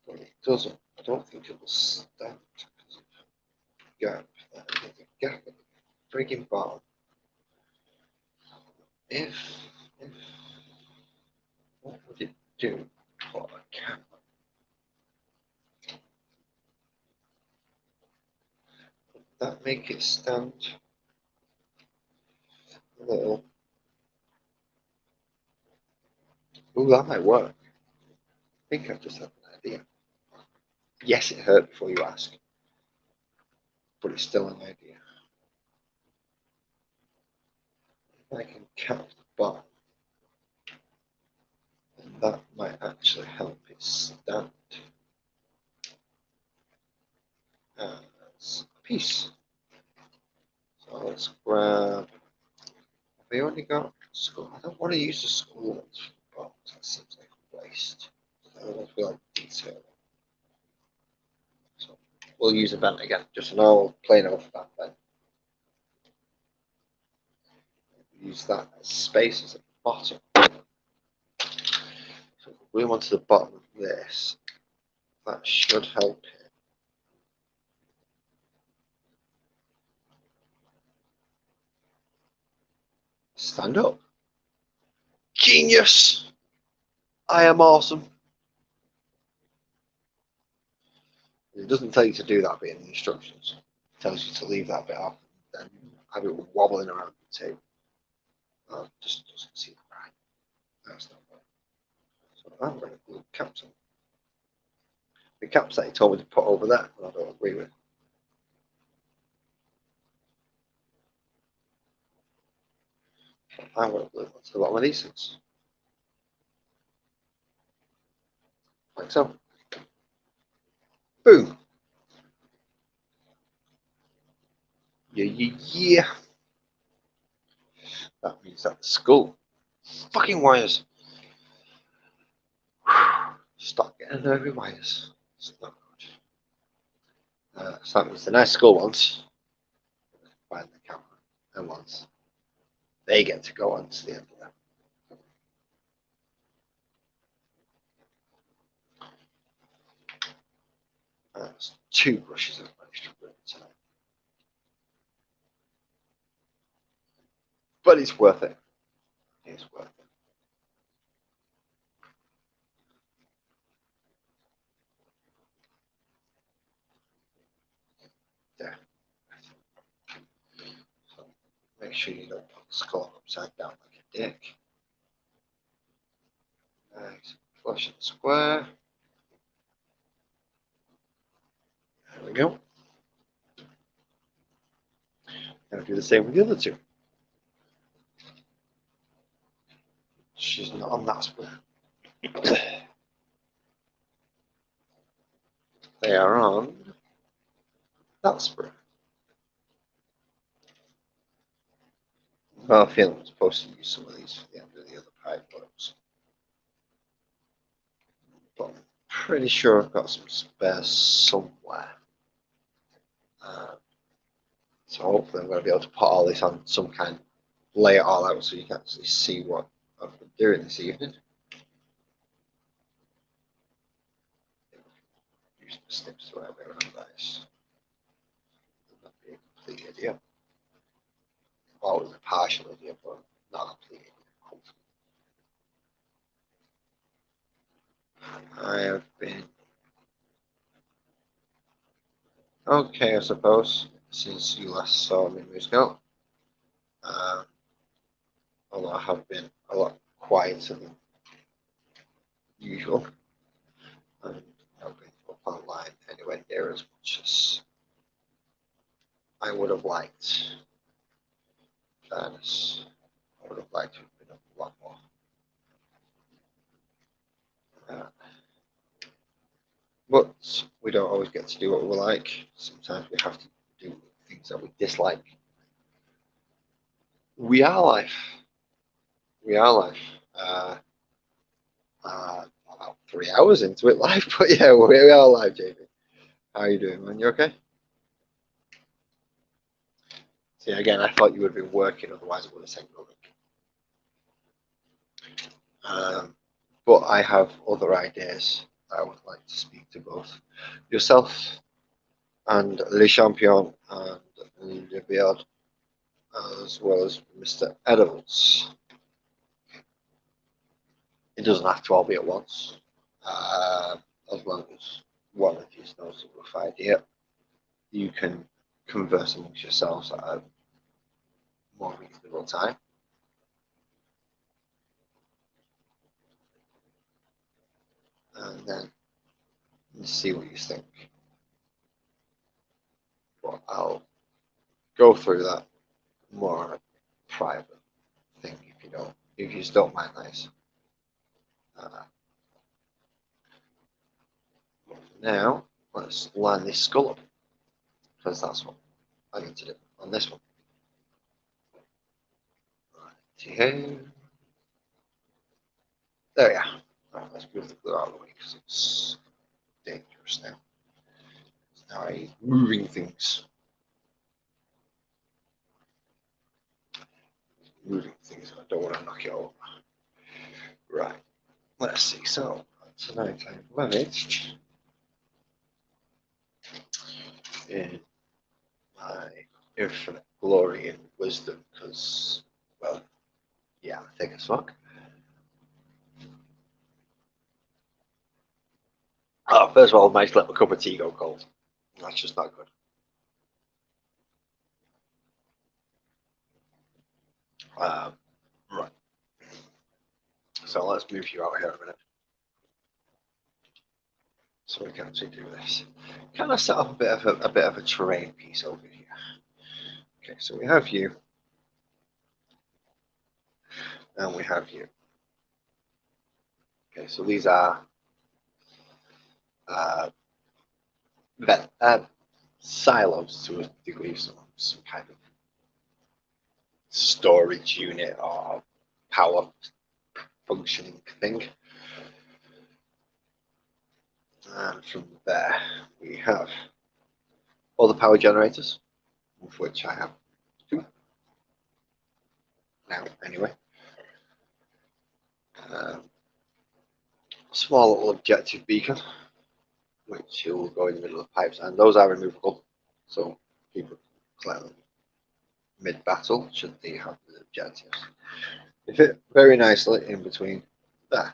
But it doesn't, I don't think it will stand because of the gap. There's a gap at the frigging bottom. If, what would it do? Put a cap. Would that make it stand a little? Ooh, that might work. I think I've just had an idea. Yes, it hurt before you ask, but it's still an idea. If I can cap the bottom, then that might actually help it stand as a piece. So let's grab. Have we only got school? I don't want to use the school ones for the box. That seems like a waste. I don't want to be like detail. So we'll use a vent again, just an old plain old fat vent. Use that as space as a bottom. So we want to the bottom of this. That should help it. Stand up. Genius! I am awesome. It doesn't tell you to do that bit in the instructions. It tells you to leave that bit off and have it wobbling around the table. Just doesn't seem right. That's not right. So I'm going to glue caps on. The caps that he told me to put over there, I don't agree with. I'm going to glue onto the bottom of these things. Like so. Boom. Yeah. That means that the skull. Fucking wires. Stop getting nervy wires. It's not good. So that means the nice skull ones find the camera and once they get to go on to the end of that. That's 2 brushes I've managed to bring tonight. But it's worth it. It's worth it. There. So make sure you don't put the skull upside down like a dick. Nice. Flush and square. There we go. Now do the same with the other 2. She's not on that square. They are on that square. Well, I feel I'm supposed to use some of these for the end of the other pipe works. But I'm pretty sure I've got some spares somewhere. So hopefully I'm going to be able to put all this on some kind, lay it all out so you can actually see what I've been doing this evening. Use the snips the right way around, guys. Not be a complete idiot. Well, it was a partial idiot, but not a complete idiot. I have been okay, I suppose, since you last saw me music out. Although I have been a lot quieter than usual, and I've been up online anywhere near as much as I would have liked. Fairness, I would have liked to have been up a lot more. But we don't always get to do what we like. Sometimes we have to do things that we dislike. We are life. We are life. About 3 hours into it live, but yeah, we are live, JB. How are you doing, man? You okay? See, again, I thought you would have been working, otherwise I would have sent you a link. But I have other ideas that I would like to speak to both yourself and Le Champion and Le Beard, as well as Mr. Edibles. It doesn't have to all be at once, as long as one of you knows a rough idea. You can converse amongst yourselves at a more reasonable time. And then see what you think. But I'll go through that more on a private thing if you just don't mind, nice. Now let's line this skull up, because that's what I need to do on this one. Right, there we are. Right, let's move the glue out of the way because it's dangerous now. Now I'm moving things. I don't want to knock it over. Right, let's see. So tonight I've managed in my infinite glory and wisdom, because, well, yeah, thick as fuck. First of all, I might let my cup of tea go cold. That's just not good. Right. So let's move you out here a minute, so we can actually do this. Kind of set up a bit of a terrain piece over here. Okay, so we have you, and we have you. Okay, so these are silos to a degree, some kind of storage unit or power functioning thing. And from there, we have all the power generators, of which I have 2 now, anyway. Small little objective beacon, which will go in the middle of the pipes, and those are removable, so people collect them mid-battle should they have the objectives. They fit very nicely in between there.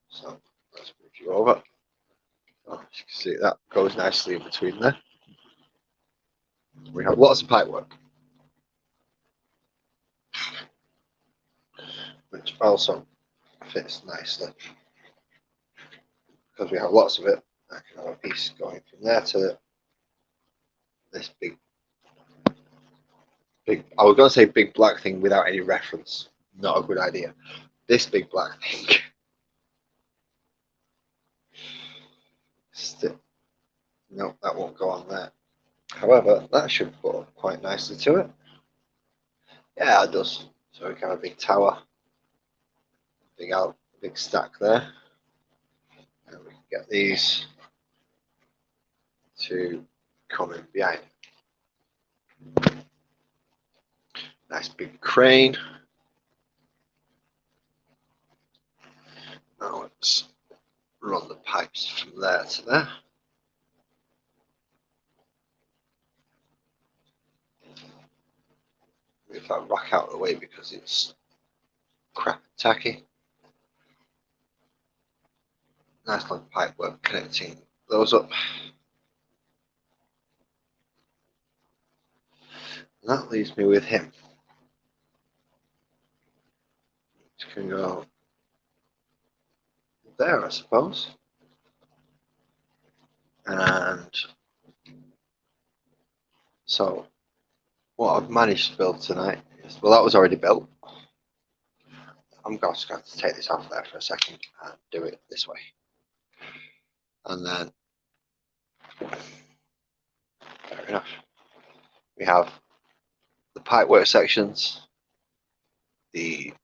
So let's move you over. Oh, as you can see, that goes nicely in between there. We have lots of pipe work, which also fits nicely because we have lots of it. I can have a piece going from there to this big. I was going to say big black thing without any reference. Not a good idea. This big black thing. No, that won't go on there. However, that should put up quite nicely to it. Yeah, it does. So we can have a big tower, big stack there, and we can get these to come in behind. Nice big crane. Now let's run the pipes from there to there. Move that rock out of the way because it's crap and tacky. Nice little pipe work connecting those up. And that leaves me with him. Which can go there, I suppose. And so what I've managed to build tonight is, well, that was already built. I'm just going to take this off there for a second and do it this way. And then, fair enough, we have the pipework sections, the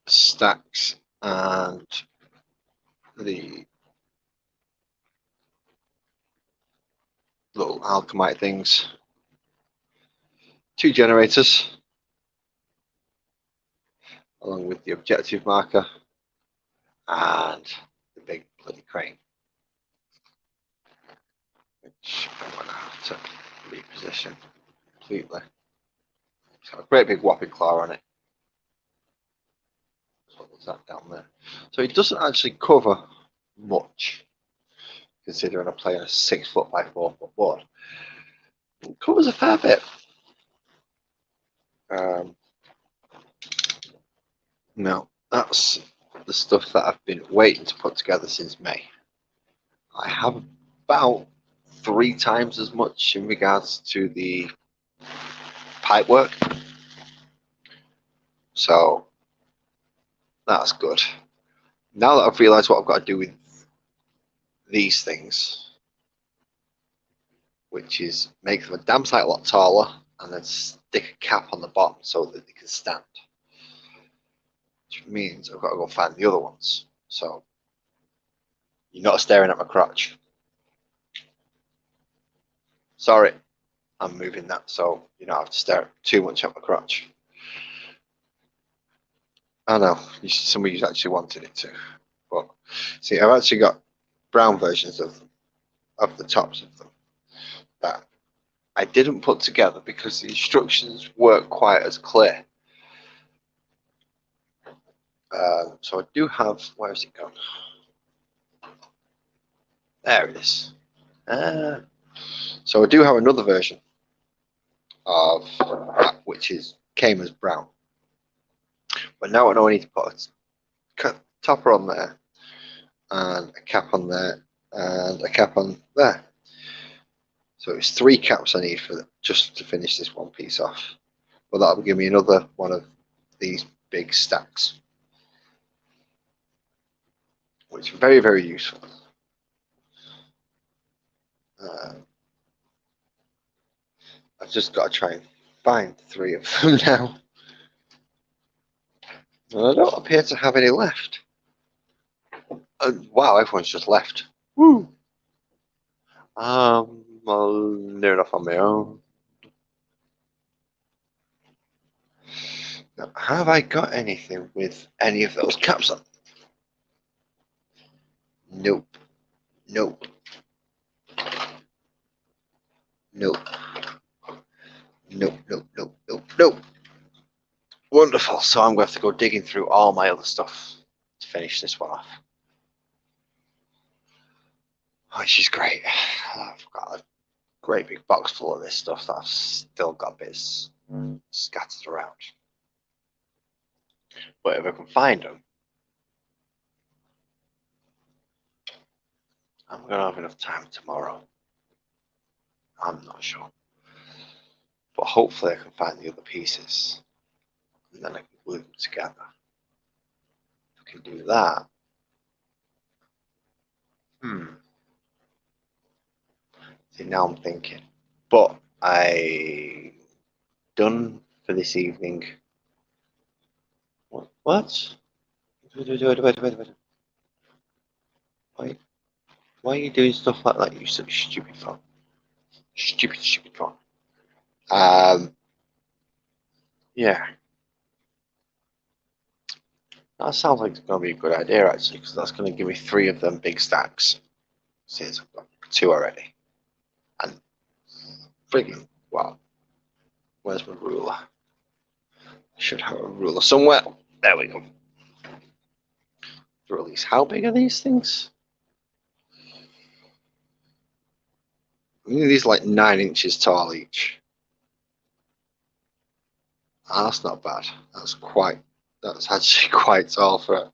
stacks, and the little alchemite things, 2 generators, along with the objective marker, and the big bloody crane, which I'm going to have to reposition completely. It's got a great big whopping claw on it. So there's that down there. So it doesn't actually cover much, considering I'm playing a 6 foot by 4 foot board. It covers a fair bit. Now, that's the stuff that I've been waiting to put together since May. I have about 3 times as much in regards to the pipework. So that's good. Now that I've realised what I've got to do with these things, which is make them a damn sight a lot taller and then stick a cap on the bottom so that they can stand. Which means I've got to go find the other ones. So you're not staring at my crotch. Sorry, I'm moving that so you don't have to stare too much at my crotch. I know, some of you actually wanted it to. But see, I've actually got brown versions of the tops of them that I didn't put together because the instructions weren't quite as clear. So I do have, where has it gone? There it is. So I do have another version of that, which came as brown. But now I know I need to put a topper on there, and a cap on there, and a cap on there. So it's 3 caps I need for just to finish this one piece off. But that'll give me another one of these big stacks, which is very, very useful. I've just got to try and find 3 of them now. And I don't appear to have any left. Wow, everyone's just left. Woo! I'll near enough on my own. Now, have I got anything with any of those caps on? Nope. Nope. Nope. Nope, nope, nope, nope, nope. Wonderful. So I'm going to have to go digging through all my other stuff to finish this one off. Which is great. I've got a great big box full of this stuff that I've still got bits scattered around. But if I can find them, I'm going to have enough time tomorrow. I'm not sure. But hopefully I can find the other pieces. And then I can glue them together. If I can do that. See, now I'm thinking. But I done for this evening. What? Why are you doing stuff like that, you such stupid phone? Stupid phone. Yeah. That sounds like it's going to be a good idea, actually, because that's going to give me 3 of them big stacks. Since I've got 2 already. And friggin', wow. Where's my ruler? I should have a ruler somewhere. There we go. Release. How big are these things? I think these are like 9 inches tall each. Oh, that's not bad. That's actually quite tall for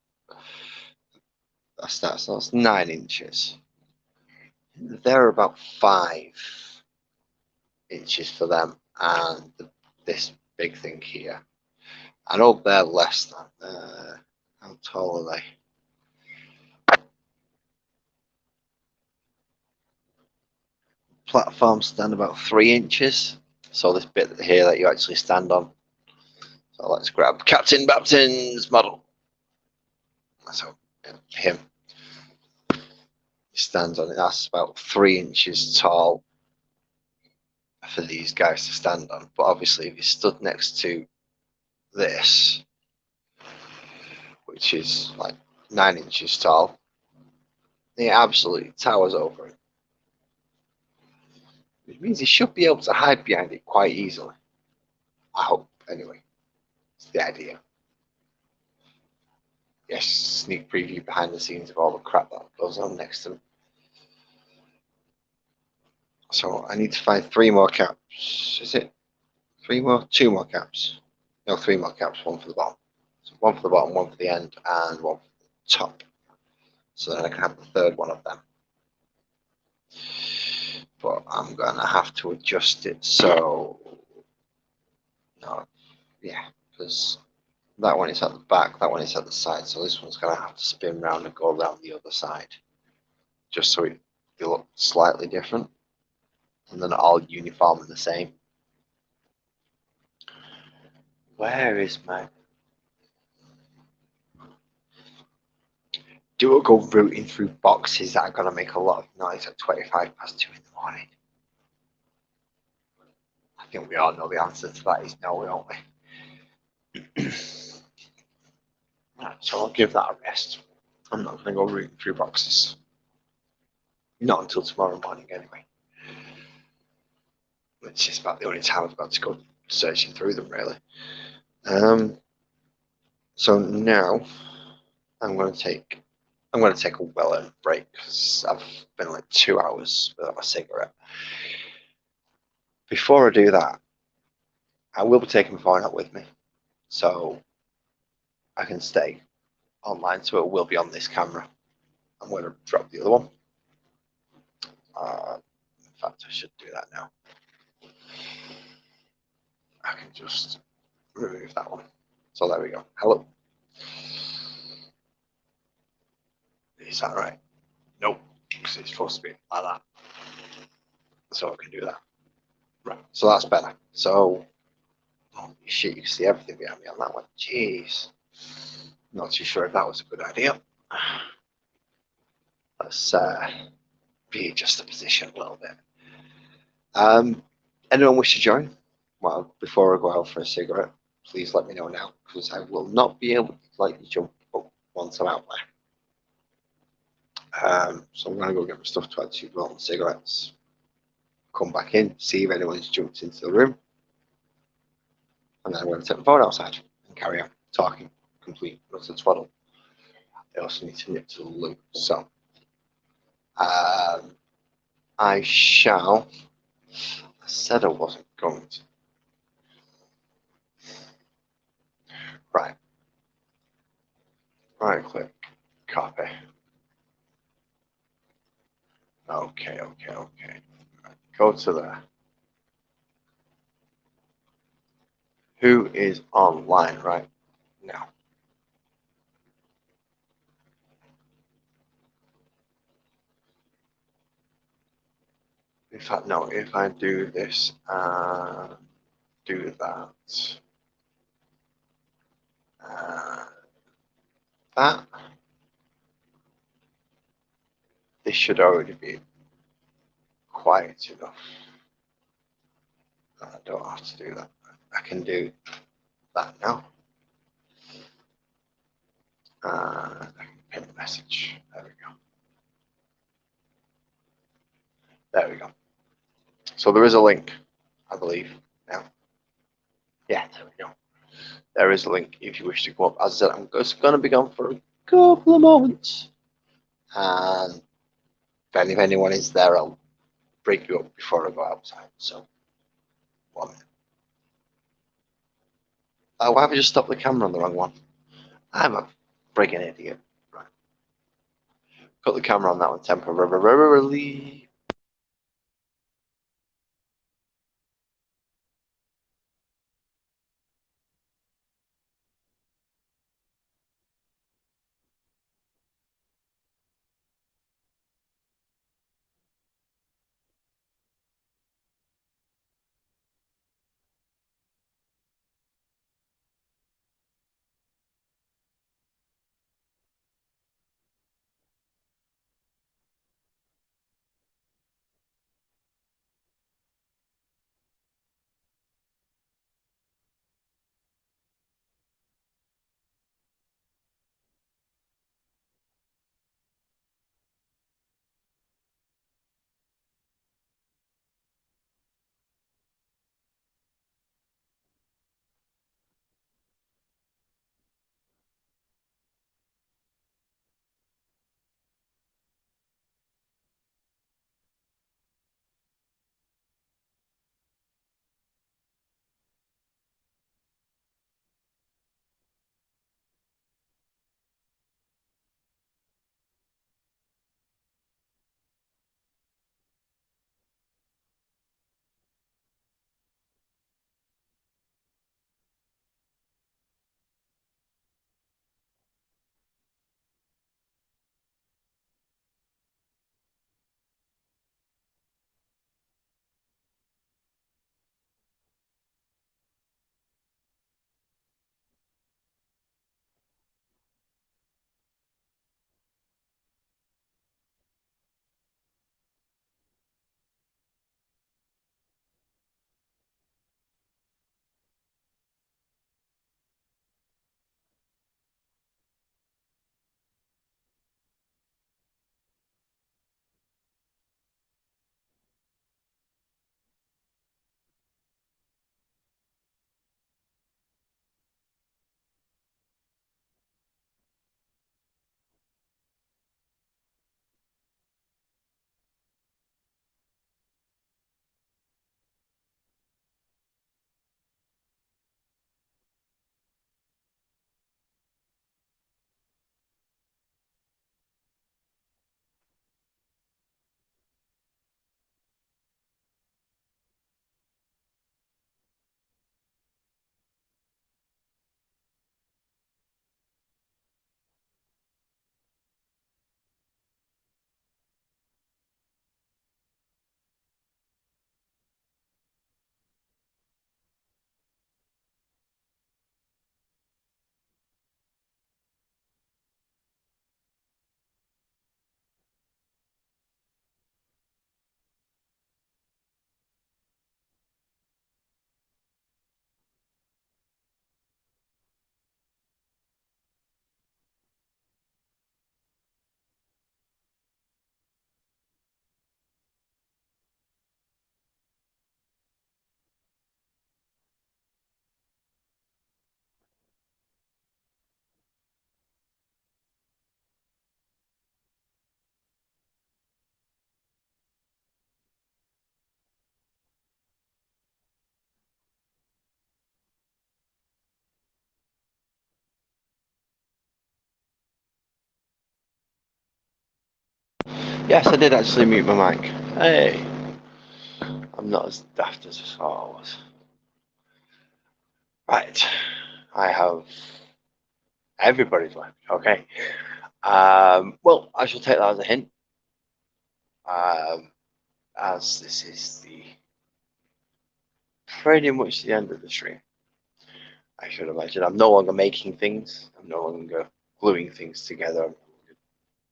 that's 9 inches. They're about 5 inches for them, and this big thing here. I know they're less than. How tall are they? Platforms stand about 3 inches. So this bit here that you actually stand on. So let's grab Captain Baptin's model. So him. He stands on it. That's about 3 inches tall for these guys to stand on. But obviously, if he stood next to this, which is like 9 inches tall, he absolutely towers over it. Which means he should be able to hide behind it quite easily. I hope, anyway. It's the idea. Yes, sneak preview behind the scenes of all the crap that goes on next to him. So I need to find 3 more caps. Is it 3 more? 2 more caps. No, 3 more caps. 1 for the bottom. So 1 for the bottom, 1 for the end, and 1 for the top. So then I can have the 3rd one of them. But I'm gonna have to adjust it so no, yeah, because that one is at the back, that one is at the side, so this one's gonna have to spin round and go around the other side, just so it looks slightly different, and then all uniform and the same. Where is my? Do it go rooting through boxes that are gonna make a lot of noise at 25 past 2 in the morning? I think we all know the answer to that is no, don't we? Right, so I'll give that a rest. I'm not going to go rooting through boxes. Not until tomorrow morning, anyway. Which is about the only time I've got to go searching through them, really. So now I'm going to take a well-earned break because I've been like 2 hours without a cigarette. Before I do that, I will be taking my phone out with me, so I can stay online. So it will be on this camera. I'm going to drop the other one. In fact, I should do that now. I can just remove that one. So there we go. Hello. Is that right? Nope. Because it's supposed to be like that. So I can do that. Right. So that's better. So, oh shit, you can see everything behind me on that one. Jeez. Not too sure if that was a good idea. Let's readjust the position a little bit. Anyone wish to join? Well, before I go out for a cigarette, please let me know now, because I will not be able to let you jump up once I'm out there. So I'm going to go get my stuff to add to roll and cigarettes. Come back in, see if anyone's jumped into the room, and then I'm going to take my phone outside and carry on talking complete utter twaddle. I also need to nip to the loo, so I shall. I said I wasn't going to. Right. Right click, copy. Okay. Go to there. Who is online right now? In fact, no, if I do this and do that, that, this should already be quiet enough. I don't have to do that. I can do that now. I can pin the message. There we go. There we go. So there is a link, I believe, now. Yeah, there we go. There is a link if you wish to come up. As I said, I'm just going to be gone for a couple of moments. And then if anyone is there, I'll break you up before I go outside. So, 1 minute. Why have I just stopped the camera on the wrong one? I'm a freaking idiot. Right. Got the camera on that one temporarily. Yes, I did actually mute my mic. Hey, I'm not as daft as I thought I was. Right, I have everybody's left. Okay. Well, I shall take that as a hint. as this is pretty much the end of the stream. I should imagine I'm no longer making things. I'm no longer gluing things together. I'm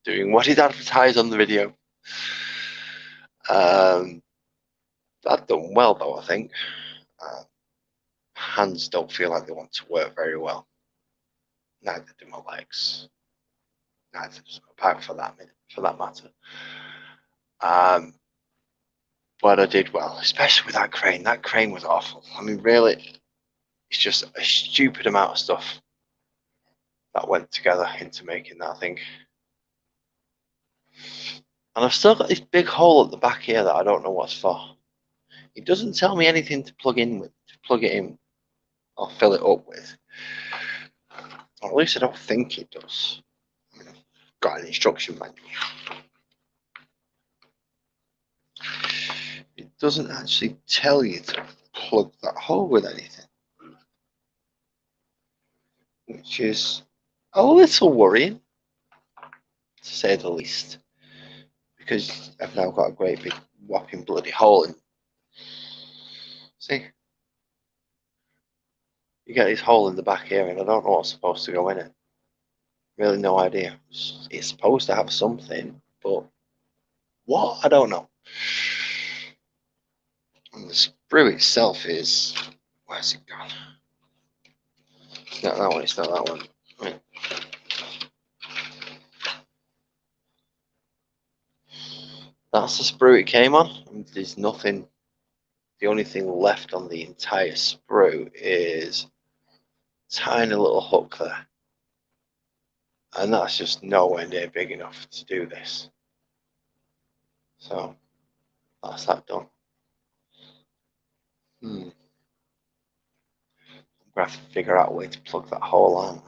doing what is advertised on the video. I've done well though, I think. Hands don't feel like they want to work very well. Neither do my legs. Neither does my back for that matter. But I did well, especially with that crane. That crane was awful. I mean, really, it's just a stupid amount of stuff that went together into making that thing. And I've still got this big hole at the back here that I don't know what's for. It doesn't tell me anything to plug it in or fill it up with. Or at least I don't think it does. I mean, I've got an instruction manual. It doesn't actually tell you to plug that hole with anything, which is a little worrying, to say the least, because I've now got a great big whopping bloody hole in. See, you get this hole in the back here, and I don't know what's supposed to go in it. Really, no idea. It's supposed to have something, but what? I don't know. And the sprue itself is, where's it gone? It's not that one. It's not that one. Right. That's the sprue it came on. And there's nothing. The only thing left on the entire sprue is a tiny little hook there, and that's just nowhere near big enough to do this. So that's that done. I'm gonna have to figure out a way to plug that hole on.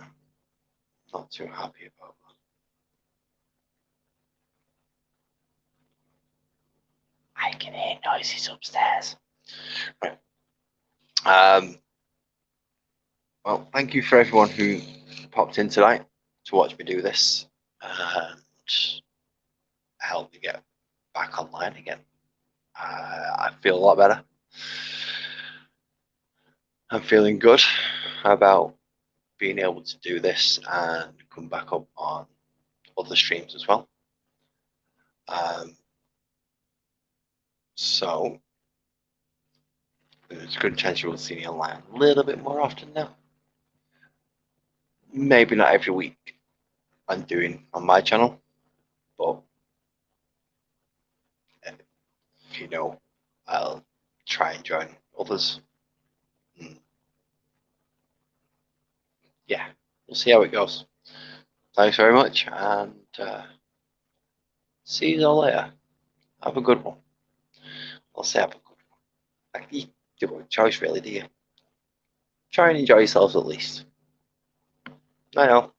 Not too happy about that. I can hear noises upstairs. Right. Well, thank you for everyone who popped in tonight to watch me do this and help me get back online again. I feel a lot better. I'm feeling good about being able to do this and come back up on other streams as well. So there's a good chance you will see me online a little bit more often now. Maybe not every week I'm doing on my channel, but if you know, I'll try and join others. Yeah, we'll see how it goes. Thanks very much, and see you all later. Have a good one. I'll say have a good one. Like, you do have a choice, really, do you? Try and enjoy yourselves at least. I know.